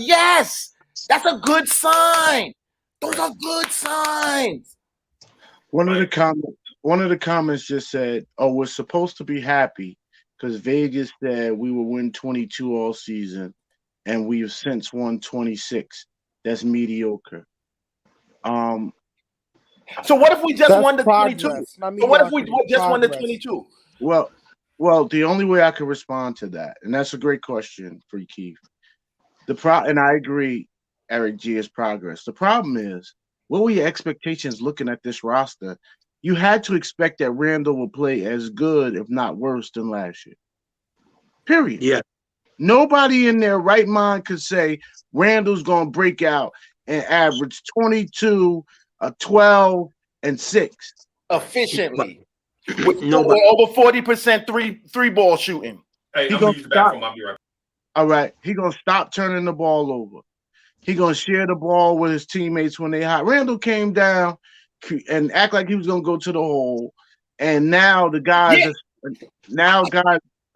that's a good sign. Those are good signs. One of the comments just said, "Oh, we're supposed to be happy because Vegas said we will win 22 all season, and we've since won 26. That's mediocre. So what if we just That's won the 22? progress, not So what if we mediocrity, just won the progress. 22? Well, the only way I can respond to that, and that's a great question for you, Keith. And I agree, Eric G, is progress. The problem is, what were your expectations looking at this roster? You had to expect that Randall will play as good, if not worse, than last year. Period. Yeah. Nobody in their right mind could say Randall's going to break out and average 22, 12, and 6 efficiently. With over 40% three ball shooting. Hey, I'm gonna use the bathroom. I'll be right back. All right, he gonna stop turning the ball over. He gonna share the ball with his teammates when they hot. Randall came down and act like he was gonna go to the hole, and now the guys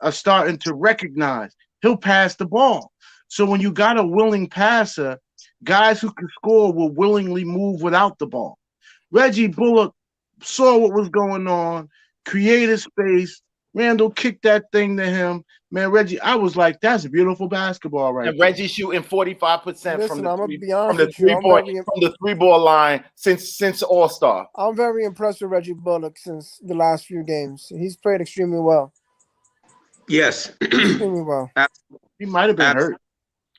are starting to recognize he'll pass the ball. So when you got a willing passer, guys who can score will willingly move without the ball. Reggie Bullock saw what was going on, created space. Randall kicked that thing to him. Man, Reggie, I was like, that's beautiful basketball right And Reggie shooting 45% from the three ball line since All-Star. I'm very impressed with Reggie Bullock since the last few games. He's played extremely well. Yes. Extremely well. He might have been hurt.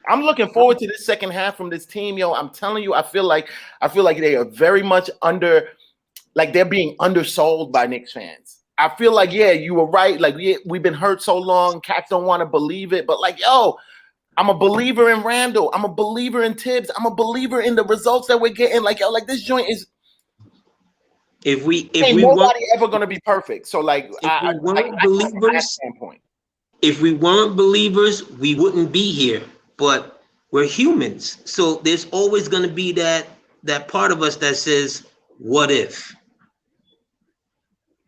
I'm looking forward to this second half from this team, yo. I'm telling you, I feel like they are very much they're being undersold by Knicks fans. I feel like, yeah, you were right. Like, we've been hurt so long, cats don't want to believe it. But like, yo, I'm a believer in Randall. I'm a believer in Tibs. I'm a believer in the results that we're getting. Like, yo, like this joint is. Nobody ever gonna be perfect. So like, if we weren't believers, we wouldn't be here. But we're humans, so there's always gonna be that part of us that says, "What if?"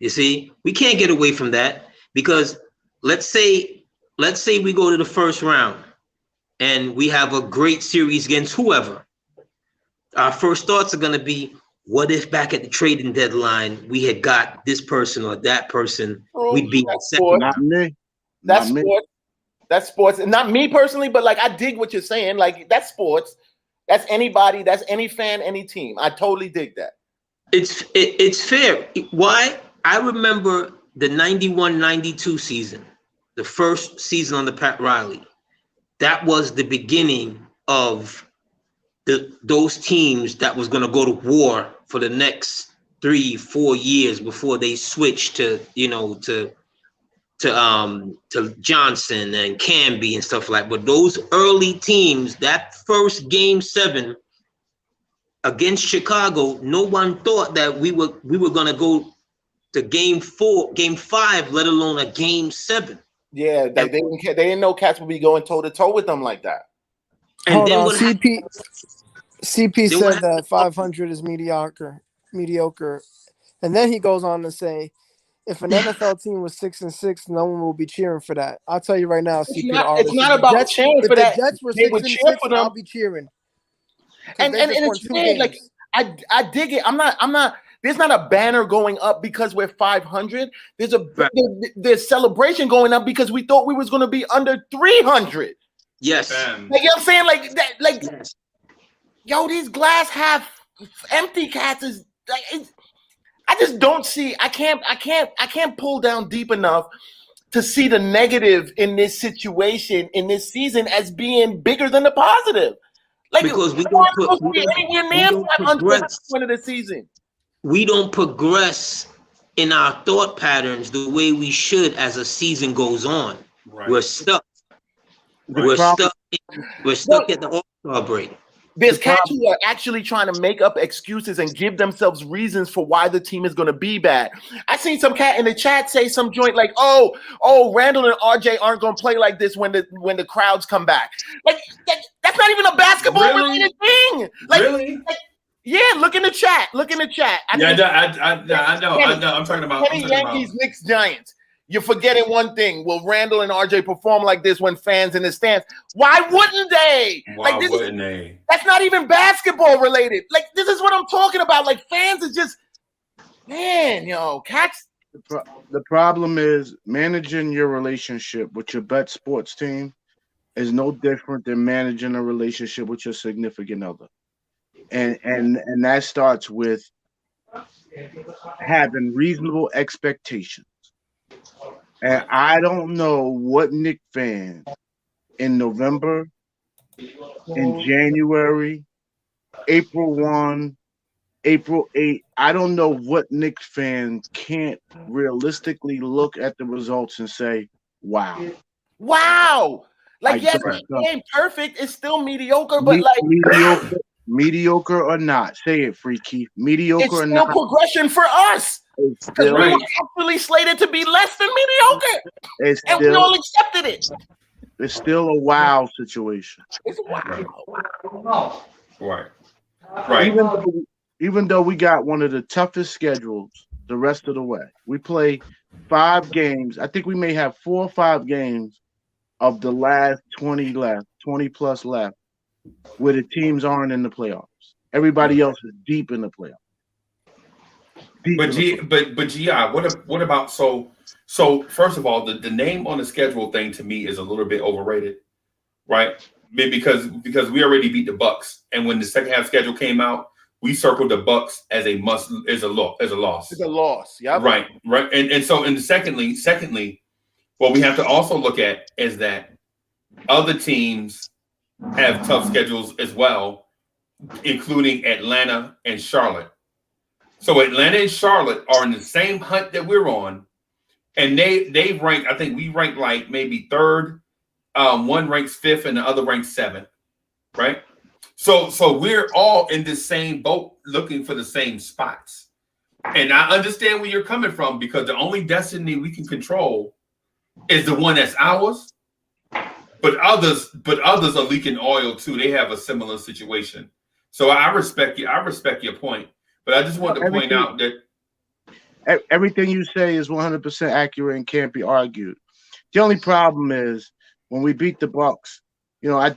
You see, we can't get away from that because let's say we go to the first round and we have a great series against whoever. Our first thoughts are going to be, what if back at the trading deadline we had got this person or that person? We'd be second. Not me. That's sports. That's sports. And not me personally, but like I dig what you're saying. Like that's sports. That's anybody. That's any fan, any team. I totally dig that. It's fair. Why? I remember the 91-92 season, the first season on the Pat Riley. That was the beginning of those teams that was going to go to war for the next 3-4 years before they switched to Johnson and Canby and stuff like that. But those early teams, that first Game 7 against Chicago, no one thought that we were going to go to Game 5, let alone a Game 7. Yeah, they didn't know cats would be going toe to toe with them like that. And hold then on, what CP said that 500 is mediocre, and then he goes on to say, if an NFL team was 6-6, no one will be cheering for that. I'll tell you right now, CP. It's not about cheering for that. If the Jets were 6-6, I'll be cheering. And it's weird. Like I dig it. I'm not. There's not a banner going up because we're 500. There's celebration going up because we thought we was going to be under 300. Yes. Like, you know what I'm saying? Like that. Like, yes. Yo, these glass half empty cats is like. I just don't see. I can't pull down deep enough to see the negative in this situation in this season as being bigger than the positive. Like, because we don't anywhere near 500 at the point of the season. We don't progress in our thought patterns the way we should as a season goes on. Right. We're stuck. Right. We're stuck at the All-Star break. There's cats who are actually trying to make up excuses and give themselves reasons for why the team is going to be bad. I seen some cat in the chat say some joint like, "Oh, Randall and RJ aren't going to play like this when the crowds come back." Like that's not even a basketball related thing. Like, really? Yeah, look in the chat. I know. I'm talking about Yankees, Knicks, Giants. You're forgetting one thing. Will Randall and RJ perform like this when fans in the stands? Why wouldn't they? That's not even basketball related. Like, this is what I'm talking about. Like, fans are just, man, yo, cats. The problem is managing your relationship with your bet sports team is no different than managing a relationship with your significant other. And that starts with having reasonable expectations. And I don't know what Knicks fans in November, in January, April 1, April 8, I don't know what Knicks fans can't realistically look at the results and say, wow. Wow. Like, yes, Right. it ain't perfect. It's still mediocre, but like mediocre or not. Say it, Freaky. Mediocre it's or still not. progression for us. It's Because still, we were actually slated to be less than mediocre. And we all accepted it. It's still a wow situation. It's wow. Right. Even though we got one of the toughest schedules the rest of the way. We play 5 games. I think we may have 4 or 5 games of the last 20 plus left, where the teams aren't in the playoffs. Everybody else is deep in the playoffs. But GI, what about so first of all, the name on the schedule thing to me is a little bit overrated, right? Because we already beat the Bucks, and when the second half schedule came out, we circled the Bucks as a loss. It's a loss, yeah. Right. And secondly, what we have to also look at is that other teams have tough schedules as well, including Atlanta and Charlotte. So Atlanta and Charlotte are in the same hunt that we're on, and they rank. I think we rank like maybe third. One ranks 5th, and the other ranks 7th. Right. So we're all in the same boat, looking for the same spots. And I understand where you're coming from, because the only destiny we can control is the one that's ours. But others are leaking oil too. They have a similar situation. So I respect you. I respect your point. But I just want to point out that everything you say is 100% accurate and can't be argued. The only problem is when we beat the Bucks, you know, I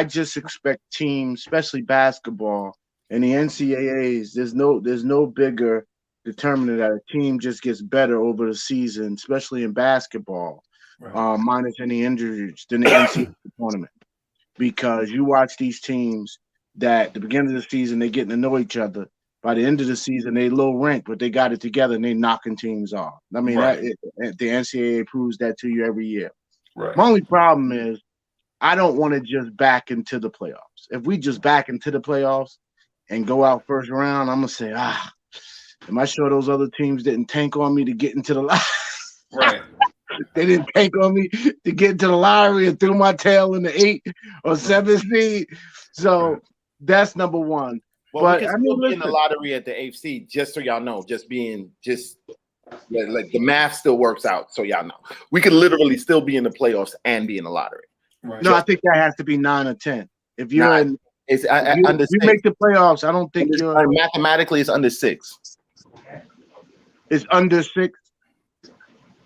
just expect teams, especially basketball and the NCAAs. There's no bigger determinant that a team just gets better over the season, especially in basketball, minus any injuries, than the NCAA tournament. Because you watch these teams that at the beginning of the season they getting to know each other. By the end of the season, they low rank, but they got it together and they knocking teams off. I mean, the NCAA proves that to you every year. Right. My only problem is I don't want to just back into the playoffs. If we just back into the playoffs and go out first round, I'm going to say, am I sure those other teams didn't tank on me to get into the lottery? Right. They didn't tank on me to get into the lottery and threw my tail in the 8 or 7 seed. So that's number one. Well, but we can still be in the lottery at the AFC, just so y'all know. Like the math still works out, so y'all know. We could literally still be in the playoffs and be in the lottery. Right. No, I think that has to be 9 or 10. If you're under you 6. Make the playoffs, I don't think you're mathematically it's under 6. It's under 6.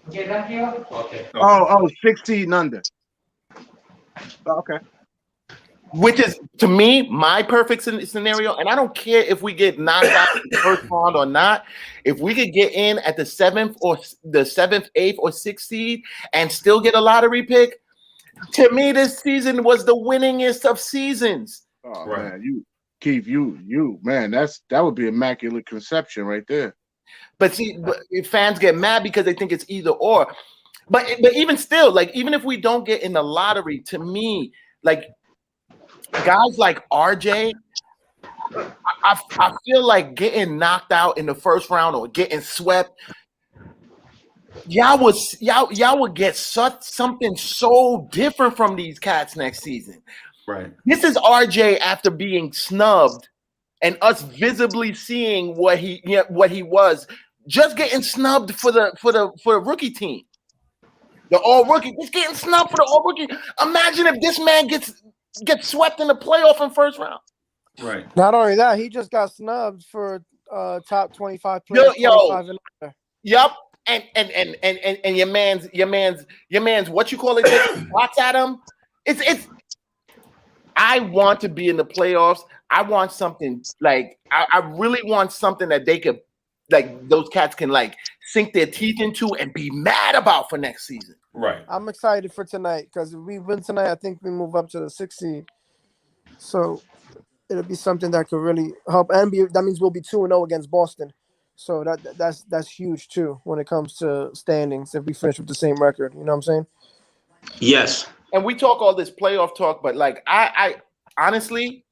Okay. Oh, 6 seed and under. Okay. Which is, to me, my perfect scenario. And I don't care if we get knocked out in the first round or not. If we could get in at the 7th, 8th, or 6th seed and still get a lottery pick, to me, this season was the winningest of seasons. Oh, man, Keith, man, that would be immaculate conception right there. But see, fans get mad because they think it's either or. But even still, like, even if we don't get in the lottery, to me, like, guys like RJ, I feel like getting knocked out in the first round or getting swept, y'all would get something so different from these cats next season. Right. This is RJ after being snubbed and us visibly seeing what he was, just getting snubbed for the rookie team. The all rookie, just getting snubbed for the all rookie. Imagine if this man gets swept in the playoff in first round. Right. Not only that, he just got snubbed for top 25 players. 25 and under. Yep. And your man's what you call it? Watch at him. It's. I want to be in the playoffs. I want something like I really want something that they could, like, those cats can like sink their teeth into and be mad about for next season. Right. I'm excited for tonight because if we win tonight, I think we move up to the 6th seed. So it'll be something that could really help. And that means we'll be 2-0 against Boston. So that's huge too when it comes to standings if we finish with the same record. You know what I'm saying? Yes. And we talk all this playoff talk, but like I honestly,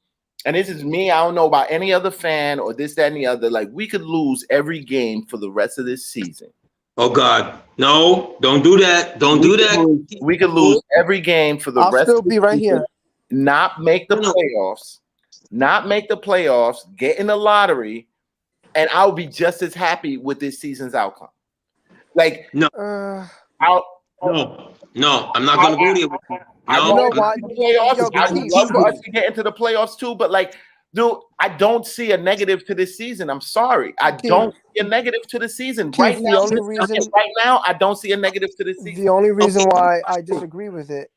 and this is me, I don't know about any other fan or this, that, and the other. Like, we could lose every game for the rest of this season. Oh God, no! Don't do that! Don't do that! We could lose every game for the rest. I'll still be right here. Not make the playoffs. Not make the playoffs. Get in the lottery, and I'll be just as happy with this season's outcome. Like no, no, I'm not gonna go there with you. I No, would love for us to get into the playoffs too, but like, dude, I don't see a negative to this season. I'm sorry, I don't see a negative to the season right now. Right now, I don't see a negative to the season. The only reason why I disagree with it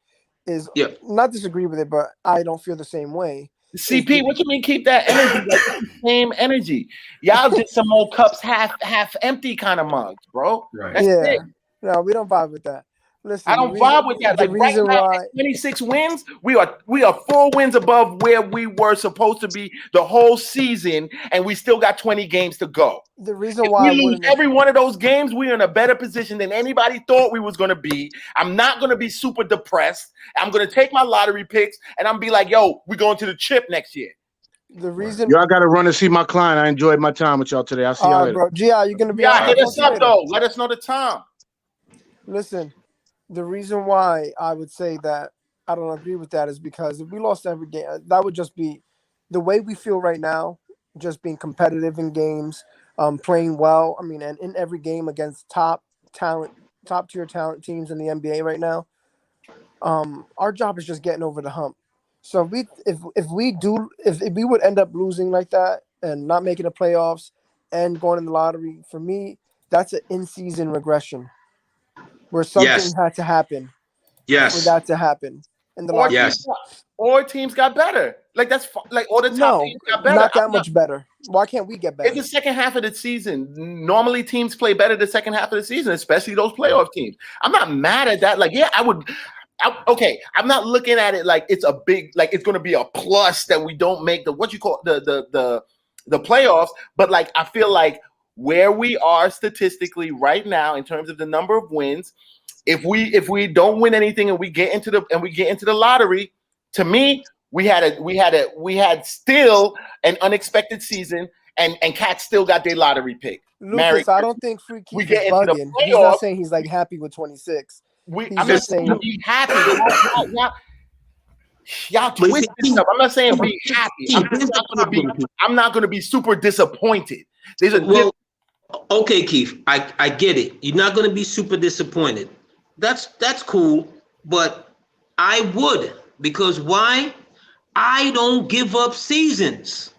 is not disagree with it, but I don't feel the same way. CP, what you mean keep that energy? Like, the same energy. Y'all just some old cups half empty kind of mugs, bro. Right. That's it. No, we don't vibe with that. Listen, I don't vibe with that. Like right now, at 26 wins, we are 4 wins above where we were supposed to be the whole season, and we still got 20 games to go. The reason why we lose every one of those games, we're in a better position than anybody thought we was going to be. I'm not going to be super depressed. I'm going to take my lottery picks, and I'm be like, yo, we're going to the chip next year. The reason y'all got to run and see my client. I enjoyed my time with y'all today. I'll see y'all later. Bro. Gia, you're going to be hit us up, though. Let us know the time. Listen. The reason why I would say that I don't agree with that is because if we lost every game, that would just be the way we feel right now, just being competitive in games, playing well. I mean, and in every game against top tier talent teams in the NBA right now, our job is just getting over the hump. So if we would end up losing like that and not making the playoffs and going in the lottery, for me, that's an in-season regression. Where something had to happen, for that to happen, and or teams got better. Like that's like all the top teams got better. Not that much better. Why can't we get better? It's the second half of the season. Normally, teams play better the second half of the season, especially those playoff teams. I'm not mad at that. Like, yeah, okay, I'm not looking at it like it's a big, like it's going to be a plus that we don't make the the playoffs. But like, I feel like where we are statistically right now in terms of the number of wins, if we don't win anything and we get into the lottery, to me, we had still an unexpected season, and Cat still got their lottery pick. Lucas, I don't think Fleek is bugging. He's not saying he's like happy with 26. I'm just saying be happy. Y'all twist this up. I'm not saying be happy. I'm not gonna be super disappointed. Okay, Keith, I get it. You're not going to be super disappointed. That's cool, but I would, because why? I don't give up seasons.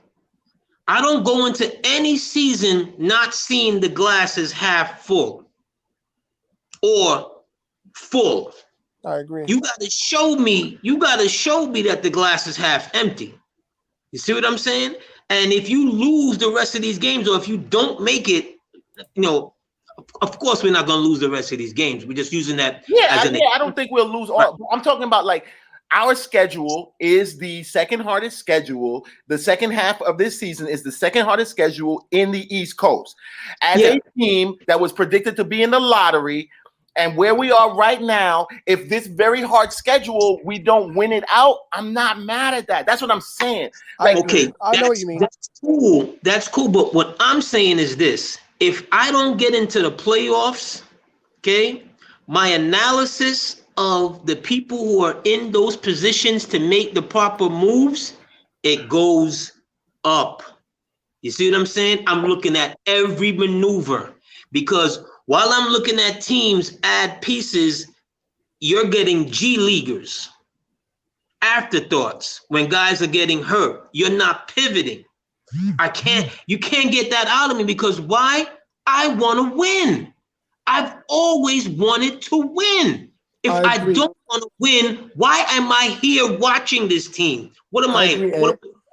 I don't go into any season not seeing the glass as half full or full. I agree. You got to show me that the glass is half empty. You see what I'm saying? And if you lose the rest of these games, or if you don't make it, of course we're not going to lose the rest of these games. We're just using that. I don't think we'll lose all. I'm talking about like our schedule is the second hardest schedule. The second half of this season is the second hardest schedule in the East Coast. As a team that was predicted to be in the lottery, and where we are right now, if this very hard schedule, we don't win it out, I'm not mad at that. That's what I'm saying. Like, okay, I know what you mean. That's cool. That's cool. But what I'm saying is this. If I don't get into the playoffs, okay, my analysis of the people who are in those positions to make the proper moves, it goes up. You see what I'm saying? I'm looking at every maneuver, because while I'm looking at teams add pieces, you're getting G leaguers, afterthoughts when guys are getting hurt. You're not pivoting. You can't get that out of me, because why? I want to win. I've always wanted to win. If I don't want to win, why am I here watching this team? What am I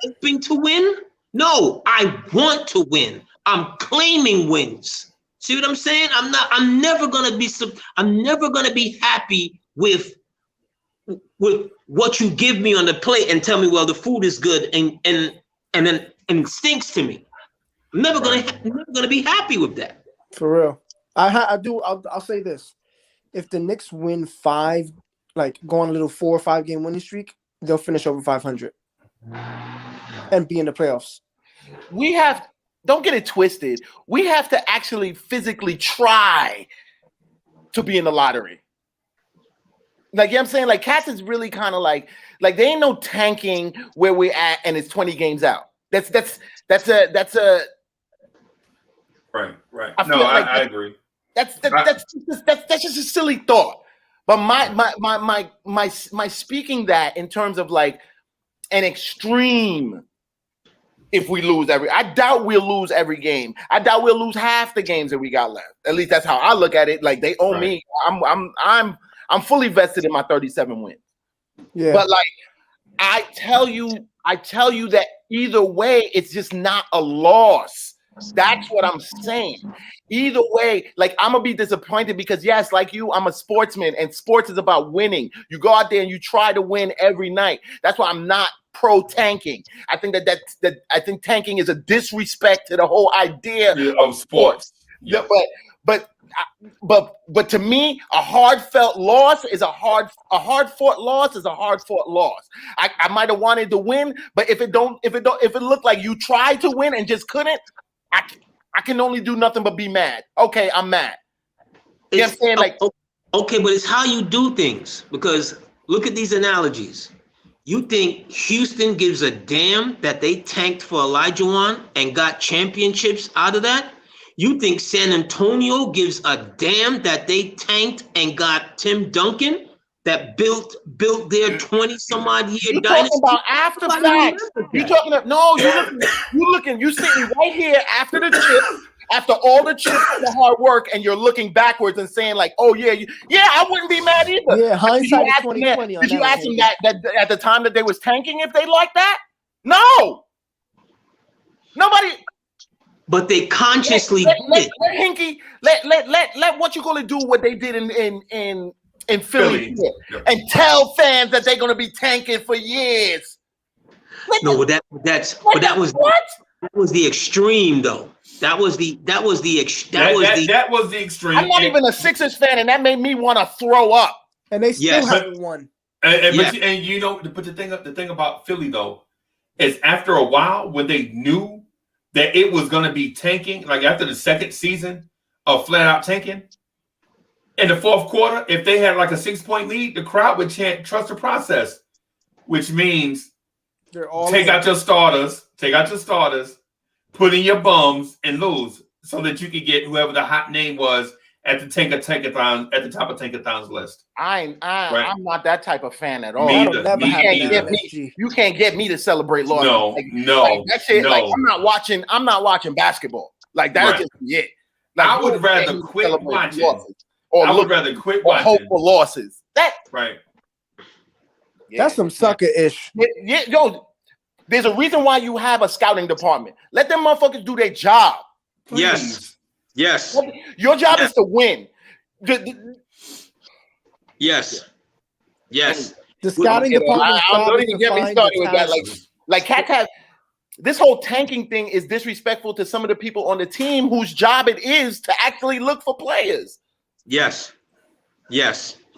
hoping to win? No, I want to win. I'm claiming wins. See what I'm saying? I'm never gonna be happy with what you give me on the plate and tell me, well, the food is good and it stinks to me. I'm never gonna be happy with that. For real. I'll say this. If the Knicks win 5, like go on a little 4 or 5 game winning streak, they'll finish over 500 and be in the playoffs. Don't get it twisted. We have to actually physically try to be in the lottery. Like, you know what I'm saying? Like, Cats is really kind of like there ain't no tanking where we're at and it's 20 games out. That's a right. I agree. That's just a silly thought. But my speaking that in terms of like an extreme. If we lose I doubt we'll lose every game. I doubt we'll lose half the games that we got left. At least that's how I look at it. Like, they owe me. I'm fully vested in my 37 wins. Yeah. But like, I tell you that either way, it's just not a loss. That's what I'm saying. Either way, like, I'm gonna be disappointed because, yes, like you, I'm a sportsman, and sports is about winning. You go out there and you try to win every night. That's why I'm not pro tanking. I think I think tanking is a disrespect to the whole idea of sports. Yeah, but to me, a hard-felt loss is a hard-fought loss is a hard-fought loss. I might have wanted to win, but if it looked like you tried to win and just couldn't, I can only do nothing but be mad. Okay, I'm mad. You know what I'm saying? Like, okay, but it's how you do things. Because look at these analogies. You think Houston gives a damn that they tanked for Olajuwon and got championships out of that? You think San Antonio gives a damn that they tanked and got Tim Duncan that built their 20-some-odd year you dynasty? Talking about after facts. You talking about you sitting right here after the chip, after all the chips and the hard work, and you're looking backwards and saying like, oh yeah, I wouldn't be mad either. Yeah, hindsight is 2020. Did you ask them that at the time that they was tanking if they like that? No, nobody. But they consciously let Hinkie let what you gonna do what they did in Philly. And tell fans that they're gonna be tanking for years. That was the extreme though. That was the extreme. I'm not even a Sixers fan, and that made me want to throw up. And they still haven't won. And you know, but the thing about Philly though is after a while when they knew that it was going to be tanking, like after the second season of flat out tanking, in the fourth quarter, if they had like a 6-point lead, the crowd would chant "Trust the process," which means take out your starters, put in your bums, and lose, so that you could get whoever the hot name was at the Tankathon at the top of Tankathon's list. I'm not that type of fan at all. Me either. You can't get me to celebrate losses. No, that shit. Like, I'm not watching basketball. Like, that's just it. Like, I would rather quit watching. Or I would rather quit watching. Hope for losses. Right. That's some sucker-ish. Yo, there's a reason why you have a scouting department. Let them motherfuckers do their job. Please. Yes. Your job is to win. Yes. The scouting department. Don't even get me started with that. Like Cats have this whole tanking thing is disrespectful to some of the people on the team whose job it is to actually look for players. Yes.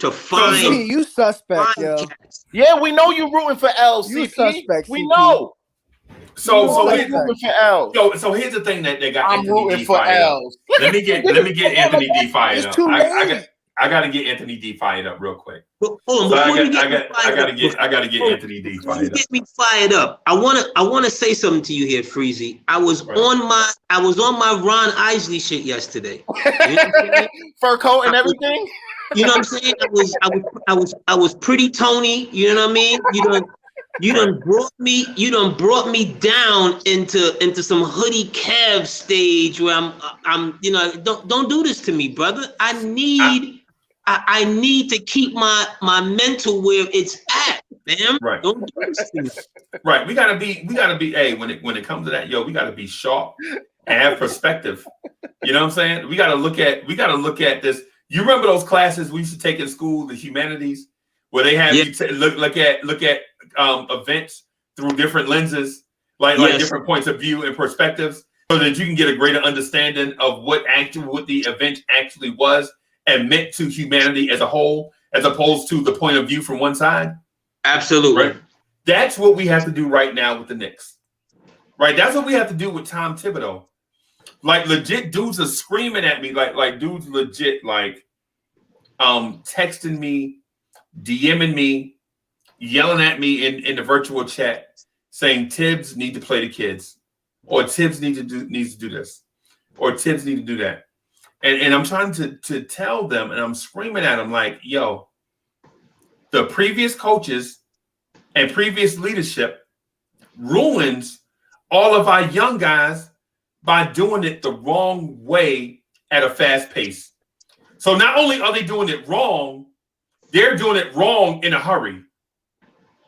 To find you suspect, yo. Yeah, we know you rooting for L's. You suspect. We know. So here's the thing that they got. I'm rooting for L's. Let me get Anthony D fired up. I gotta get Anthony D fired up real quick. Well, hold on, I gotta get Anthony D fired up. Get me fired up. I wanna say something to you here, Freezy. I was on my Ron Isley shit yesterday. You know fur coat and everything. You know what I'm saying? I was pretty Tony. You know what I mean? You done brought me down into some hoodie Kev stage where I'm don't do this to me, brother. I need to keep my mental where it's at, man. Right. Don't do this to me. Right. We gotta be. Hey, when it comes to that, we gotta be sharp and have perspective. You You know what I'm saying? We gotta look at this. You remember those classes we used to take in school, the humanities, where they have you look at events through different lenses, like different points of view and perspectives, so that you can get a greater understanding of what the event actually was and meant to humanity as a whole, as opposed to the point of view from one side. Absolutely. Right? That's what we have to do right now with the Knicks. Right? That's what we have to do with Tom Thibodeau. Like legit dudes are screaming at me, like dudes legit texting me, DMing me, yelling at me in the virtual chat, saying Tibs need to play the kids, or Tibs needs to do this, or Tibs need to do that. And I'm trying to tell them, and I'm screaming at them like, yo, the previous coaches and previous leadership ruins all of our young guys by doing it the wrong way at a fast pace. So not only are they doing it wrong, they're doing it wrong in a hurry,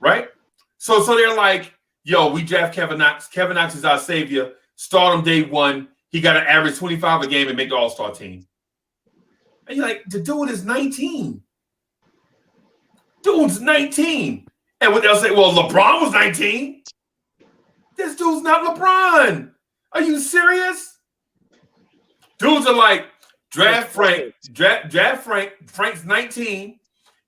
right? So they're like, yo, we draft Kevin Knox. Kevin Knox is our savior. Start him day one. He got to average 25 a game and make the all-star team. And you're like, the dude is 19. Dude's 19. And what they'll say, well, LeBron was 19. This dude's not LeBron. Are you serious? Dudes are like, draft Frank. Draft Frank. Frank's 19.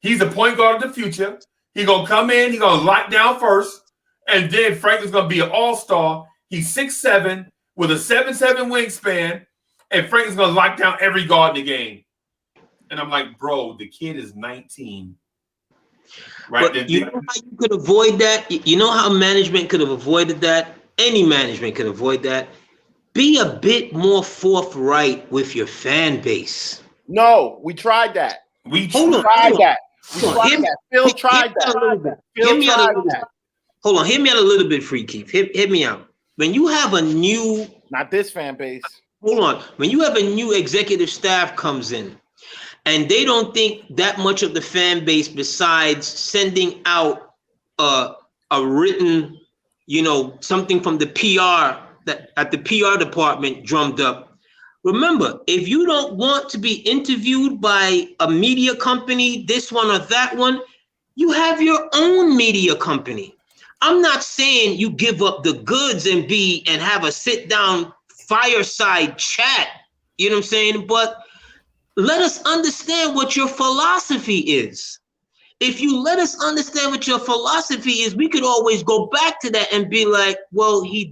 He's a point guard of the future. He's going to come in. He's going to lock down first. And then Frank is going to be an all-star. He's 6'7", with a 7'7" wingspan. And Frank is going to lock down every guard in the game. And I'm like, bro, the kid is 19. Right? But you know how you could avoid that? You know how management could have avoided that? Any management could avoid that. Be a bit more forthright with your fan base. No, we tried that. We tried that. Phil tried that. Hold on, hear me out a little bit, Fleeq. Hit me out. When you have a new... Not this fan base. Hold on. When you have a new executive staff comes in, and they don't think that much of the fan base besides sending out a written, something from the PR, that at the PR department drummed up. Remember, if you don't want to be interviewed by a media company, this one or that one, you have your own media company. I'm not saying you give up the goods and have a sit down fireside chat. You know what I'm saying? But let us understand what your philosophy is. If you let us understand what your philosophy is, we could always go back to that and be like, well, they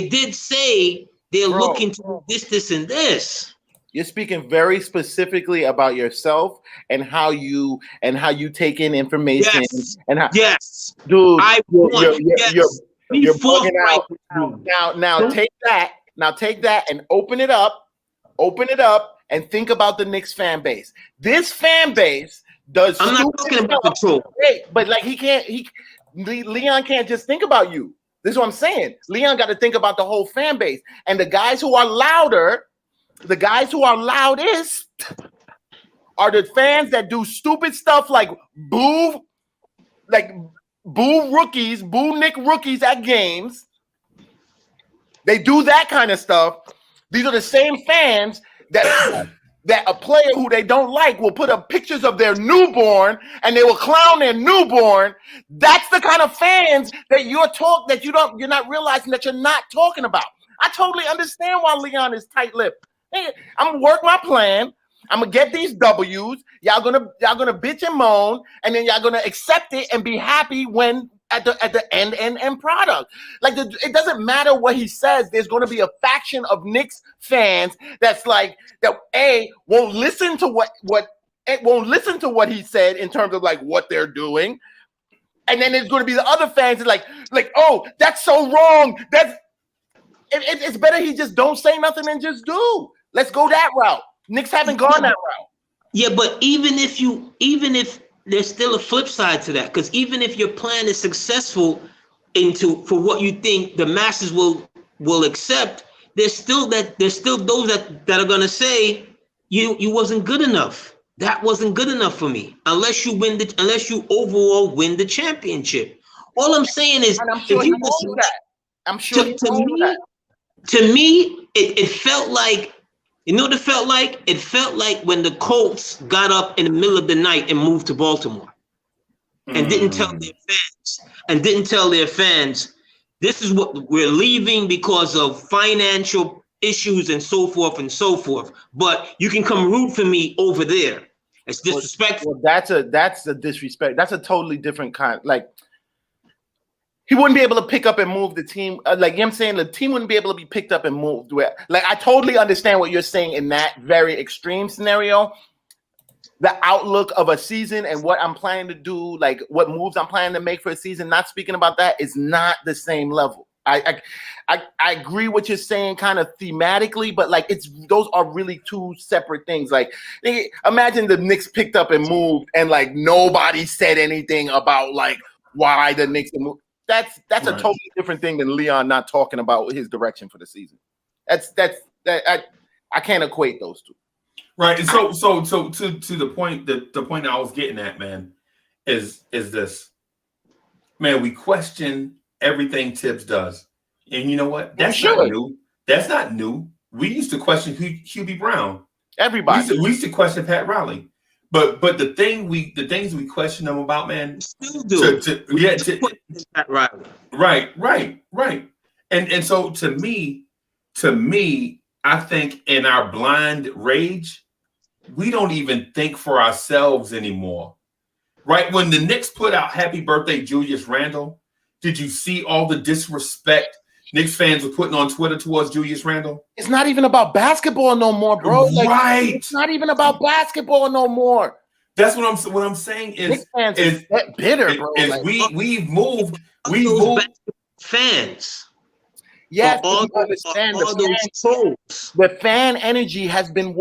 did say they're looking to do this, and this. You're speaking very specifically about yourself and how you take in information. Yes. And how, dude, you're bugging out. Now take that. Now take that and open it up, and think about the Knicks fan base. This fan base does. I'm not talking about the troll. Wait, but like Leon can't just think about you. This is what I'm saying. Leon got to think about the whole fan base. And the guys who are louder, the guys who are loudest are the fans that do stupid stuff like boo rookies, boo Nick rookies at games. They do that kind of stuff. These are the same fans that a player who they don't like will put up pictures of their newborn and they will clown their newborn. That's the kind of fans that you're not realizing that you're not talking about. I totally understand why Leon is tight-lipped. Hey, I'm gonna work my plan. I'm gonna get these W's. Y'all gonna bitch and moan, and then y'all gonna accept it and be happy when at the end product. Like it doesn't matter what he says. There's gonna be a faction of Knicks fans that's like that. Won't listen to what he said in terms of like what they're doing, and then there's gonna be the other fans that like oh, that's so wrong. It's better he just don't say nothing and just do. Let's go that route. Knicks haven't gone that route. Yeah, but even if there's still a flip side to that, because even if your plan is successful for what you think the masses will accept, there's still those that are gonna say you wasn't good enough. That wasn't good enough for me unless you overall win the championship. All I'm saying is, and I'm sure he knows that. I'm sure he knows that. to me, it felt like, you know what it felt like? It felt like when the Colts got up in the middle of the night and moved to Baltimore and didn't tell their fans, this is what we're leaving because of financial issues and so forth and so forth. But you can come root for me over there. It's disrespectful. Well, that's a disrespect. That's a totally different kind. Like, he wouldn't be able to pick up and move the team. Like, you know what I'm saying? The team wouldn't be able to be picked up and moved. Like, I totally understand what you're saying in that very extreme scenario. The outlook of a season and what I'm planning to do, like what moves I'm planning to make for a season, not speaking about that, is not the same level. I agree what you're saying kind of thematically, but like those are really two separate things. Like, imagine the Knicks picked up and moved and like nobody said anything about like why the Knicks moved. That's right. A totally different thing than Leon not talking about his direction for the season. I can't equate those two. Right. And so to the point that I was getting at, man, is this. Man, we question everything Tibs does. And you know what? That's not new. That's not new. We used to question Hubie Brown. Everybody. We used to question Pat Riley. But the things we question them about, man, still do. Pat Riley. Right. And so to me, I think in our blind rage, we don't even think for ourselves anymore. Right? When the Knicks put out Happy Birthday Julius Randle, did you see all the disrespect Knicks fans were putting on Twitter towards Julius Randle? It's not even about basketball no more, bro. Like, right. It's not even about basketball no more. That's what I'm saying is Knicks fans is bitter, bro. Like, we've moved fans. Yes, you understand the fan energy has been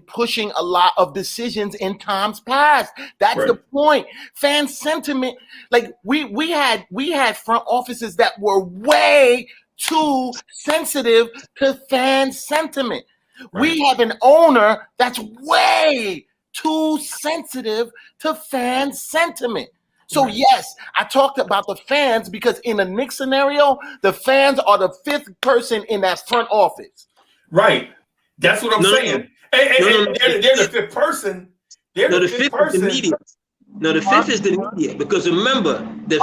pushing a lot of decisions in times past. That's right. The point. Fan sentiment, like we had front offices that were way too sensitive to fan sentiment. Right. We have an owner that's way too sensitive to fan sentiment. So yes, I talked about the fans because in a Knicks scenario, the fans are the fifth person in that front office. Right. That's what I'm saying. They're the fifth person. They're the fifth person. Is the media. No, the fifth is the media because remember the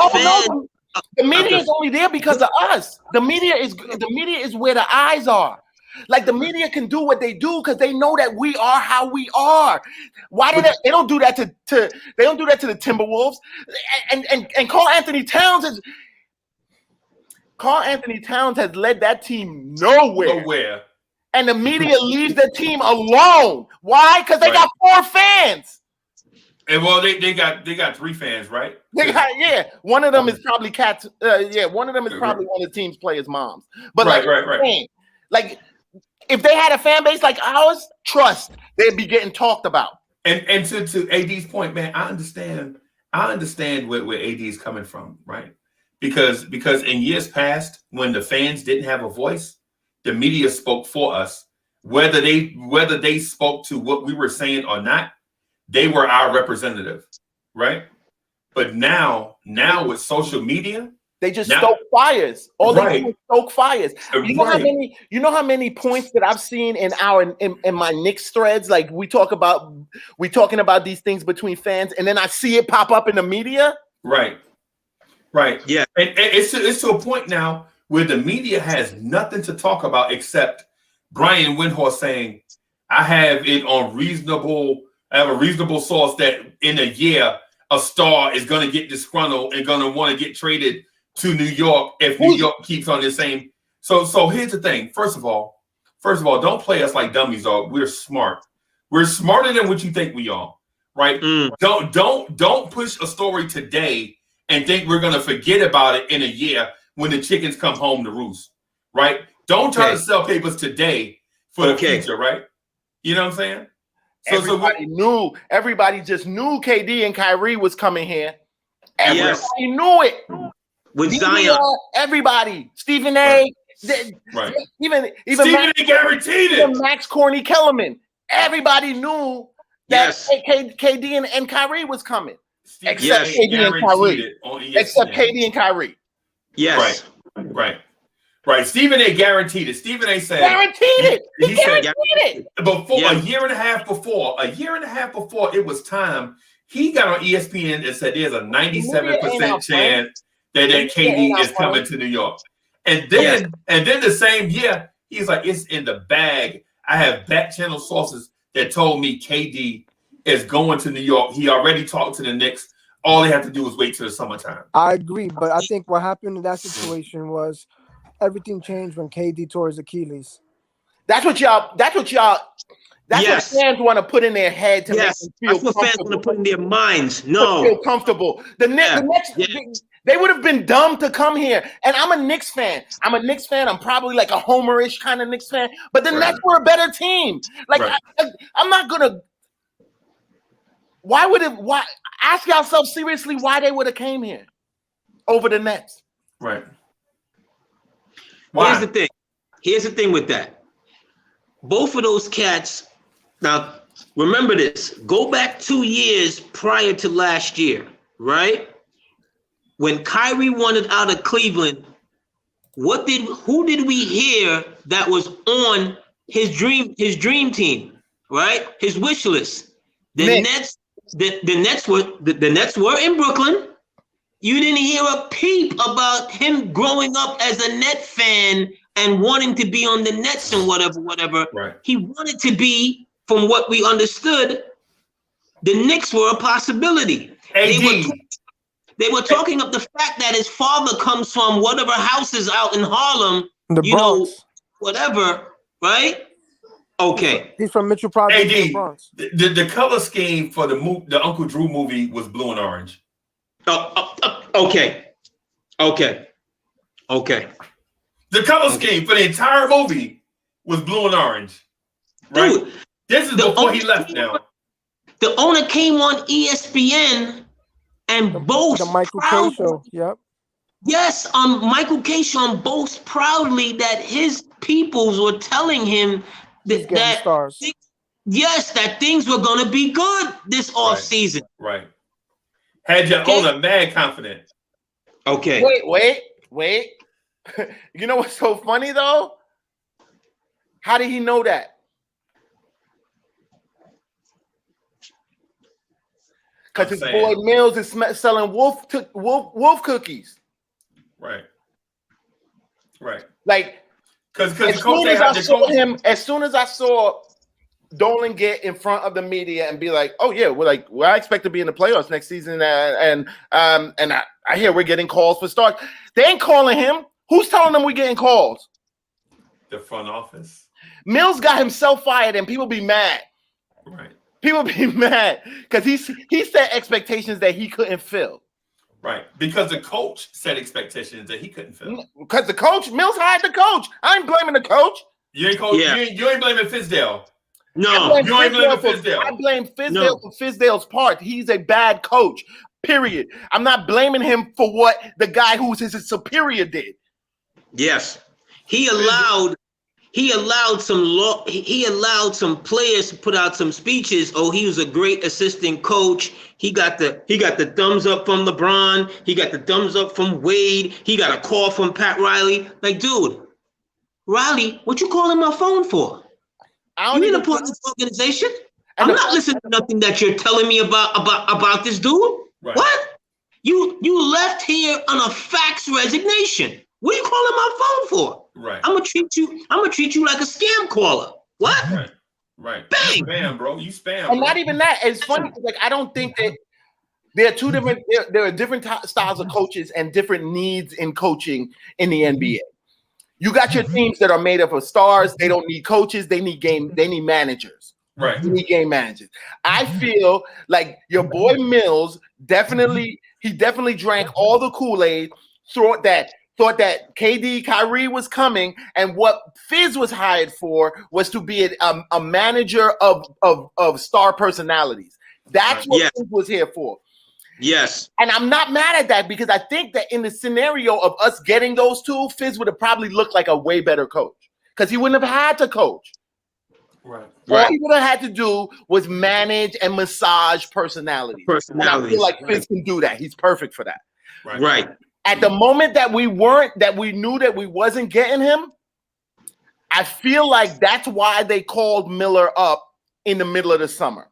media is only there because of us. The media is where the eyes are. Like the media can do what they do because they know that we are how we are. Why do they don't do that to the Timberwolves? And Karl Anthony Towns has led that team nowhere. And the media leaves the team alone. Why? Because they got 4 fans. And well, they got 3 fans, right? One of them is probably one of them is probably one of the team's players' moms. But right. Like, if they had a fan base like ours, trust, they'd be getting talked about. And to AD's point, man, I understand where AD is coming from, right? Because in years past, when the fans didn't have a voice, the media spoke for us. Whether they spoke to what we were saying or not, they were our representative, right? But now with social media, they just stoke fires. All they do is stoke fires. You know how many points that I've seen in my Knicks threads? Like we talking about these things between fans, and then I see it pop up in the media. Right. Yeah, and it's to a point now where the media has nothing to talk about except Brian Windhorst saying, I have a reasonable source that in a year a star is going to get disgruntled and going to want to get traded to New York if New York keeps on the same. So here's the thing. First of all, don't play us like dummies, dog. We're smart. We're smarter than what you think we are, right? Don't push a story today and think we're gonna forget about it in a year when the chickens come home to roost, right? Don't try to sell papers today for the future, right? You know what I'm saying? Everybody just knew KD and Kyrie was coming here. Everybody knew it. With Zion, everybody, Stephen A. Even Stephen A. guaranteed it. Max Corny Kellerman, everybody knew that KD and Kyrie was coming, except KD and Kyrie. Yes, right. Right. Stephen A. guaranteed it. Stephen A. said Guaranteed it. He said guaranteed it. before a year and a half before it was time. He got on ESPN and said there's a 97% chance that KD is coming to New York. And then the same year, he's like, it's in the bag. I have back channel sources that told me KD is going to New York. He already talked to the Knicks. All they have to do is wait till the summertime. I agree, but I think what happened in that situation was everything changed when KD tore his Achilles. That's what fans want to put in their head to make them feel that's what fans want to put in their minds. No, feel comfortable. The Knicks, they would have been dumb to come here. And I'm a Knicks fan. I'm probably like a homerish kind of Knicks fan. But the Nets were a better team. Like I'm not gonna. Why ask yourself seriously why they would have came here over the Nets? Right. Why? Here's the thing with that. Both of those cats. Now, remember this. Go back 2 years prior to last year, right? When Kyrie wanted out of Cleveland, who did we hear that was on his dream team, right? His wish list. The Nets were in Brooklyn. You didn't hear a peep about him growing up as a Net fan and wanting to be on the Nets and whatever. Right. He wanted to be, from what we understood, the Knicks were a possibility. They were talking of the fact that his father comes from whatever houses out in Harlem, whatever, right? Okay. He's from Mitchell Project in the Bronx. The color scheme for the Uncle Drew movie was blue and orange. Okay. The color scheme for the entire movie was blue and orange. Right? Dude, this is before he left now. The owner came on ESPN and boasts the Michael K show. Yep. Yes, Michael K show boasts proudly that his peoples were telling him that stars. That things were going to be good this off season. Right. Had your owner mad confident. Okay. Wait. You know what's so funny though? How did he know that? Because his boy Mills is selling wolf cookies. Right. Like, because as soon as I saw Dolan get in front of the media and be like, "Oh yeah, I expect to be in the playoffs next season," and I hear we're getting calls for starts. They ain't calling him. Who's telling them we're getting calls? The front office. Mills got himself fired, and people be mad. Right. People be mad because he set expectations that he couldn't fill. Right. Because the coach set expectations that he couldn't fill. Because the coach, Mills hired the coach. I ain't blaming the coach. You ain't blaming Fizdale. No, you ain't blaming Fizdale. I blame Fizdale for Fizdale's part. He's a bad coach. Period. I'm not blaming him for what the guy who's his superior did. Yes. He allowed some players to put out some speeches. Oh, he was a great assistant coach. He got the thumbs up from LeBron. He got the thumbs up from Wade. He got a call from Pat Riley. Like, dude, Riley, what you calling my phone for? You in a part of this organization? I'm not listening to nothing that you're telling me about this dude. Right. What? You left here on a fax resignation. What are you calling my phone for? Right. I'm gonna treat you like a scam caller. What? Right. Bang. You spam, bro. You spam. And not even that. It's funny. Like, I don't think that there are two different. There are different styles of coaches and different needs in coaching in the NBA. You got your teams that are made up of stars. They don't need coaches. They need managers. Right. You need game managers. I feel like your boy Mills definitely drank all the Kool-Aid, thought that KD Kyrie was coming, and what Fizz was hired for was to be a manager of star personalities. That's what Fizz was here for. Yes. And I'm not mad at that because I think that in the scenario of us getting those two, Fizz would have probably looked like a way better coach because he wouldn't have had to coach. Right. All he would have had to do was manage and massage personalities. And I feel like Fizz can do that. He's perfect for that. Right. At the moment that we knew that we wasn't getting him, I feel like that's why they called Miller up in the middle of the summer.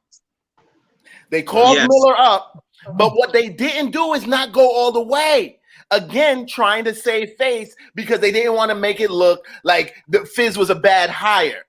They called Miller up, but what they didn't do is not go all the way. Again, trying to save face because they didn't want to make it look like the Fizz was a bad hire.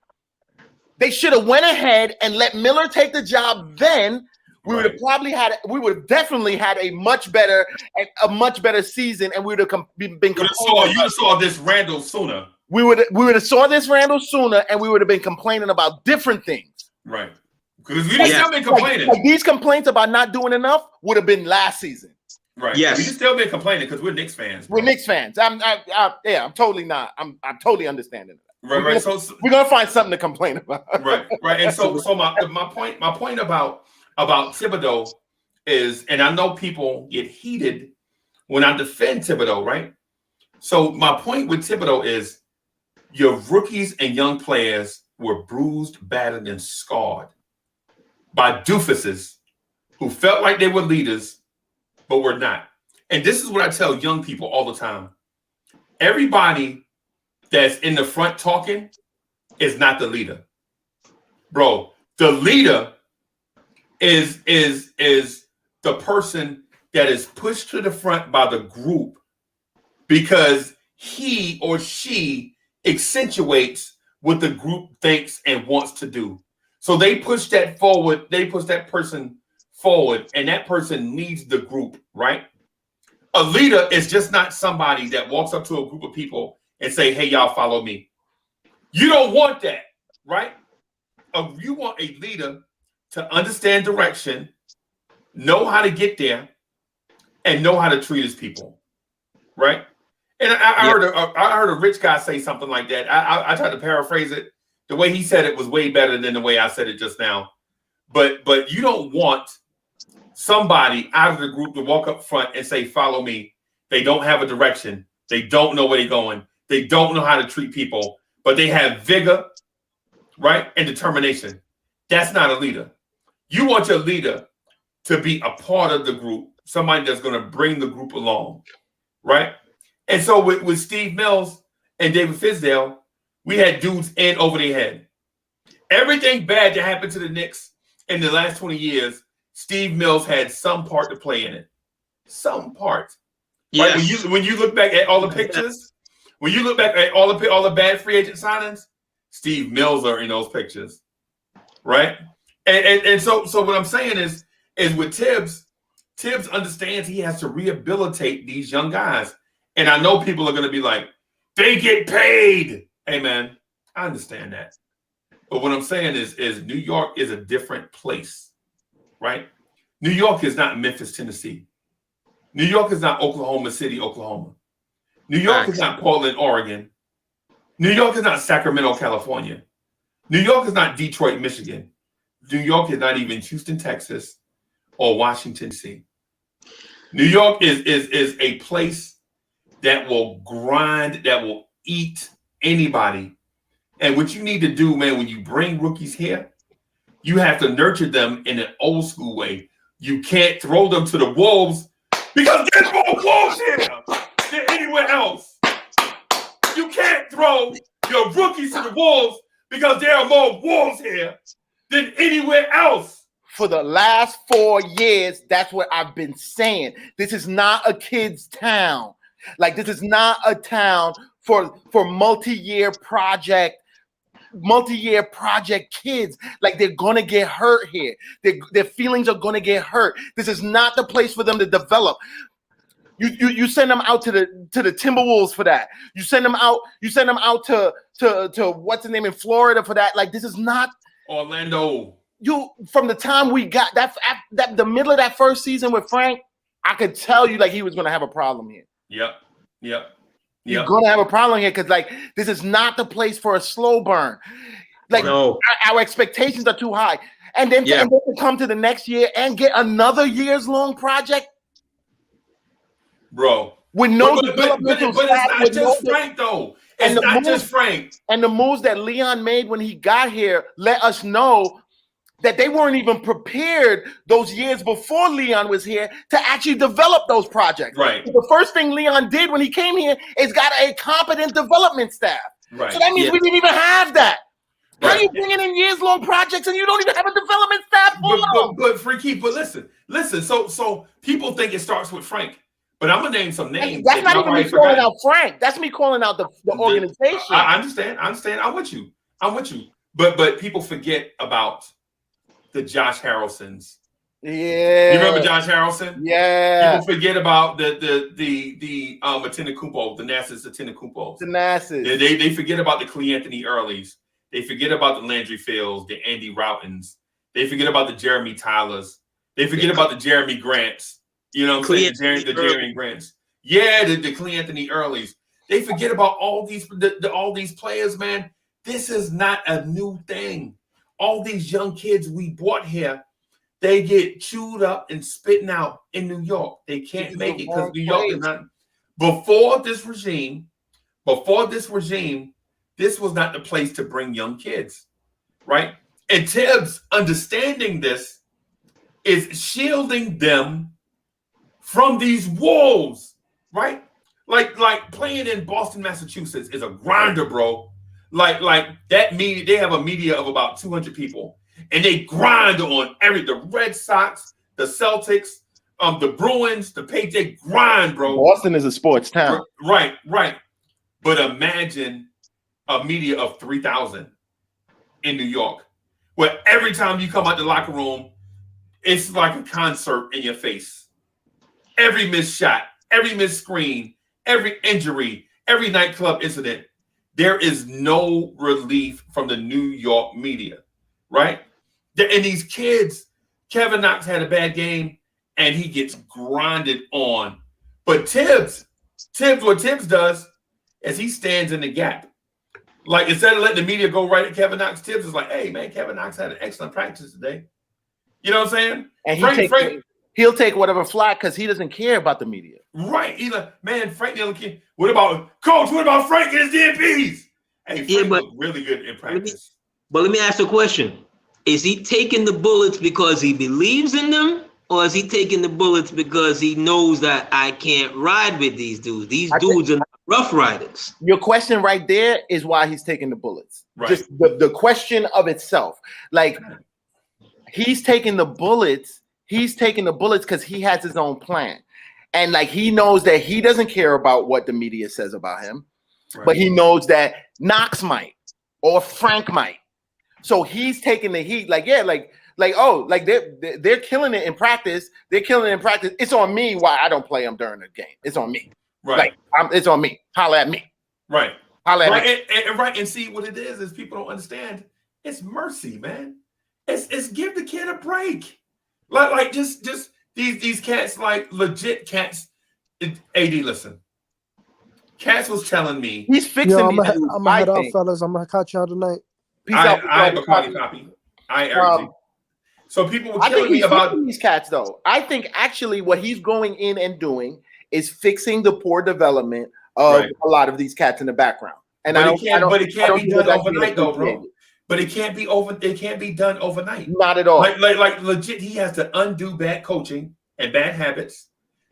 They should have went ahead and let Miller take the job. Then we would have definitely had a much better season, and we would have been. You saw this Randall sooner. We would have saw this Randall sooner, and we would have been complaining about different things. Right. Because we'd still been complaining. Like these complaints about not doing enough would have been last season. Right. Yes. We still been complaining because we're Knicks fans. Bro. We're Knicks fans. I'm totally not. I'm totally understanding that. Right. We're gonna find something to complain about. Right. And so my point about Thibodeau is, and I know people get heated when I defend Thibodeau, right? So my point with Thibodeau is your rookies and young players were bruised, battered, and scarred by doofuses who felt like they were leaders but were not. And this is what I tell young people all the time. Everybody that's in the front talking is not the leader. Bro, the leader is the person that is pushed to the front by the group because he or she accentuates what the group thinks and wants to do. So they push that forward, they push that person forward, and that person needs the group, right? A leader is just not somebody that walks up to a group of people and say, hey, y'all follow me. You don't want that, right? You want a leader to understand direction, know how to get there, and know how to treat his people, right? And I heard a rich guy say something like that. I tried to paraphrase it. The way he said it was way better than the way I said it just now. But you don't want somebody out of the group to walk up front and say, follow me. They don't have a direction. They don't know where they're going. They don't know how to treat people, but they have vigor, right, and determination. That's not a leader. You want your leader to be a part of the group, somebody that's going to bring the group along, right? And so with Steve Mills and David Fizdale, we had dudes in over their head. Everything bad that happened to the Knicks in the last 20 years, Steve Mills had some part to play in it. Some part. Yes. Right? When you look back at all the pictures, when you look back at all the bad free agent signings, Steve Mills are in those pictures, right? And so what I'm saying is with Tibs understands he has to rehabilitate these young guys. And I know people are going to be like, they get paid. Hey, man, I understand that. But what I'm saying is New York is a different place, right? New York is not Memphis, Tennessee. New York is not Oklahoma City, Oklahoma. New York is not Portland, Oregon. New York is not Sacramento, California. New York is not Detroit, Michigan. New York is not even Houston, Texas, or Washington, D.C. New York is a place that will grind, that will eat anybody. And what you need to do, man, when you bring rookies here, you have to nurture them in an old school way. You can't throw them to the wolves because there's more wolves here than anywhere else. You can't throw your rookies to the wolves because there are more wolves here than anywhere else. For the last 4 years, that's what I've been saying. This is not a kid's town. Like, this is not a town for multi-year project kids. Like, they're gonna get hurt here. Their feelings are gonna get hurt. This is not the place for them to develop. You send them out to the Timberwolves for that. You send them out to what's the name in Florida for that. Like, this is not Orlando. From the time we got that the middle of that first season with Frank, I could tell you like he was gonna have a problem here. Yep. You're gonna have a problem here because like this is not the place for a slow burn. Like our expectations are too high, and then to come to the next year and get another year's long project, bro. With no developmental staff, but it's not just Frank though. It's not just Frank. And the moves that Leon made when he got here let us know that they weren't even prepared those years before Leon was here to actually develop those projects. Right. The first thing Leon did when he came here is got a competent development staff. Right. So that means we didn't even have that. How Right. you bringing in years-long projects and you don't even have a development staff for them? But Freeky, but listen. So people think it starts with Frank, but I'm gonna name some names. That's not even me calling out Frank. That's me calling out the organization. I understand. I'm with you. But people forget about the Josh Harrelsons. Yeah. You remember Josh Harrelson? Yeah. People forget about the Antetokounmpo, the Nassas Antetokounmpos. The Nassas. They forget about the Cle Anthony Earlys. They forget about the Landry Fields, the Andy Routons. They forget about the Jeremy Tylers. They forget about the Jeremy Grants. You know what I'm saying? The Jeremy Grants. Yeah, the Cle Anthony Earlys. They forget about all these players, man. This is not a new thing. All these young kids we brought here, they get chewed up and spitting out in New York. They can't make it because New York is not. Before this regime, this was not the place to bring young kids, right? And Tibs, understanding this, is shielding them from these wolves, right? Like playing in Boston, Massachusetts is a grinder, bro. Like that media, they have a media of about 200 people, and they grind on the Red Sox, the Celtics, the Bruins, the Patriots. They grind, bro. Boston is a sports town. Right. But imagine a media of 3,000 in New York, where every time you come out the locker room, it's like a concert in your face. Every missed shot, every missed screen, every injury, every nightclub incident. There is no relief from the New York media, right? And these kids, Kevin Knox had a bad game, and he gets grinded on. But Tibs, what Tibs does is he stands in the gap. Like, instead of letting the media go right at Kevin Knox, Tibs is like, hey, man, Kevin Knox had an excellent practice today. You know what I'm saying? And he'll take whatever flack because he doesn't care about the media. Right. He's like, man, Frank Ntilikina. What about Coach? What about Frank and his DMPs? Hey, Frank looked really good in practice. But let me ask you a question. Is he taking the bullets because he believes in them? Or is he taking the bullets because he knows that I can't ride with these dudes? These dudes are not rough riders. Your question right there is why he's taking the bullets. Right. Just the question of itself. Like, he's taking the bullets. He's taking the bullets because he has his own plan. And like, he knows that he doesn't care about what the media says about him, but he knows that Knox might or Frank might. So he's taking the heat. Like, yeah, like they're killing it in practice. They're killing it in practice. It's on me why I don't play them during the game. It's on me. Right. Like, it's on me. Holla at me. Right. Holla at me. And see what it is people don't understand. It's mercy, man. It's give the kid a break. Like just these cats, like legit cats. AD, listen. Cats was telling me he's fixing. Yo, I'm gonna head out, fellas. I'm gonna catch y'all tonight. Peace out. I have a copy. I urge you. So people were telling me about these cats, though. I think actually what he's going in and doing is fixing the poor development of a lot of these cats in the background. And it can't be done overnight, though, bro. But it can't be over. It can't be done overnight. Not at all. Like legit, he has to undo bad coaching and bad habits,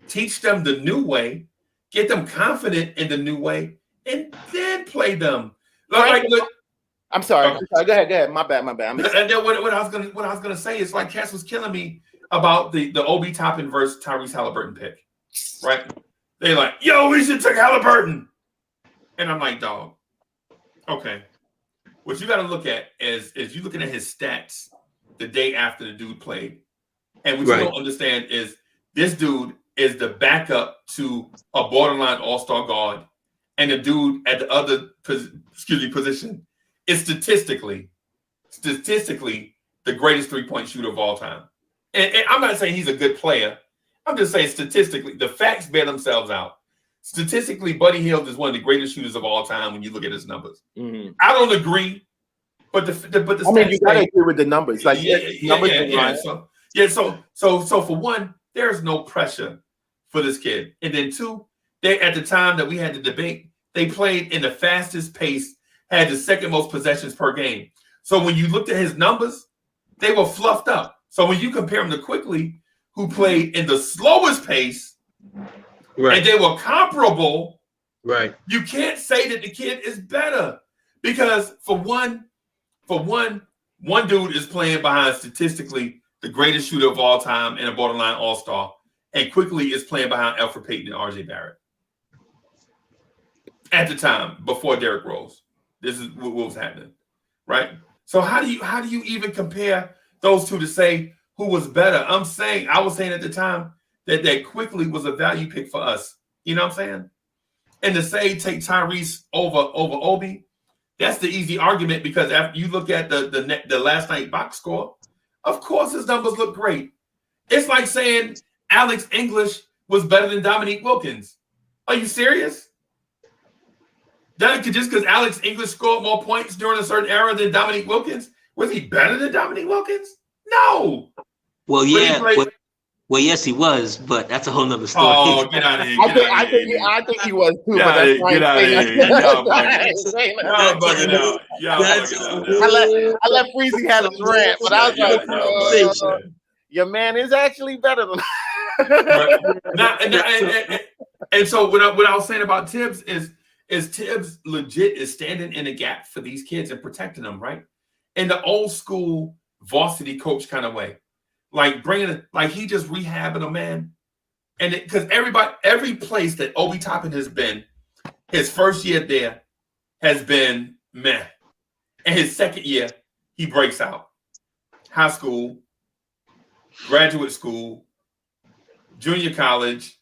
teach them the new way, get them confident in the new way, and then play them. I'm sorry. Go ahead. My bad. And then what I was gonna say is, like, Cass was killing me about the Obi Toppin versus Tyrese Halliburton pick. Right? They're like, yo, we should take Halliburton. And I'm like, dog, okay. What you got to look at is you looking at his stats the day after the dude played. And what you don't understand is this dude is the backup to a borderline all-star guard. And the dude at the other position is statistically the greatest three-point shooter of all time. And I'm not saying he's a good player. I'm just saying statistically, the facts bear themselves out. Statistically, Buddy Hield is one of the greatest shooters of all time when you look at his numbers. Mm-hmm. I don't agree, but the I mean, you gotta agree with the numbers. Like, So for one, there's no pressure for this kid, and then two, they at the time that we had the debate, they played in the fastest pace, had the second most possessions per game. So when you looked at his numbers, they were fluffed up. So when you compare them to Quickly, who played in the slowest pace, Right. and they were comparable, right. You can't say that the kid is better because for one dude is playing behind statistically the greatest shooter of all time and a borderline all-star, and Quickly is playing behind Alfred Payton and RJ Barrett. At the time, before Derrick Rose. This is what was happening. Right? So how do you even compare those two to say who was better? I was saying at the time that Quickly was a value pick for us. You know what I'm saying? And to say take Tyrese over Obi, that's the easy argument because after you look at the last night box score, of course his numbers look great. It's like saying Alex English was better than Dominique Wilkins. Are you serious? Just because Alex English scored more points during a certain era than Dominique Wilkins, was he better than Dominique Wilkins? No. Well, yeah. Well, yes, he was, but that's a whole nother story. Oh, get out of here! I think he was too. Get out of here! Y'all bugging out. I let Freezy have his rant, but I was like, your man is actually better than. And so what I was saying about Tibs is Tibs legit is standing in a gap for these kids and protecting them, right? In the old school varsity coach kind of way. Like he just rehabbing a man. And because every place that Obi Toppin has been, his first year there has been meh. And his second year, he breaks out. High school, graduate school, junior college.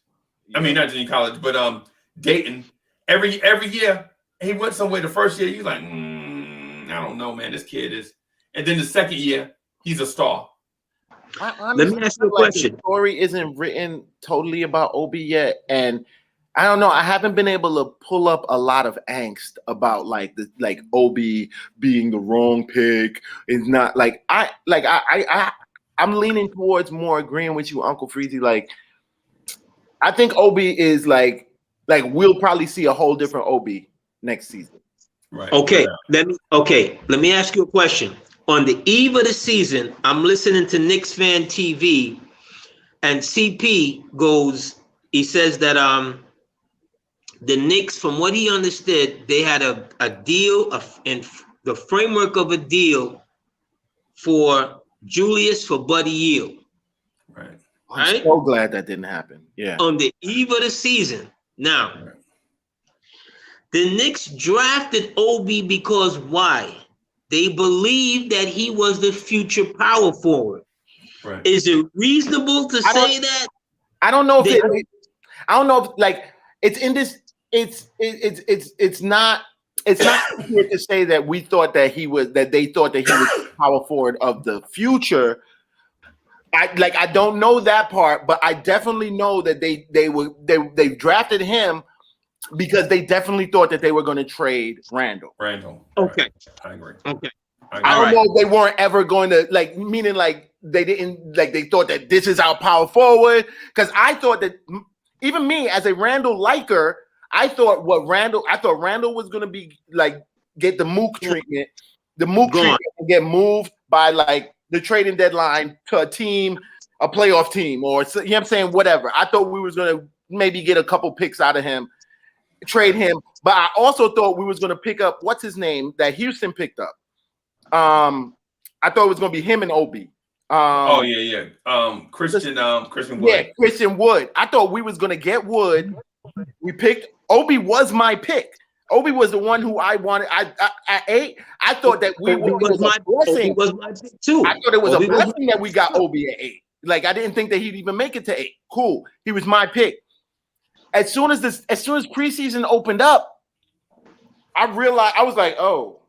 I mean, not junior college, but Dayton. Every year, he went somewhere the first year, you're like, I don't know, man, this kid is. And then the second year, he's a star. Let me ask you a question. The story isn't written totally about Obi yet, and I don't know. I haven't been able to pull up a lot of angst about like Obi being the wrong pick. It's not I'm leaning towards more agreeing with you, Uncle Freezy. Like, I think Obi is like we'll probably see a whole different Obi next season. Right. Okay. Let me ask you a question. On the eve of the season, I'm listening to Knicks Fan TV, and CP he says that the Knicks, from what he understood, they had a deal in the framework of a deal for Julius for Buddy Yield. Right. I'm so glad that didn't happen. Yeah. On the eve of the season. Now, the Knicks drafted Obi because why? They believe that he was the future power forward. Right. Is it reasonable to say that? I don't know if I don't know if like it's in this. It's not accurate to say that we thought that they thought that he was the power forward of the future. I don't know that part, but I definitely know that they drafted him because they definitely thought that they were going to trade Randall. Okay. Right. I agree. Okay. I don't know if they weren't ever going to meaning they didn't they thought that this is our power forward, because I thought that even me as a Randall liker, I thought Randall was going to be get the Mook treatment, and get moved by the trading deadline to a team, a playoff team, or you know what I'm saying, whatever. I thought we was going to maybe get a couple picks out of him, trade him, but I also thought we was going to pick up what's his name that Houston picked up. I thought it was going to be him and Obi. Christian Wood. Yeah, Christian Wood. I thought we was going to get Wood. We picked Obi. Was my pick. Obi was the one who I wanted. At 8, I thought that was my blessing. Was my pick too. I thought it was a blessing that we got Obi at 8. I didn't think that he'd even make it to 8. Cool. He was my pick. As soon as preseason opened up, I realized I was like, oh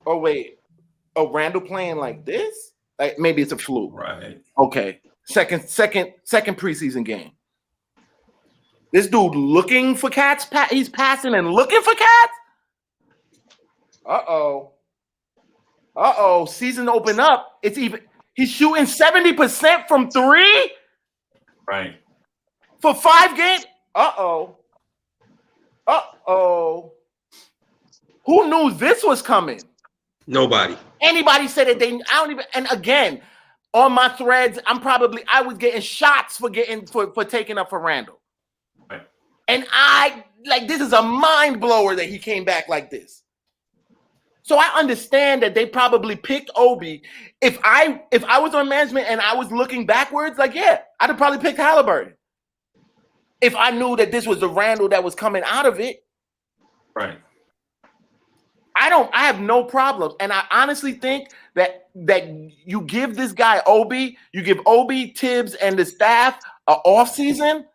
wait, Randall playing like this? Maybe it's a fluke. Right. Okay. Second preseason game. This dude looking for cats. He's passing and looking for cats. Season open up. He's shooting 70% from 3. Right. For 5 games. Who knew this was coming? Nobody. Anybody said it, I don't even. And again, on my threads, I was getting shots for taking up for Randall. Right. And this is a mind blower that he came back like this. So I understand that they probably picked Obi. If I was on management and I was looking backwards, I'd have probably picked Halliburton. If I knew that this was the Randall that was coming out of it. Right. I have no problem. And I honestly think that you give this guy Obi, you give Obi, Tibs, and the staff an off season,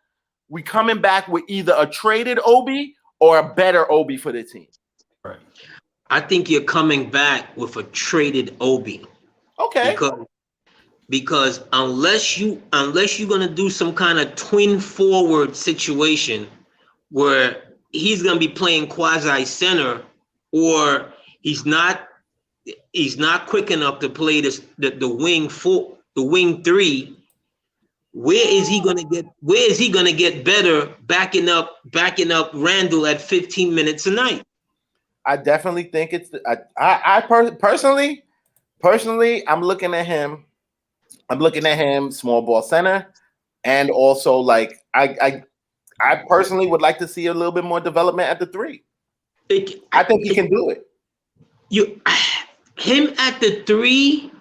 we coming back with either a traded Obi or a better Obi for the team. Right. I think you're coming back with a traded Obi. Okay. Because unless you're gonna do some kind of twin forward situation where he's gonna be playing quasi center, or he's not quick enough to play the wing three, where is he gonna get better backing up Randall at 15 minutes a night? I definitely think it's personally, I'm looking at him small ball center, and also I personally would like to see a little bit more development at the three. I think he can do it. Him at the three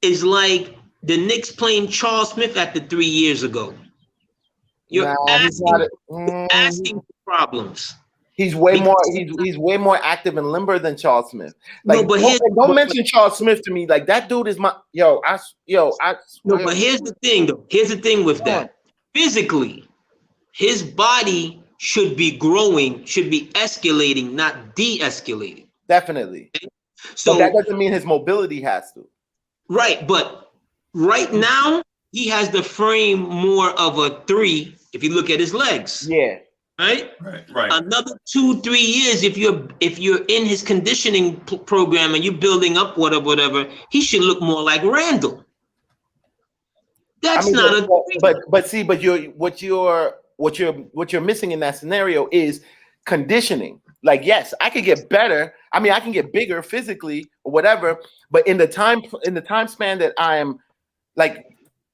is like the Knicks playing Charles Smith at the 3 years ago. You're asking for problems. He's way more active and limber than Charles Smith. Don't mention Charles Smith to me. Like, that dude is my No, but here's the thing though. Here's the thing with that. Physically, his body should be growing, should be escalating, not de-escalating. Definitely. So that doesn't mean his mobility has to. Right, but right now he has the frame more of a 3 if you look at his legs. Yeah. Right. Another 2-3 years, if you're in his conditioning program and you're building up whatever, he should look more like Randall. That's what you're missing in that scenario is conditioning. Like, yes, I could get better. I mean, I can get bigger physically or whatever, but in the time span that I am like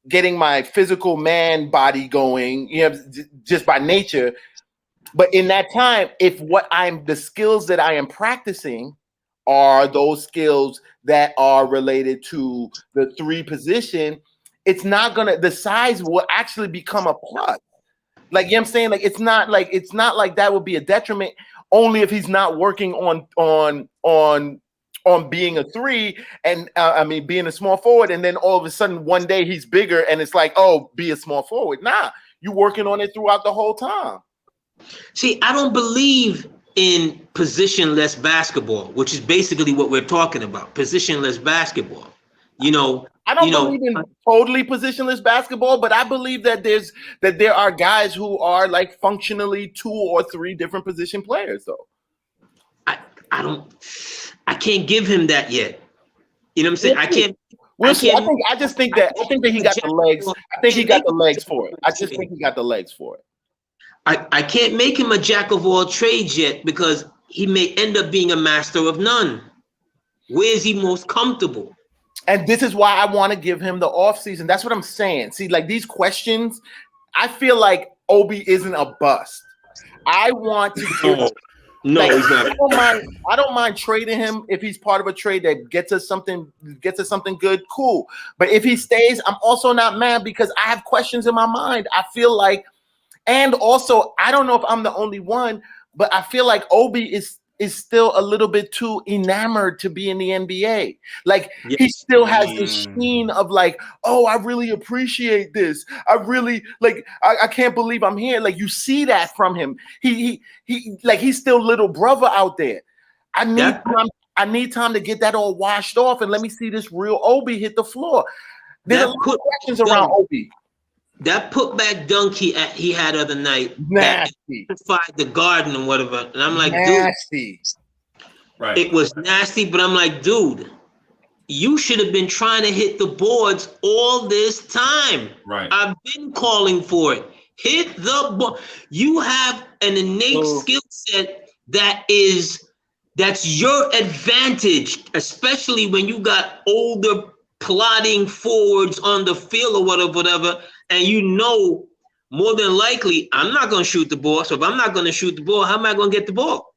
getting my physical man body going, just by nature. But in that time, if the skills that I am practicing are those skills that are related to the 3 position, it's not the size will actually become a plus. Like, you know what I'm saying? Like, it's not like that would be a detriment only if he's not working on being a 3 and being a small forward, and then all of a sudden one day he's bigger and it's like, oh, be a small forward. Nah, you're working on it throughout the whole time. See, I don't believe in positionless basketball, which is basically what we're talking about. Positionless basketball. I don't believe in totally positionless basketball, but I believe that there are guys who are like functionally 2 or 3 different position players, though. I can't give him that yet. You know what I'm saying? I can't. I think that he got the legs. I think he got the legs for it. I just think he got the legs for it. I can't make him a jack of all trades yet because he may end up being a master of none. Where is he most comfortable? And this is why I want to give him the offseason. That's what I'm saying. See, like, these questions, I feel like Obi isn't a bust. I want to give he's not. I don't mind trading him if he's part of a trade that gets us something good, cool. But if he stays, I'm also not mad because I have questions in my mind. I feel like, and also, I don't know if I'm the only one, but I feel like Obi is still a little bit too enamored to be in the NBA. Like, he still has this sheen of like, oh, I really appreciate this. I really like, I can't believe I'm here. Like, you see that from him. He's still little brother out there. I need time to get that all washed off and let me see this real Obi hit the floor. There's a lot of questions around Obi. That putback dunk he had other night, nasty, the garden and whatever, and I'm like, nasty. Dude, right? It was nasty, but I'm like, dude, you should have been trying to hit the boards all this time. Right. I've been calling for it. Hit the ball. You have an innate skill set that is That's your advantage, especially when you got older plotting forwards on the field or whatever, and you know more than likely I'm not going to shoot the ball. So if I'm not going to shoot the ball, how am I going to get the ball?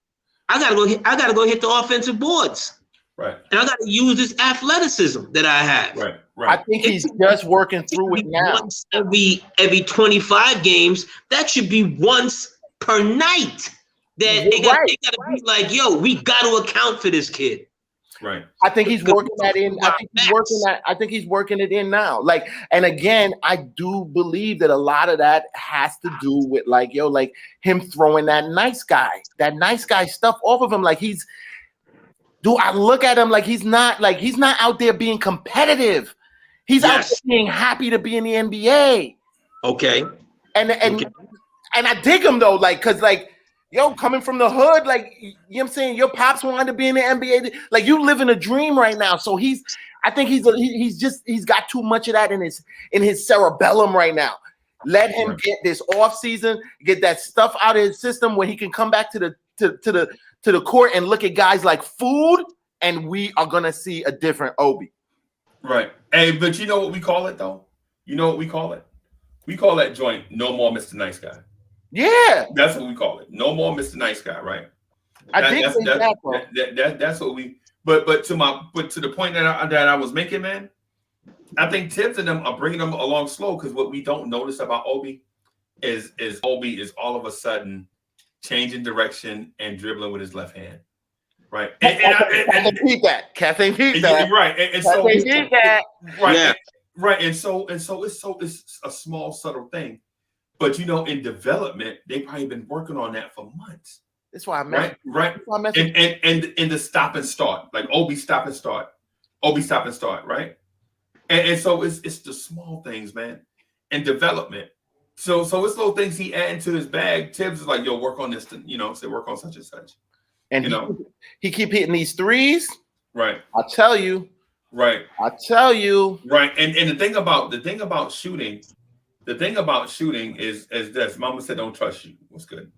I gotta go hit the offensive boards. Right. And I gotta use this athleticism that I have. Right. I think he's just working through it now. Once every 25 games, that should be once per night. That they gotta be like, yo, we got to account for this kid. Right. I think he's working that in. I think he's working it in now. Like, and again, I do believe that a lot of that has to do with like him throwing that nice guy stuff off of him. Like I look at him like he's not out there being competitive. He's out there being happy to be in the NBA. Okay. And I dig him though, cause coming from the hood, you know what I'm saying? Your pops wanted to be in the NBA. Like, you living a dream right now. So I think he's got too much of that in his cerebellum right now. Let him get this off season, get that stuff out of his system where he can come back to the court and look at guys like Food, and we are gonna see a different Obi. Right. Hey, but you know what we call it though? You know what we call it? We call that joint "No More Mr. Nice Guy." Yeah, that's what we call it. No more Mr. Nice Guy, right? That's what we. But to the point that I was making, man, I think Tibs and them are bringing them along slow, because what we don't notice about Obi is Obi is all of a sudden changing direction and dribbling with his left hand, right? Can't beat that. Right, and so right, yeah. Right, and so it's a small subtle thing. But in development, they've probably been working on that for months. That's why I meant right. And the stop and start, like Obi stop and start, right? And so it's the small things, man, and development. So it's little things he adding to his bag. Tibs is like, yo, work on this, say work on such and such. And he keep hitting these threes. Right. I tell you. Right. I tell you. Right. And the thing about shooting. The thing about shooting is this. Mama said, "Don't trust you." What's good?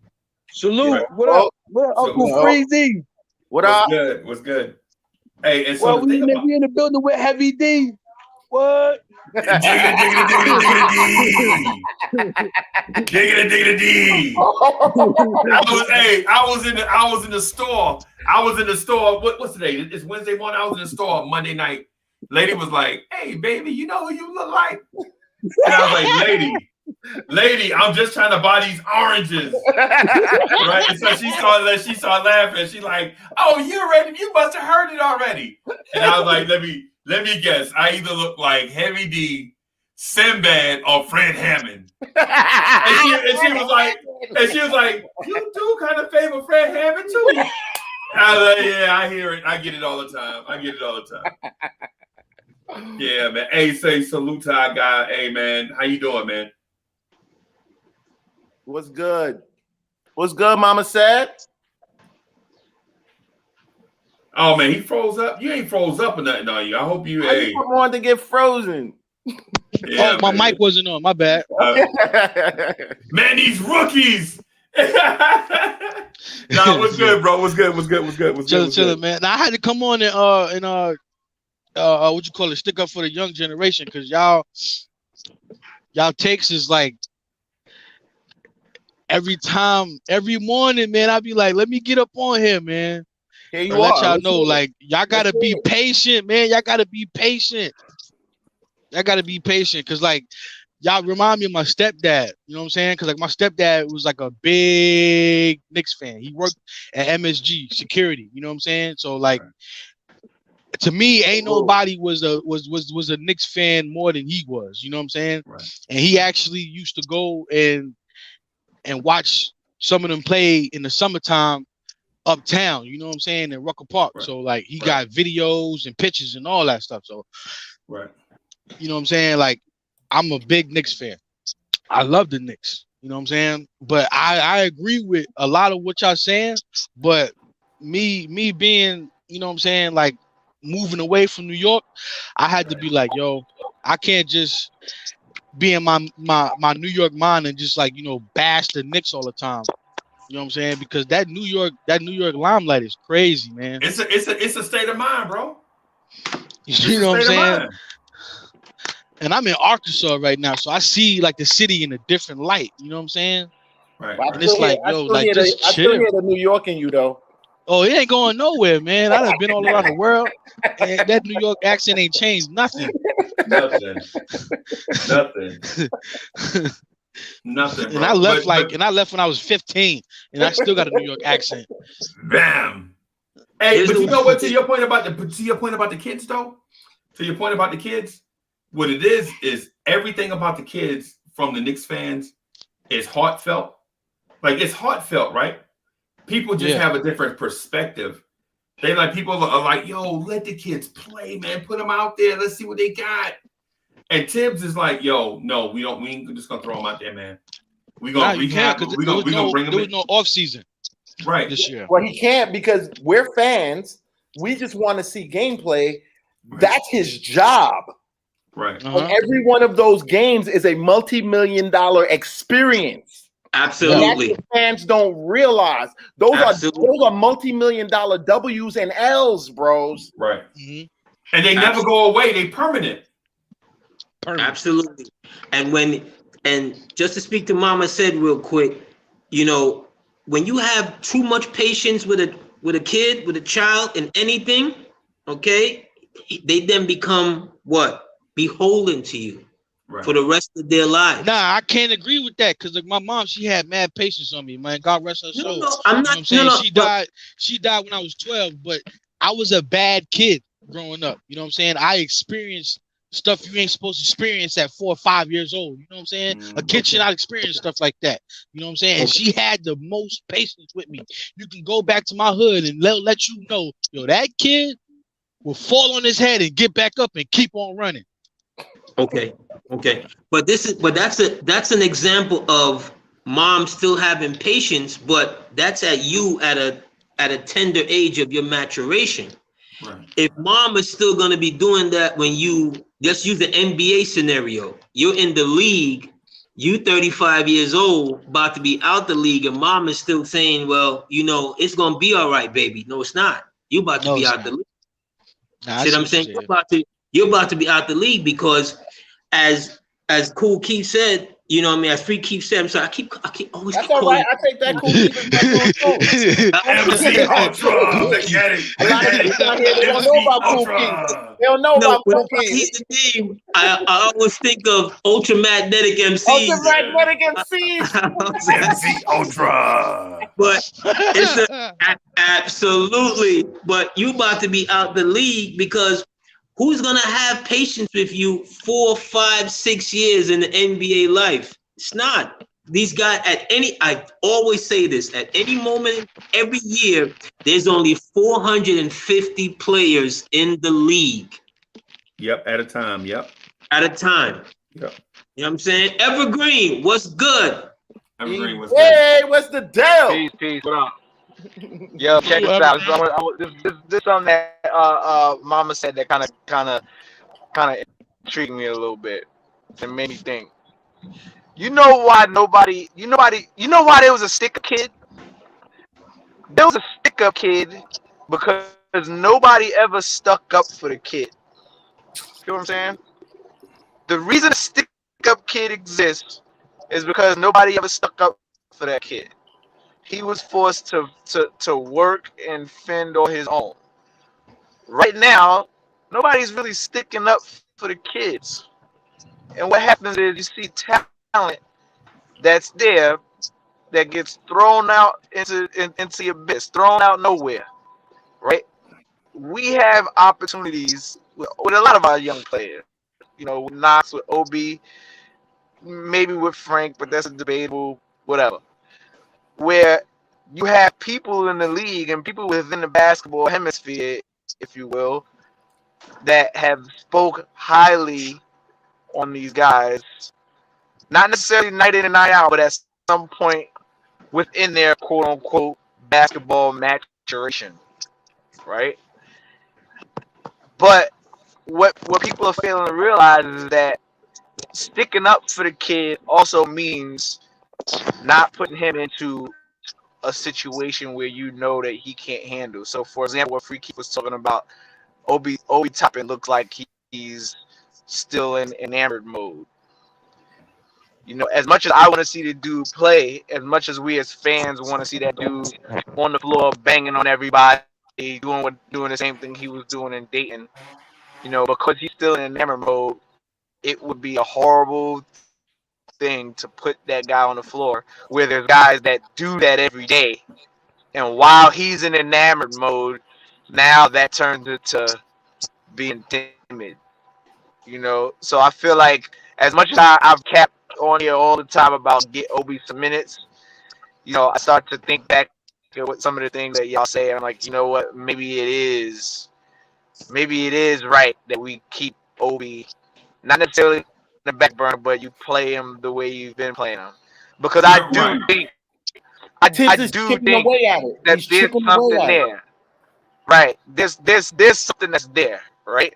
Salute. Right. What up? What up, Uncle Freezy? What up? What's good? Hey, and so we in the building with Heavy D. What? Diggity D. I was in the store. What's today? It's Wednesday morning. I was in the store Monday night. Lady was like, "Hey, baby, you know who you look like?" And I was like, lady, I'm just trying to buy these oranges. Right? And so she started laughing. She's like, "Oh, you must have heard it already." And I was like, let me guess. I either look like Heavy D, Sinbad, or Fred Hammond. And she was like, "You do kind of favor Fred Hammond too." I was like, "Yeah, I hear it. I get it all the time. Yeah, man. Hey, say salute to our guy. Hey, man, how you doing, man? What's good? What's good, Mama said? Oh, man, he froze up. You ain't froze up or nothing, are you? I hope you. I want to get frozen. Yeah, my mic wasn't on. My bad. Man, these rookies. Nah, what's good, bro? What's good? Chilling, man. Now I had to come on and what you call it, stick up for the young generation, because y'all takes is like every morning, man. I be like, let me get up on here, man. Here you let y'all know, like, y'all gotta be patient, man. Y'all gotta be patient, because like y'all remind me of my stepdad. You know what I'm saying? Because like my stepdad was like a big Knicks fan. He worked at MSG security. You know what I'm saying? So like. To me, ain't nobody was a Knicks fan more than he was. You know what I'm saying? Right. And he actually used to go and watch some of them play in the summertime uptown. You know what I'm saying? In Rucker Park. Right. So like he got videos and pictures and all that stuff. So, right. You know what I'm saying? Like, I'm a big Knicks fan. I love the Knicks. You know what I'm saying? But I agree with a lot of what y'all saying. But me being, you know what I'm saying, like, moving away from New York, I had to be like, yo, I can't just be in my New York mind and just like, bash the Knicks all the time. You know what I'm saying? Because that New York limelight is crazy, man. It's a state of mind, bro. You know what I'm saying? And I'm in Arkansas right now, so I see like the city in a different light. You know what I'm saying? Right. And it's like, yo, like just I still chill. hear the New York in you though. Oh, it ain't going nowhere, man. I done been all around the world, and that New York accent ain't changed nothing. Nothing. Nothing. And I left I left when I was 15, and I still got a New York accent. Bam. Hey, but you know what? To your point about the kids, though. To your point about the kids, what it is everything about the kids from the Knicks fans is heartfelt. Like it's heartfelt, right? People just have a different perspective. They like people are like, yo, let the kids play, man. Put them out there. Let's see what they got. And Tibs is like, yo, no, we ain't just gonna throw them out there, man. We gonna bring them. There was no off season, right? This year. Well, he can't because we're fans. We just want to see gameplay. Right. That's his job. Right. And every one of those games is a multi-million-dollar experience. Absolutely. That's what fans don't realize. Those are multi-million-dollar W's and L's, bros. Right. Mm-hmm. And they never go away. They permanent. Absolutely. And just to speak to Mama said real quick, you know, when you have too much patience with a kid, with a child in anything, okay, they then become what? Beholden to you. Right. For the rest of their lives. Nah, I can't agree with that because like my mom, she had mad patience on me, man. God rest her soul. No, I'm not. You know what I'm saying? She died when I was 12, but I was a bad kid growing up. You know what I'm saying? I experienced stuff you ain't supposed to experience at 4 or 5 years old. You know what I'm saying? A kid should not experience stuff like that. You know what I'm saying? And she had the most patience with me. You can go back to my hood and let you know, yo, that kid will fall on his head and get back up and keep on running. Okay. But that's an example of mom still having patience, but that's at you at a tender age of your maturation. Right. If mom is still gonna be doing that when you just use the NBA scenario, you're in the league, you 35 years old, about to be out the league, and mom is still saying, well, you know, it's gonna be all right, baby. No, it's not. You about to be out the league. See what I'm saying? You're about to be out the league because as Cool Keith said, you know what I mean, as Free Keith said, I'm sorry, I keep always that's all right. I take that Cool Keith. MC Ultra. A lot of people out here, they don't know about Cool Keith. They don't know about Cool Keith. The name, I always think of Ultramagnetic MCs. Ultramagnetic MCs. MC Ultra. But it's absolutely. But you about to be out the league because who's gonna have patience with you 4, 5, 6 years in the NBA life? It's not. These guys I always say this, at any moment, every year, there's only 450 players in the league. Yep, at a time. Yep. At a time. Yep. You know what I'm saying? Evergreen, what's good? Evergreen, what's good? Hey, what's the deal? Peace. What up? Yo, check this out. This is something that Mama said that kind of intrigued me a little bit and made me think. You know why there was a stick-up kid? There was a stick-up kid because nobody ever stuck up for the kid. You know what I'm saying? The reason a stick-up kid exists is because nobody ever stuck up for that kid. He was forced to work and fend on his own. Right now, nobody's really sticking up for the kids. And what happens is you see talent that's there that gets thrown out into the abyss, thrown out nowhere, right? We have opportunities with a lot of our young players. You know, with Knox, with Obi, maybe with Frank, but that's a debatable whatever. Where you have people in the league and people within the basketball hemisphere, if you will, that have spoke highly on these guys, not necessarily night in and night out, but at some point within their quote unquote basketball maturation, right? But what people are failing to realize is that sticking up for the kid also means not putting him into a situation where you know that he can't handle. So, for example, what Fleek was talking about, Obi Toppin looks like he's still in enamored mode. You know, as much as I want to see the dude play, as much as we as fans want to see that dude on the floor banging on everybody, doing the same thing he was doing in Dayton, you know, because he's still in enamored mode, it would be a horrible thing to put that guy on the floor where there's guys that do that every day. And while he's in enamored mode, now that turns into being timid. You know, so I feel like as much as I've capped on here all the time about get Obi some minutes, you know, I start to think back at what some of the things that y'all say, and I'm like, you know what, maybe it is right that we keep Obi not necessarily in the back burner, but you play him the way you've been playing him. Because I do think that there's something there. Right. There's something that's there, right?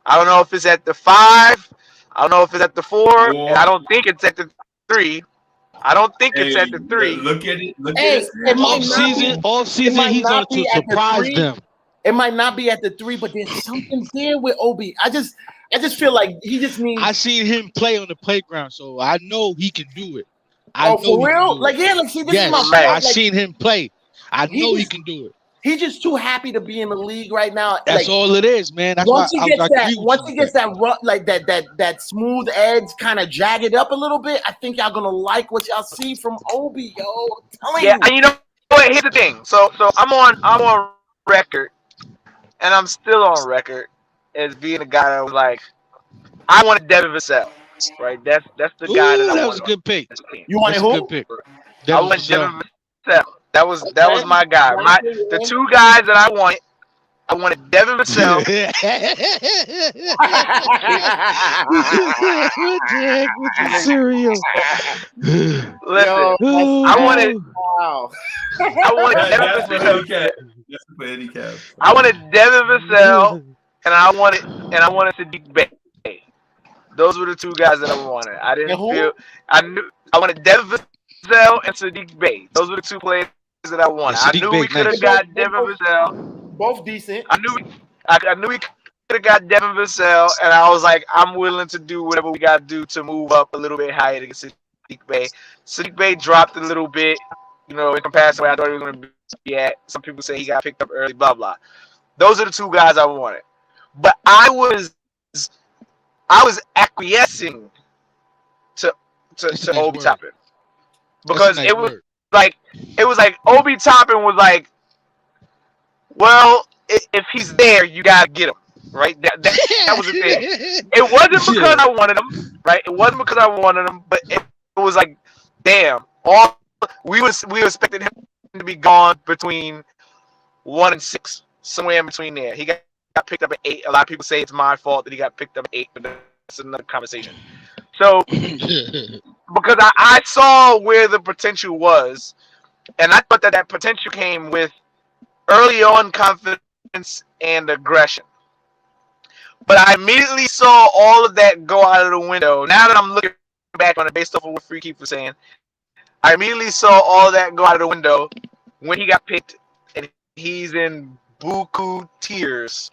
I don't know if it's at the 5. I don't know if it's at the 4. And I don't think it's at the 3. I don't think it's at the 3. Look at it. All season he's going to surprise them. It might not be at the 3, but there's something there with Obi. I just feel like he just needs. I seen him play on the playground, so I know he can do it. For real? Like, yeah, like, see, this is my point. I seen him play. I know he can do it. He's just too happy to be in the league right now. That's like, all it is, man. That's once he gets that run, like that smooth edge, kind of jag it up a little bit, I think y'all gonna like what y'all see from Obi, yo. I'm telling you. And you know what? Here's the thing. So I'm on record, and I'm still on record as being a guy that was like, I wanted Devin Vassell, right? That's the guy that I wanted. That was a good pick. You wanted who? Good pick. I wanted Devin Vassell. That was my guy. The two guys that I wanted Devin Vassell. What the heck with the cereal? Listen, I wanted Devin Vassell. I wanted Devin Vassell, and I wanted Saddiq Bey. Those were the two guys that I wanted. I wanted Devin Vassell and Saddiq Bey. Those were the two players that I wanted. I knew we could have got Devin Vassell. Both decent. I knew we could have got Devin Vassell, and I was like, I'm willing to do whatever we got to do to move up a little bit higher to get Saddiq Bey. Saddiq Bey dropped a little bit, you know, in comparison to where I thought he was going to be at. Some people say he got picked up early, blah, blah. Those are the two guys I wanted. But I was acquiescing to Obi Toppin. Because it was like Obi Toppin was like, well, if he's there, you gotta get him, right? That was the thing. It wasn't because I wanted him, right? It wasn't because I wanted him, but it was like, damn, we were expecting him to be gone between 1 and 6, somewhere in between there. He got picked up at 8. A lot of people say it's my fault that he got picked up at 8, but that's another conversation. So, because I saw where the potential was, and I thought that potential came with early on confidence and aggression. But I immediately saw all of that go out of the window. Now that I'm looking back on it based off of what Fleek was saying, I immediately saw all of that go out of the window when he got picked, and he's in buku tears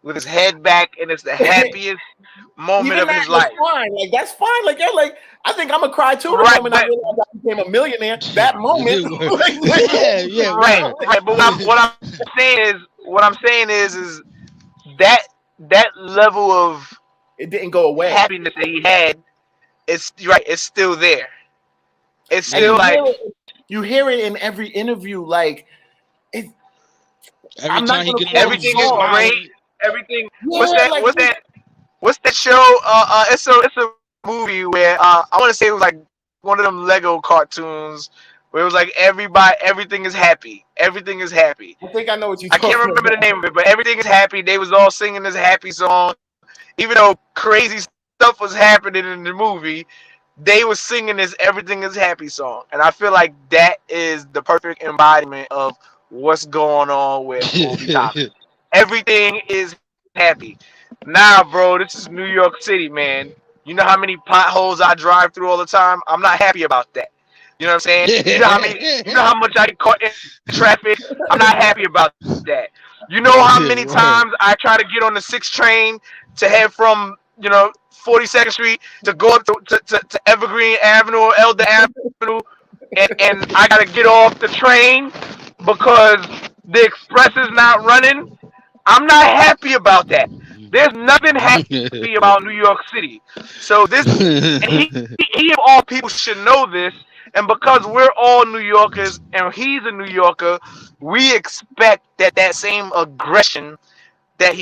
with his head back, and it's the happiest moment of his life. Fine. Like, that's fine. Like, you're like, I think I'm gonna cry too. The moment I realized I became a millionaire. That moment. Right. But what I'm saying is that level of it didn't go away. Happiness that he had, it's right. It's still there. It's still you hear it in every interview. Like, everything is great. Everything. Yeah, what's that show? It's a movie where I want to say it was like one of them Lego cartoons where it was like everything is happy. Everything is happy. I think I know what you. I can't remember the name of it, but everything is happy. They was all singing this happy song, even though crazy stuff was happening in the movie. They were singing this "Everything Is Happy" song, and I feel like that is the perfect embodiment of what's going on with Obi Toppin. Everything is happy. Nah, bro, this is New York City, man. You know how many potholes I drive through all the time? I'm not happy about that. You know what I'm saying? You know how much I get caught in traffic. I'm not happy about that. You know how many times I try to get on the 6 train to head from 42nd Street to go up to Evergreen Avenue or Elder Avenue, and I gotta get off the train because the express is not running. I'm not happy about that. There's nothing happy about New York City. So this, and he of all people should know this. And because we're all New Yorkers and he's a New Yorker, we expect that same aggression that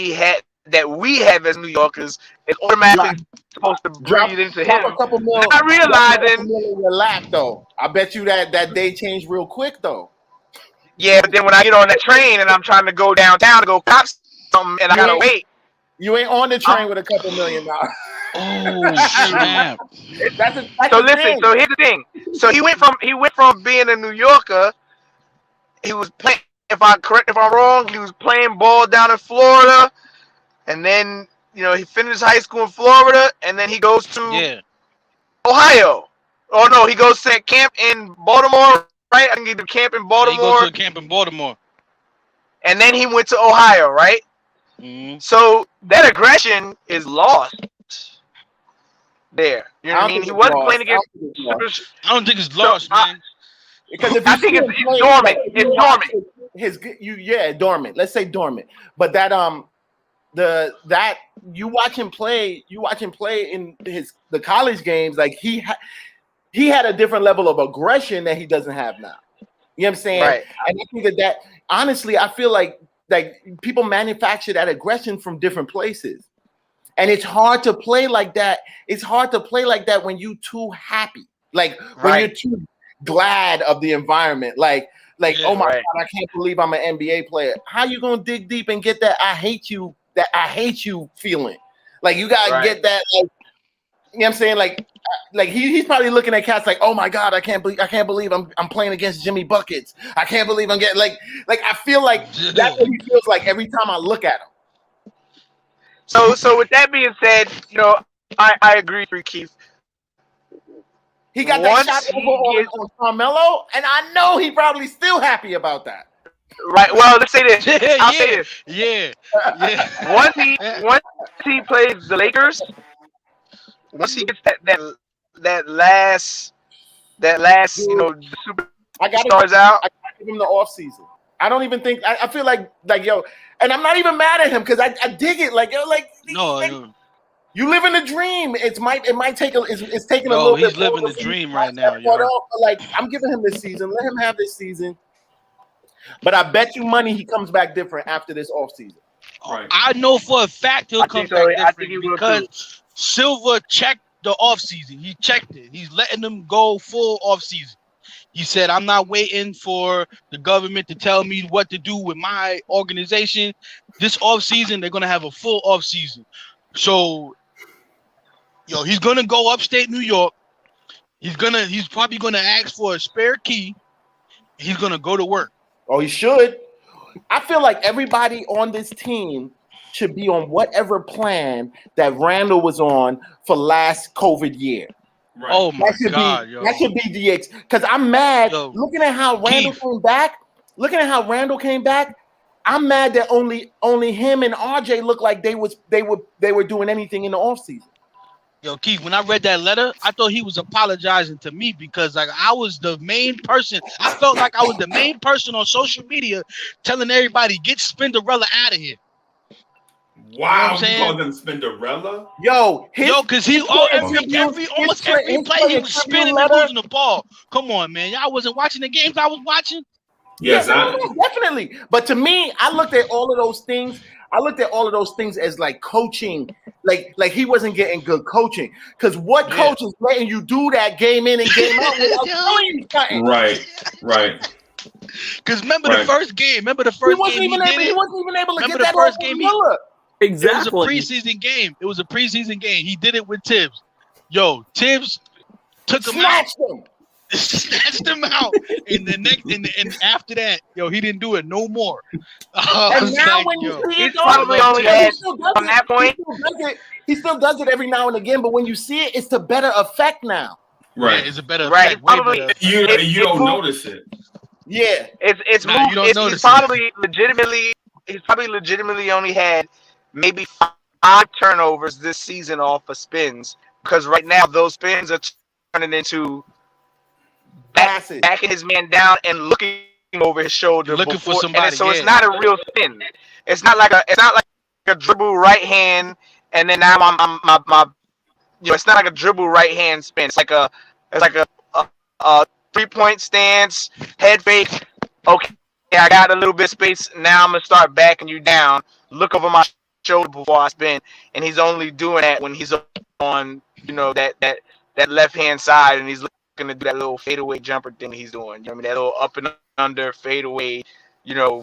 we have as New Yorkers is automatically supposed to breathe into him. Not realizing in your lap though. I bet you that day changed real quick though. Yeah, but then when I get on that train and I'm trying to go downtown to go cop something and I gotta wait. You ain't on the train with a couple $1 million. Oh snap! So listen. So here's the thing. So he went from being a New Yorker. He was playing. If I'm wrong, he was playing ball down in Florida, and then he finished high school in Florida, and then he goes to Ohio. Oh no, he goes to camp in Baltimore, right? I can get to camp in Baltimore. He goes to a camp in Baltimore, and then he went to Ohio, right? Mm-hmm. So that aggression is lost. There, you know what I mean? He wasn't playing against. I don't think it's lost, man. Because if I think it's dormant. It's dormant. Dormant. Let's say dormant. But that you watch him play in the college games, like he had a different level of aggression that he doesn't have now. You know what I'm saying? Right. And I think that honestly, I feel like people manufacture that aggression from different places. And it's hard to play like that. It's hard to play like that when you're too happy. Like when you're too glad of the environment. Like oh my God, I can't believe I'm an NBA player. How you gonna dig deep and get that I hate you feeling? Like you gotta get that, like, you know what I'm saying? Like he's probably looking at cats like, oh my God, I can't believe I'm playing against Jimmy Buckets. I can't believe I'm getting like I feel like that's what he feels like every time I look at him. So with that being said, I agree with Keith. He got that shot over on Carmelo, and I know he probably still happy about that. Right. Well, let's say this. I'll say this. Yeah. Once he plays the Lakers, once he gets that last super stars out, I gotta give him the off season. I don't even think I feel like yo, and I'm not even mad at him because I dig it. Like no. You live in the dream. It might take it's taking a little bit. He's living the dream right now. Like I'm giving him this season. Let him have this season. But I bet you money he comes back different after this off season. Right. I know for a fact he'll come back different because Silver checked the off season. He checked it. He's letting them go full off season. He said, I'm not waiting for the government to tell me what to do with my organization. This off season, they're gonna have a full off season. So he's gonna go upstate New York. He's probably gonna ask for a spare key. He's gonna go to work. Oh, he should. I feel like everybody on this team should be on whatever plan that Randall was on for last COVID year. Right. Oh my God, that should be DX. Because I'm mad looking at how Randall came back. Looking at how Randall came back, I'm mad that only him and RJ looked like they were doing anything in the offseason. Yo, Keith, when I read that letter, I thought he was apologizing to me because I was the main person. I felt like I was the main person on social media telling everybody, get Spinderella out of here. Wow, you called him Spinderella? Because almost every play he was spinning and losing the ball. Come on, man. Y'all wasn't watching the games I was watching? Yes, definitely. But to me, I looked at all of those things. As like coaching, like he wasn't getting good coaching. Because what coach is letting you do that game in and game out without telling you something? Right. Because remember the first game. He wasn't even able to get that first game. Exactly. It was a preseason game. He did it with Tibs. Yo, Tibs took him out. Snatched him out. And after that, he didn't do it no more. And now when you see it, on that point, he still does it every now and again. But when you see it, it's to better effect now. Right. Yeah, it's a better Right. effect, way Probably better effect. You don't moved- notice it. Yeah. It's Nah, moved. you don't He's notice it. probably legitimately only had maybe 5 turnovers this season off of spins, because right now those spins are turning into Passes. backing his man down and looking over his shoulder You're looking for before, somebody, so it's yeah. not a real spin. It's not like a dribble right hand, and then now my it's not like a dribble right hand spin. It's like a 3-point stance, head fake. Okay, I got a little bit of space. Now I'm gonna start backing you down. Look over my shoulder before I spin, and he's only doing that when he's on that left hand side, and he's looking to do that little fadeaway jumper thing he's doing. You know what I mean? That little up and under fadeaway,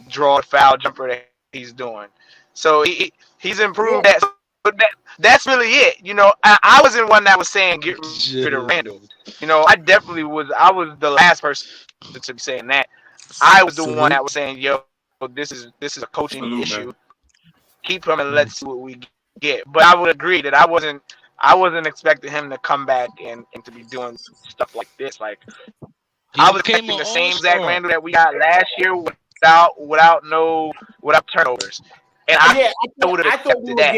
draw a foul jumper that he's doing. So he's improved that. But that's really it. I wasn't one that was saying get rid of Randall. I definitely was. I was the last person to be saying that. I was the one that was saying, "Yo, this is a coaching issue. Man. Keep him and let's see what we get." But I would agree that I wasn't expecting him to come back and to be doing stuff like this. Like I was expecting the same Zach Randall that we got last year without turnovers. And I would have accepted that.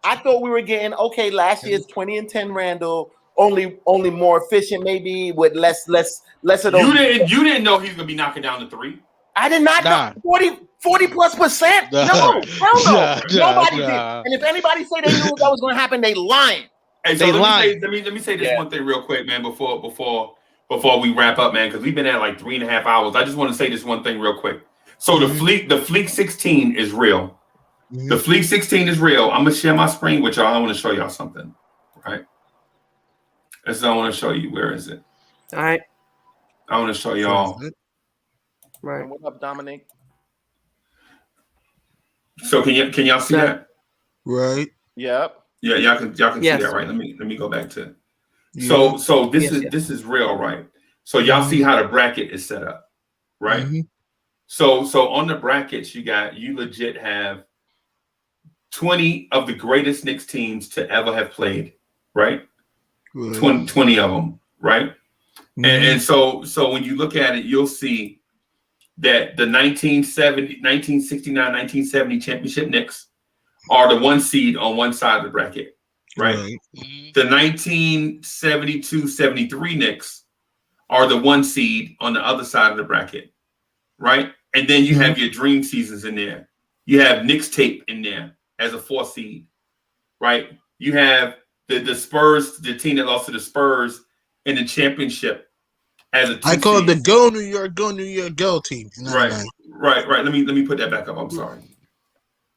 I thought we were getting last year's 20 and 10 Randall, only more efficient, maybe with less of those. You didn't know he was gonna be knocking down the 3. I did not know 40+%. No, hell no. Nobody did. And if anybody say they knew that was gonna happen, they lying. Hey, so let me say this one thing real quick, man, before we wrap up, man, because we've been at like 3.5 hours. I just want to say this one thing real quick. So the Fleek 16 is real. The Fleek 16 is real. I'm gonna share my screen with y'all. I want to show y'all something, right? This is what I want to show you. Where is it? All right. I want to show y'all. Right. What up, Dominic? So can y'all see that? Right. Yep. Yeah, y'all can see that, right? Let me go back to. So this is real, right? So y'all see how the bracket is set up, right? So on the brackets, you legit have 20 of the greatest Knicks teams to ever have played, right? 20 of them, right? And so when you look at it, you'll see that the 1969, 1970 championship Knicks are the 1 seed on one side of the bracket, right? The 1972-73 Knicks are the 1 seed on the other side of the bracket, right? And then you have your dream seasons in there. You have Knicks tape in there as a 4 seed, right? You have the Spurs, the team that lost to the Spurs in the championship as a 2 I call it seed. the Go New York Go team. Right. Let me put that back up. I'm sorry.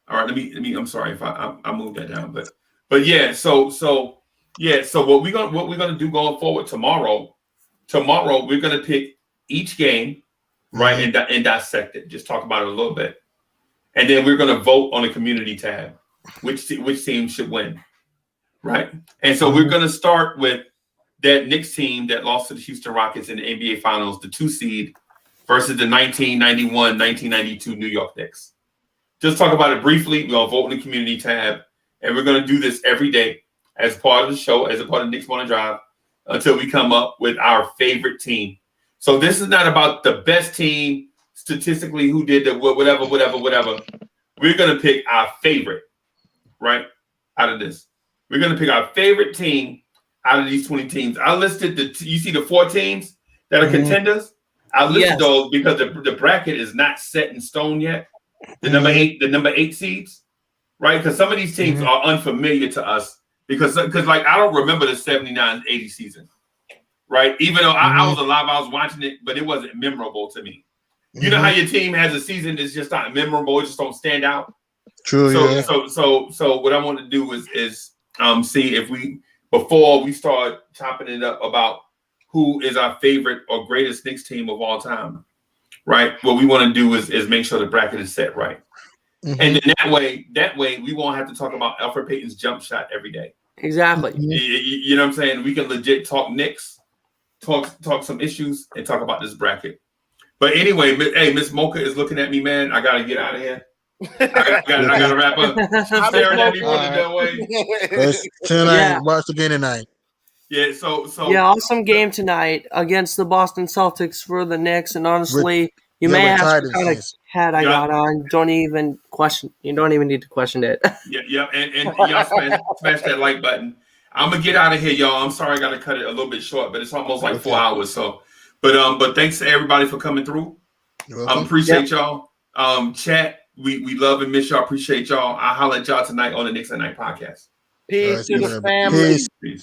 All right, let me. I'm sorry if I moved that down, but yeah. So what we're gonna do going forward tomorrow we're gonna pick each game, right, and dissect it. Just talk about it a little bit, and then we're gonna vote on the community tab, which team should win, right? And so we're gonna start with that Knicks team that lost to the Houston Rockets in the NBA Finals, the 2 seed, versus the 1991-1992 New York Knicks. Just talk about it briefly. We're going to vote in the community tab, and we're going to do this every day as part of the show, as a part of Knicks Morning Drive, until we come up with our favorite team. So this is not about the best team statistically who did the whatever. We're going to pick our favorite, right, out of this. We're going to pick our favorite team out of these 20 teams. I listed you see the 4 teams that are contenders? I listed those because the bracket is not set in stone yet. The number 8 seeds, right? Because some of these teams are unfamiliar to us because like I don't remember the 79-80 season, right? Even though I was alive, I was watching it, but it wasn't memorable to me. You know how your team has a season that's just not memorable, it just don't stand out. True. So what I want to do is see if before we start chopping it up about who is our favorite or greatest Knicks team of all time, right? What we want to do is make sure the bracket is set right. And then that way we won't have to talk about Elfrid Payton's jump shot every day. Exactly. You know what I'm saying? We can legit talk Knicks, talk some issues, and talk about this bracket. But anyway, hey, Miss Mocha is looking at me, man. I got to get out of here. I got to wrap up. She's staring at me that way. Tonight, watch the game tonight. Yeah, so Yeah, awesome game tonight against the Boston Celtics for the Knicks, and honestly, you may ask what kind of hat I got on. Don't even question. You don't even need to question it. Yeah, and y'all smash that like button. I'm gonna get out of here, y'all. I'm sorry I gotta cut it a little bit short, but it's almost like 4 hours. So, but thanks to everybody for coming through. Appreciate y'all. Chat, we love and miss y'all. Appreciate y'all. I'll holler at y'all tonight on the Knicks at Night podcast. Peace to the family. Peace. Peace.